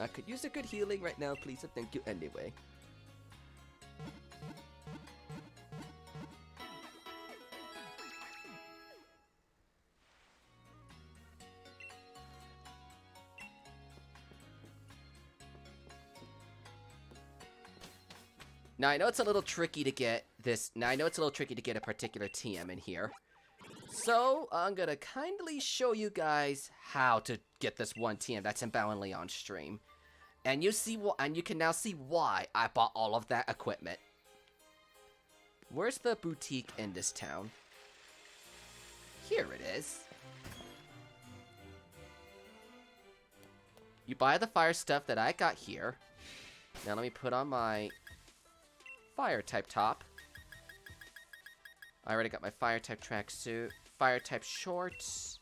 I could use a good healing right now, please, and thank you anyway. Now, I know it's a little tricky to get this. Now, I know it's a little tricky to get a particular TM in here. So, I'm gonna kindly show you guys how to get this one TM that's in Bowenly on stream. And you can now see why I bought all of that equipment. Where's the boutique in this town? Here it is. You buy the fire stuff that I got here. Now let me put on my fire type top. I already got my fire type tracksuit, fire type shorts,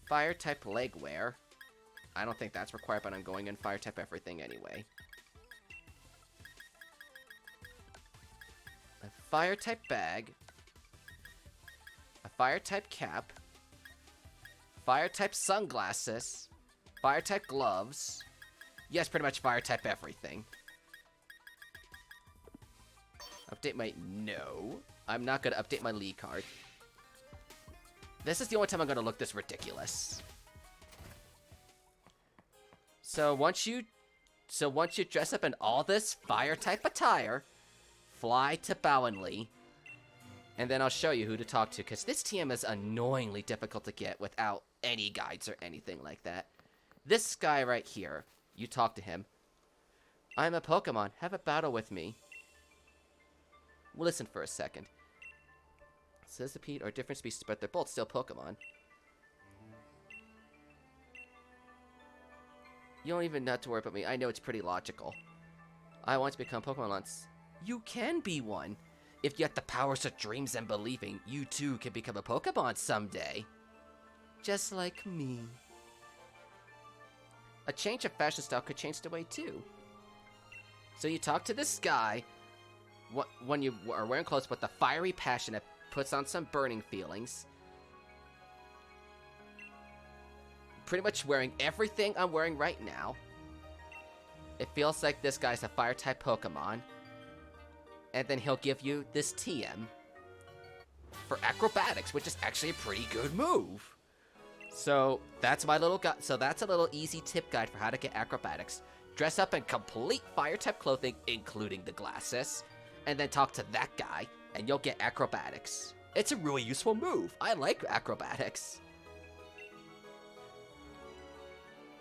fire type leg wear. I don't think that's required, but I'm going in fire type everything anyway. A fire type bag, a fire type cap, fire type sunglasses, fire type gloves. Yes, pretty much fire type everything. Update my... No. I'm not going to update my Lee card. This is the only time I'm going to look this ridiculous. So once you dress up in all this fire type attire, fly to Bowenly, and then I'll show you who to talk to, because this TM is annoyingly difficult to get without any guides or anything like that. This guy right here, you talk to him. I'm a Pokemon. Have a battle with me. Listen for a second. Sizzipede are different species, but they're both still Pokemon. You don't even have to worry about me. I know it's pretty logical. I want to become Pokemon once. You can be one. If you have the powers of dreams and believing, you too can become a Pokemon someday. Just like me. A change of fashion style could change the way too. So you talk to this guy when you are wearing clothes with the fiery passion that puts on some burning feelings. Pretty much wearing everything I'm wearing right now. It feels like this guy's a fire type Pokemon. And then he'll give you this TM for acrobatics, which is actually a pretty good move. So that's my little so that's a little easy tip guide for how to get acrobatics. Dress up in complete fire type clothing, including the glasses, and then talk to that guy, and you'll get acrobatics. It's a really useful move. I like acrobatics.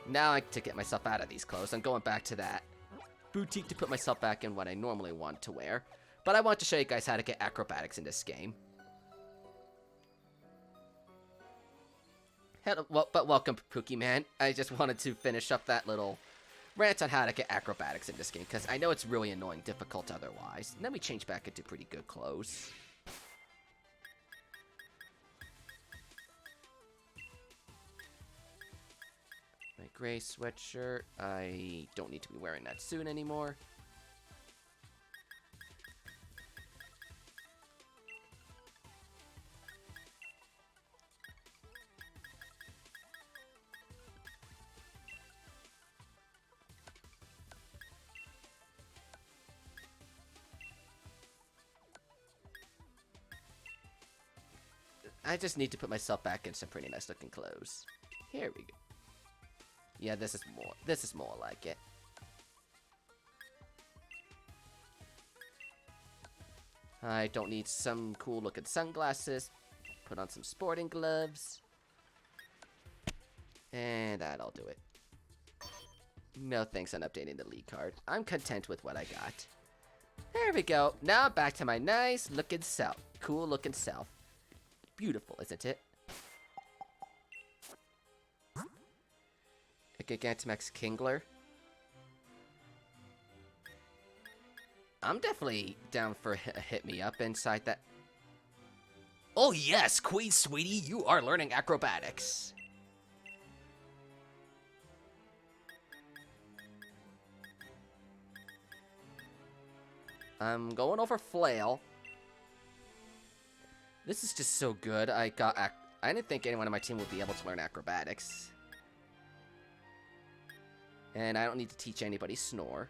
Now I like to get myself out of these clothes. I'm going back to that boutique to put myself back in what I normally want to wear. But I want to show you guys how to get acrobatics in this game. Hello, but welcome, Pookie Man. I just wanted to finish up that little rant on how to get acrobatics in this game, because I know it's really annoying, difficult otherwise. And then we change back into pretty good clothes. My gray sweatshirt. I don't need to be wearing that soon anymore. I just need to put myself back in some pretty nice looking clothes. Here we go. Yeah, this is more like it. I don't need some cool looking sunglasses. Put on some sporting gloves. And that'll do it. No thanks on updating the league card. I'm content with what I got. There we go. Now back to my nice looking self. Cool looking self. Beautiful, isn't it? A Gigantamax Kingler. I'm definitely down for a hit me up inside that. Oh yes, Queen Sweetie, you are learning acrobatics. I'm going over Flail. This is just so good. I didn't think anyone on my team would be able to learn acrobatics. And I don't need to teach anybody Snore.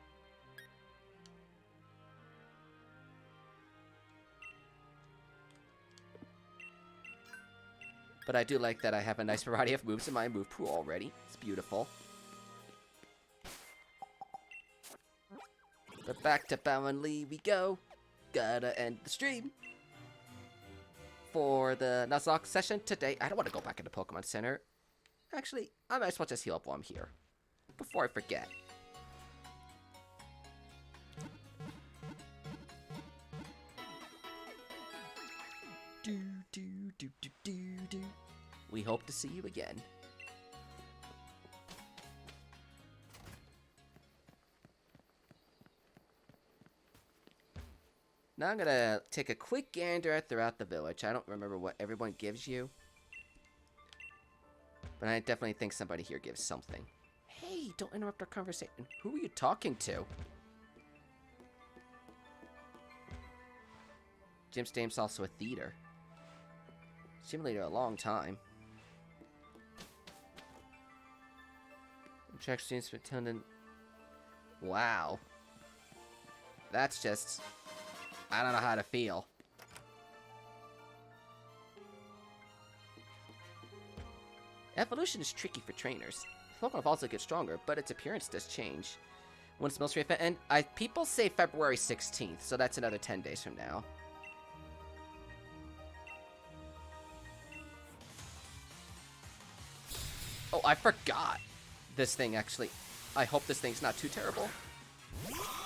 But I do like that I have a nice variety of moves in my move pool already. It's beautiful. But back to Bowenly we go. Gotta end the stream. For the Nuzlocke session today, I don't want to go back into Pokemon Center. Actually, I might as well just heal up while I'm here. Before I forget. Do. We hope to see you again. Now I'm gonna take a quick gander throughout the village. I don't remember what everyone gives you. But I definitely think somebody here gives something. Hey, don't interrupt our conversation. Who are you talking to? Jim Stame's also a theater. Simulator a long time. Track students for attendant. Wow. That's just... I don't know how to feel. Evolution is tricky for trainers. Pokemon evolves to get stronger, but its appearance does change. Once most event, and people say February 16th, so that's another 10 days from now. Oh, I forgot. This thing actually... I hope this thing's not too terrible.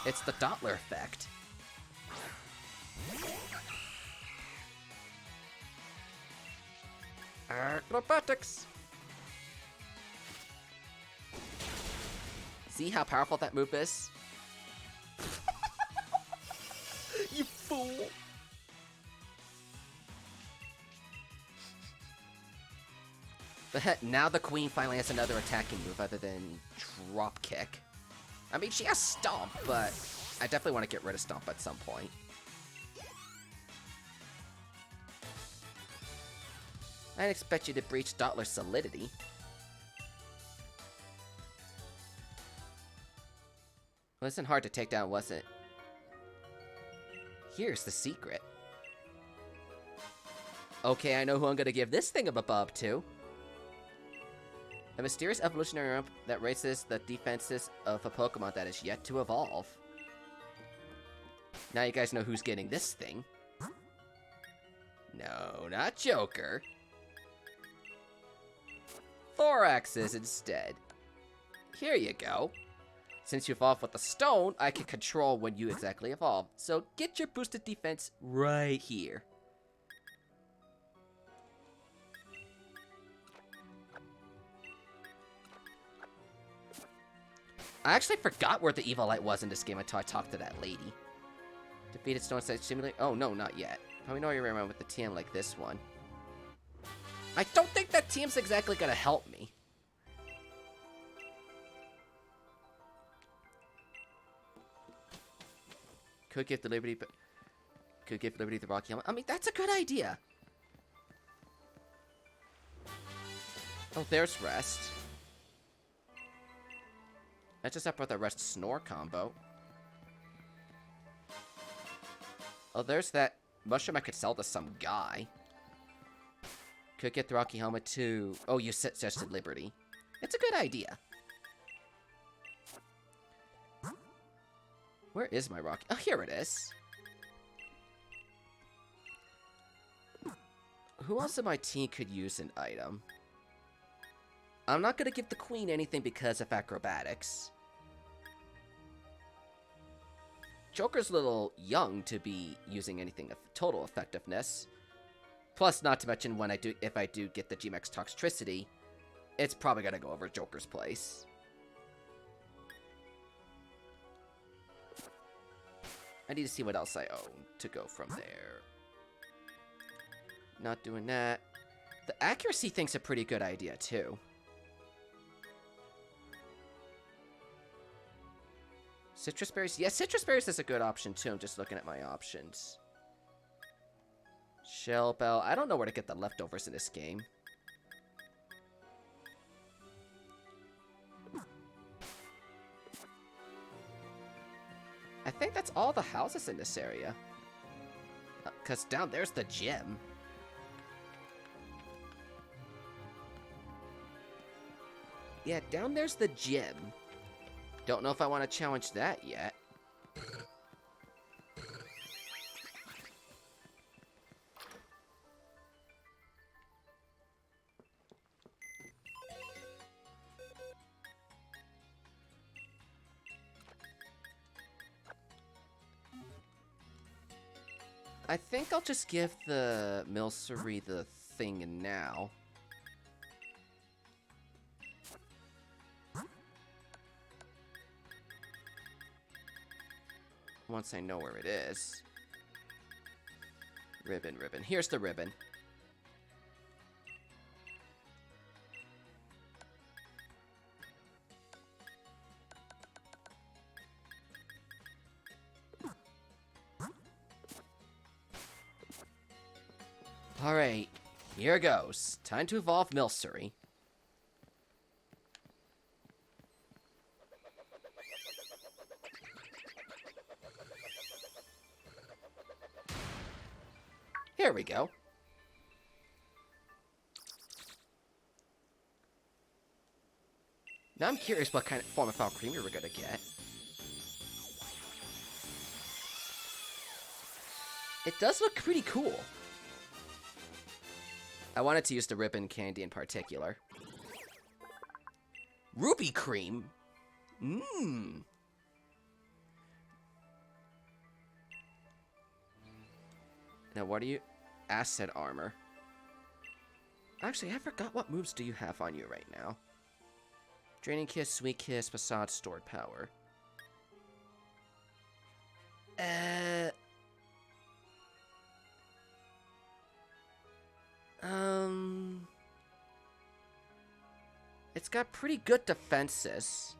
It's the Doppler effect. Acrobatics! See how powerful that move is? You fool! But now the queen finally has another attacking move other than drop kick. I mean, she has Stomp, but I definitely want to get rid of Stomp at some point. I didn't expect you to breach Dottler's solidity. Wasn't hard to take down, was it? Here's the secret. Okay, I know who I'm gonna give this thing a bob to. A mysterious evolutionary ramp that raises the defenses of a Pokemon that is yet to evolve. Now you guys know who's getting this thing. No, not Joker. Thoraxes instead. Here you go. Since you evolved with the stone, I can control when you exactly evolve. So get your boosted defense right here. I actually forgot where the Evolite was in this game until I talked to that lady. Defeated Stone Side Simulator? Oh, no, not yet. Probably know you remember with the TM like this one. I don't think that TM's exactly gonna help me. Could give the Liberty, but could give Liberty the Rocky Helmet. I mean, that's a good idea. Oh, there's Rest. That's just up with the Rest Snore combo. Oh, there's that mushroom I could sell to some guy. Could get the Rocky Helmet too. Oh, you suggested Liberty. It's a good idea. Where is my Rocky? Oh, here it is. Who else on my team could use an item? I'm not gonna give the Queen anything because of acrobatics. Joker's a little young to be using anything of total effectiveness. Plus, not to mention, if I do get the G-Max Toxtricity, it's probably gonna go over Joker's place. I need to see what else I own to go from there. Not doing that. The accuracy thing's a pretty good idea, too. Citrus berries? Yeah, citrus berries is a good option, too. I'm just looking at my options. Shell bell. I don't know where to get the leftovers in this game. I think that's all the houses in this area. Because down there's the gym. Yeah, down there's the gym. Don't know if I want to challenge that yet. I think I'll just give the Milcery the thing now. Once I know where it is. Ribbon. Here's the ribbon. Alright, here goes. Time to evolve Milcery. Here we go. Now I'm curious what kind of form of Alcremie we're gonna get. It does look pretty cool. I wanted to use the ribbon candy in particular. Ruby cream? Mmm. Now, what are you? Acid armor. Actually, I forgot what moves do you have on you right now. Draining Kiss, Sweet Kiss, Facade, Stored Power. It's got pretty good defenses.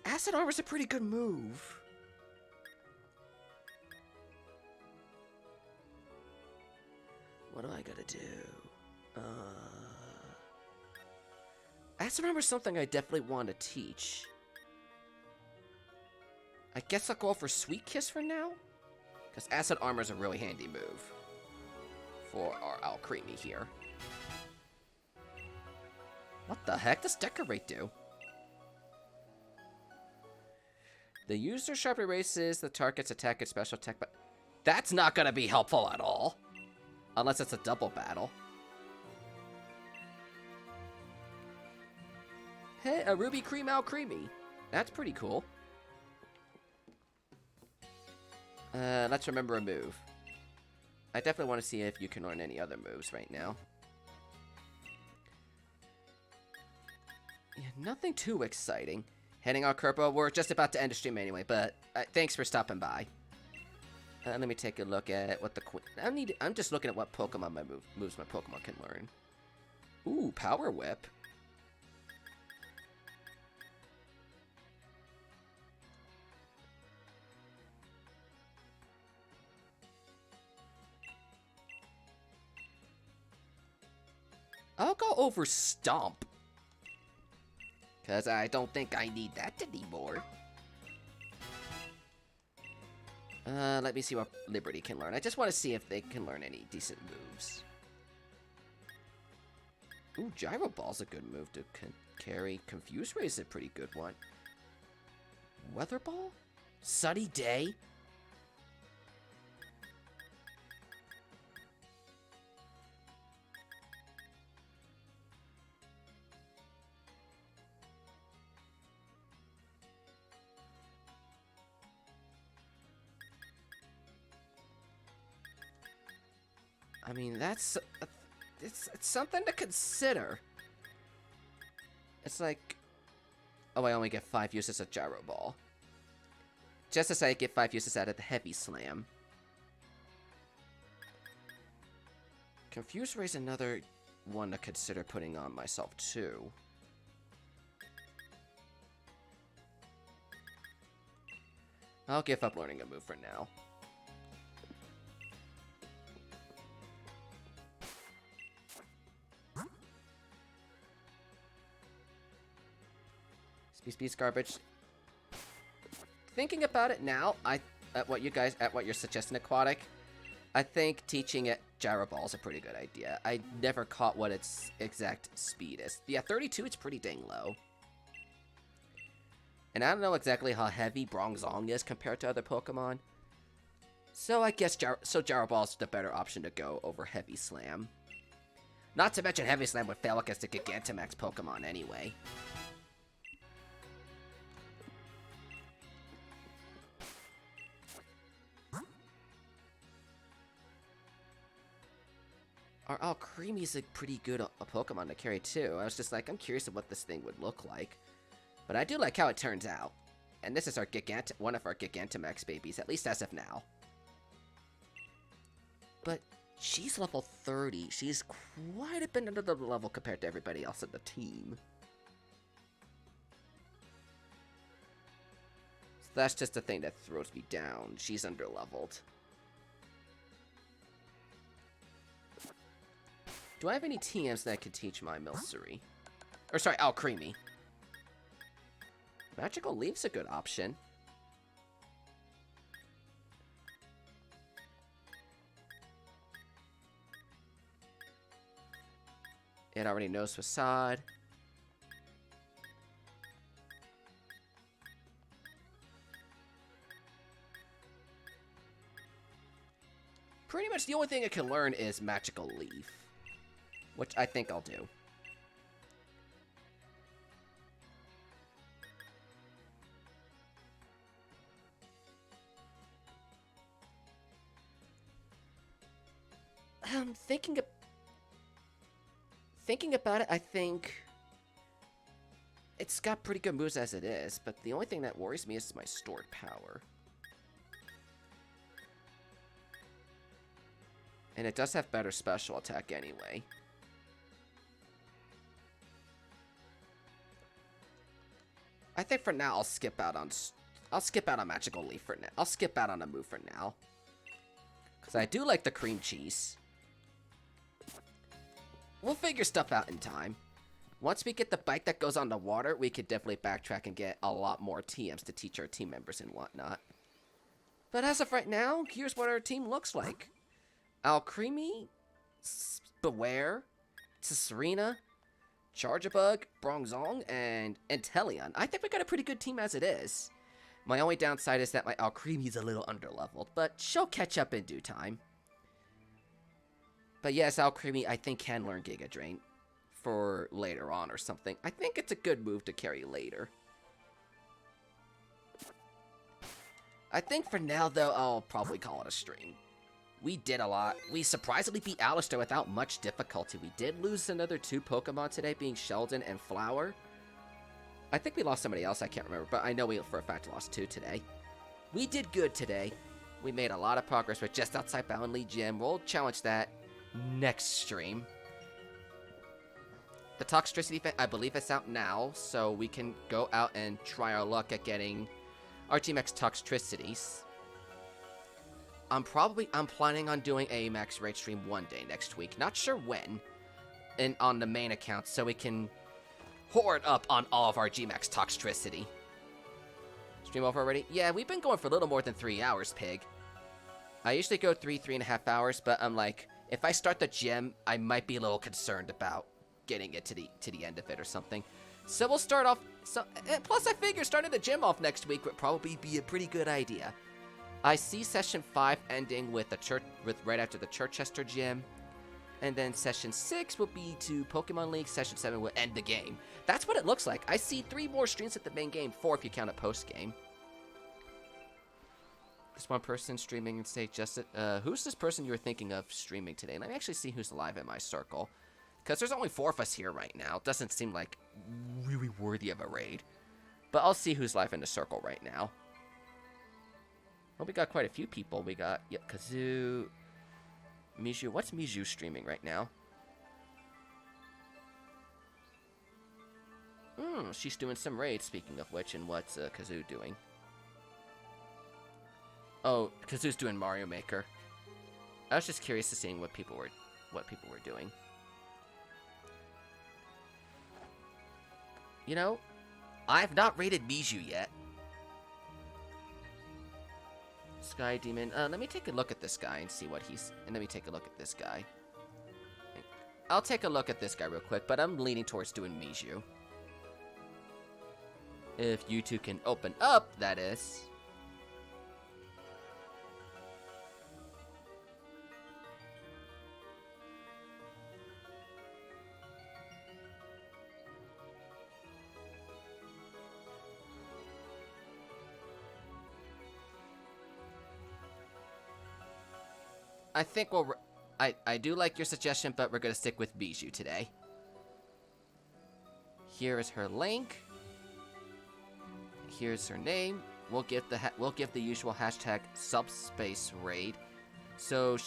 Acid Armor's a pretty good move. What do I gotta do? Acid Armor's something I definitely want to teach. I guess I'll go for Sweet Kiss for now. Because Acid Armor's a really handy move for our Alcremie here. What the heck does Decorate do? The user sharply erases the target's attack and special attack, but that's not going to be helpful at all. Unless it's a double battle. Hey, a Ruby Cream Alcremie. That's pretty cool. Let's remember a move. I definitely want to see if you can learn any other moves right now. Yeah, nothing too exciting. Heading out, Kerpo. We're just about to end the stream anyway, but thanks for stopping by. Let me take a look at what the I'm just looking at what Pokemon moves my Pokemon can learn. Ooh, Power Whip. I'll go over Stomp. Because I don't think I need that anymore. Let me see what Liberty can learn. I just want to see if they can learn any decent moves. Ooh, Gyro Ball's a good move to carry. Confuse Ray is a pretty good one. Weather Ball? Sunny Day? I mean, it's something to consider. It's like, oh, I only get 5 uses of Gyro Ball. Just as I get 5 uses out of the Heavy Slam. Confuse Ray's another one to consider putting on myself, too. I'll give up learning a move for now. Speed garbage. Thinking about it now, at what you're suggesting, Aquatic, I think teaching it Gyro Ball is a pretty good idea. I never caught what its exact speed is. Yeah, 32, it's pretty dang low. And I don't know exactly how heavy Bronzong is compared to other Pokemon. So I guess Gyro Ball is the better option to go over Heavy Slam. Not to mention Heavy Slam would fail against the Gigantamax Pokemon anyway. Our Creamy's a pretty good a Pokemon to carry too. I was just like, I'm curious of what this thing would look like. But I do like how it turns out. And this is our one of our Gigantamax babies, at least as of now. But she's level 30. She's quite a bit under the level compared to everybody else in the team. So that's just the thing that throws me down. She's underleveled. Do I have any TMs that could teach my Milcery? Or sorry, Alcremie. Magical Leaf's a good option. It already knows Facade. Pretty much the only thing it can learn is Magical Leaf. Which I think I'll do. Thinking about it, I think it's got pretty good moves as it is, but the only thing that worries me is my stored power. And it does have better special attack anyway. I think for now I'll skip out on Magical Leaf for now. I'll skip out on a move for now. Because I do like the cream cheese. We'll figure stuff out in time. Once we get the bike that goes on the water, we could definitely backtrack and get a lot more TMs to teach our team members and whatnot. But as of right now, here's what our team looks like. Alcremie, Beware, Serena, Charjabug, Bronzong, and Inteleon. I think we got a pretty good team as it is. My only downside is that my Alcremie's a little underleveled, but she'll catch up in due time. But yes, Alcremie, I think, can learn Giga Drain for later on or something. I think it's a good move to carry later. I think for now, though, I'll probably call it a stream. We did a lot. We surprisingly beat Alistair without much difficulty. We did lose another 2 Pokemon today, being Sheldon and Flower. I think we lost somebody else, I can't remember, but I know we for a fact lost 2 today. We did good today. We made a lot of progress. We're just outside Boundley Gym. We'll challenge that next stream. The Toxtricity event, I believe it's out now, so we can go out and try our luck at getting our GMX Toxtricities. I'm planning on doing a Max Raid stream one day next week. Not sure when. And on the main account, so we can hoard up on all of our GMAX Toxtricity. Stream over already? Yeah, we've been going for a little more than 3 hours, Pig. I usually go 3.5 hours, but I'm like, if I start the gym, I might be a little concerned about getting it to the end of it or something. So we'll start off. Plus, I figure starting the gym off next week would probably be a pretty good idea. I see session 5 ending with right after the Chichester gym. And then session 6 will be to Pokemon League. Session 7 will end the game. That's what it looks like. I see 3 more streams at the main game, 4 if you count a post game. This one person streaming and say just who's this person you were thinking of streaming today? Let me actually see who's live in my circle, because there's only 4 of us here right now. It doesn't seem like really worthy of a raid, but I'll see who's live in the circle right now. Well, we got quite a few people. We got Kazoo, Miju. What's Miju streaming right now? She's doing some raids. Speaking of which, and what's Kazoo doing? Oh, Kazoo's doing Mario Maker. I was just curious to seeing what people were doing. You know, I've not raided Miju yet. Sky Demon. Let me take a look at this guy and see what he's. And let me take a look at this guy. I'll take a look at this guy real quick, but I'm leaning towards doing Miju. If you two can open up, that is. I think we'll. I do like your suggestion, but we're gonna stick with Bijou today. Here is her link. Here's her name. We'll give the usual hashtag Subspace raid, so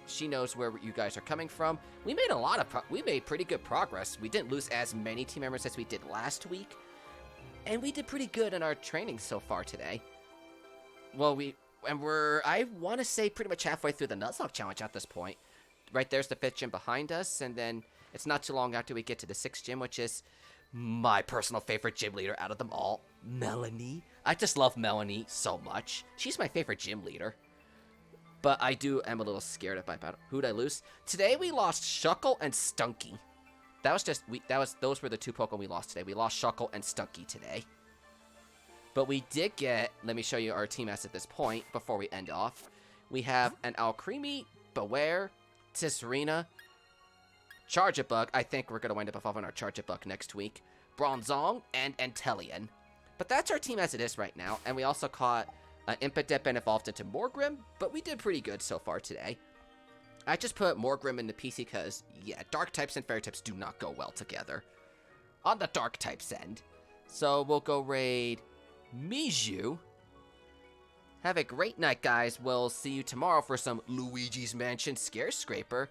she knows where you guys are coming from. We made pretty good progress. We didn't lose as many team members as we did last week, and we did pretty good in our training so far today. Well, I want to say pretty much halfway through the Nuzlocke challenge at this point. Right there's the 5th gym behind us, and then it's not too long after we get to the 6th gym, which is my personal favorite gym leader out of them all, Melanie. I just love Melanie so much. She's my favorite gym leader. But I am a little scared of my battle. Who'd I lose? Today we lost Shuckle and Stunky. Those were the 2 Pokemon we lost today. We lost Shuckle and Stunky today. But we did get, let me show you our team as at this point, before we end off. We have an Alcremie, Beware, Tisserina, Charjabug. I think we're going to wind up evolving our Charjabug next week. Bronzong, and Entelion. But that's our team as it is right now. And we also caught Impidip and evolved into Morgrim, but we did pretty good so far today. I just put Morgrim in the PC because, yeah, Dark types and Fairy types do not go well together. On the Dark types end. So we'll go raid Miju. Have a great night, guys. We'll see you tomorrow for some Luigi's Mansion Scare Scraper.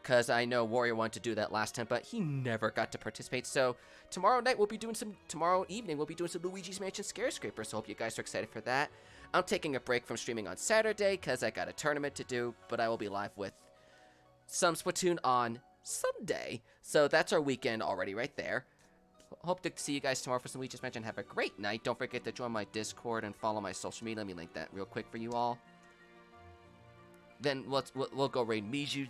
Because I know Warrior wanted to do that last time, but he never got to participate. So tomorrow evening we'll be doing some Luigi's Mansion Scare Scraper. So hope you guys are excited for that. I'm taking a break from streaming on Saturday because I got a tournament to do, but I will be live with some Splatoon on Sunday. So that's our weekend already right there. Hope to see you guys tomorrow for some Luigi's Mansion. Have a great night. Don't forget to join my Discord and follow my social media. Let me link that real quick for you all. Then we'll go raid Miju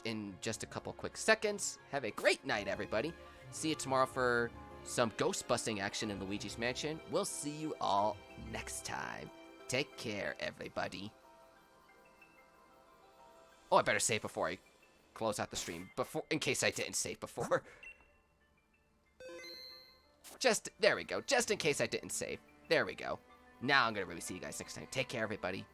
in just a couple quick seconds. Have a great night, everybody. See you tomorrow for some ghost busting action in Luigi's Mansion. We'll see you all next time. Take care, everybody. Oh, I better save before I close out the stream, in case I didn't save before. There we go. Just in case I didn't save. There we go. Now I'm going to really see you guys next time. Take care, everybody.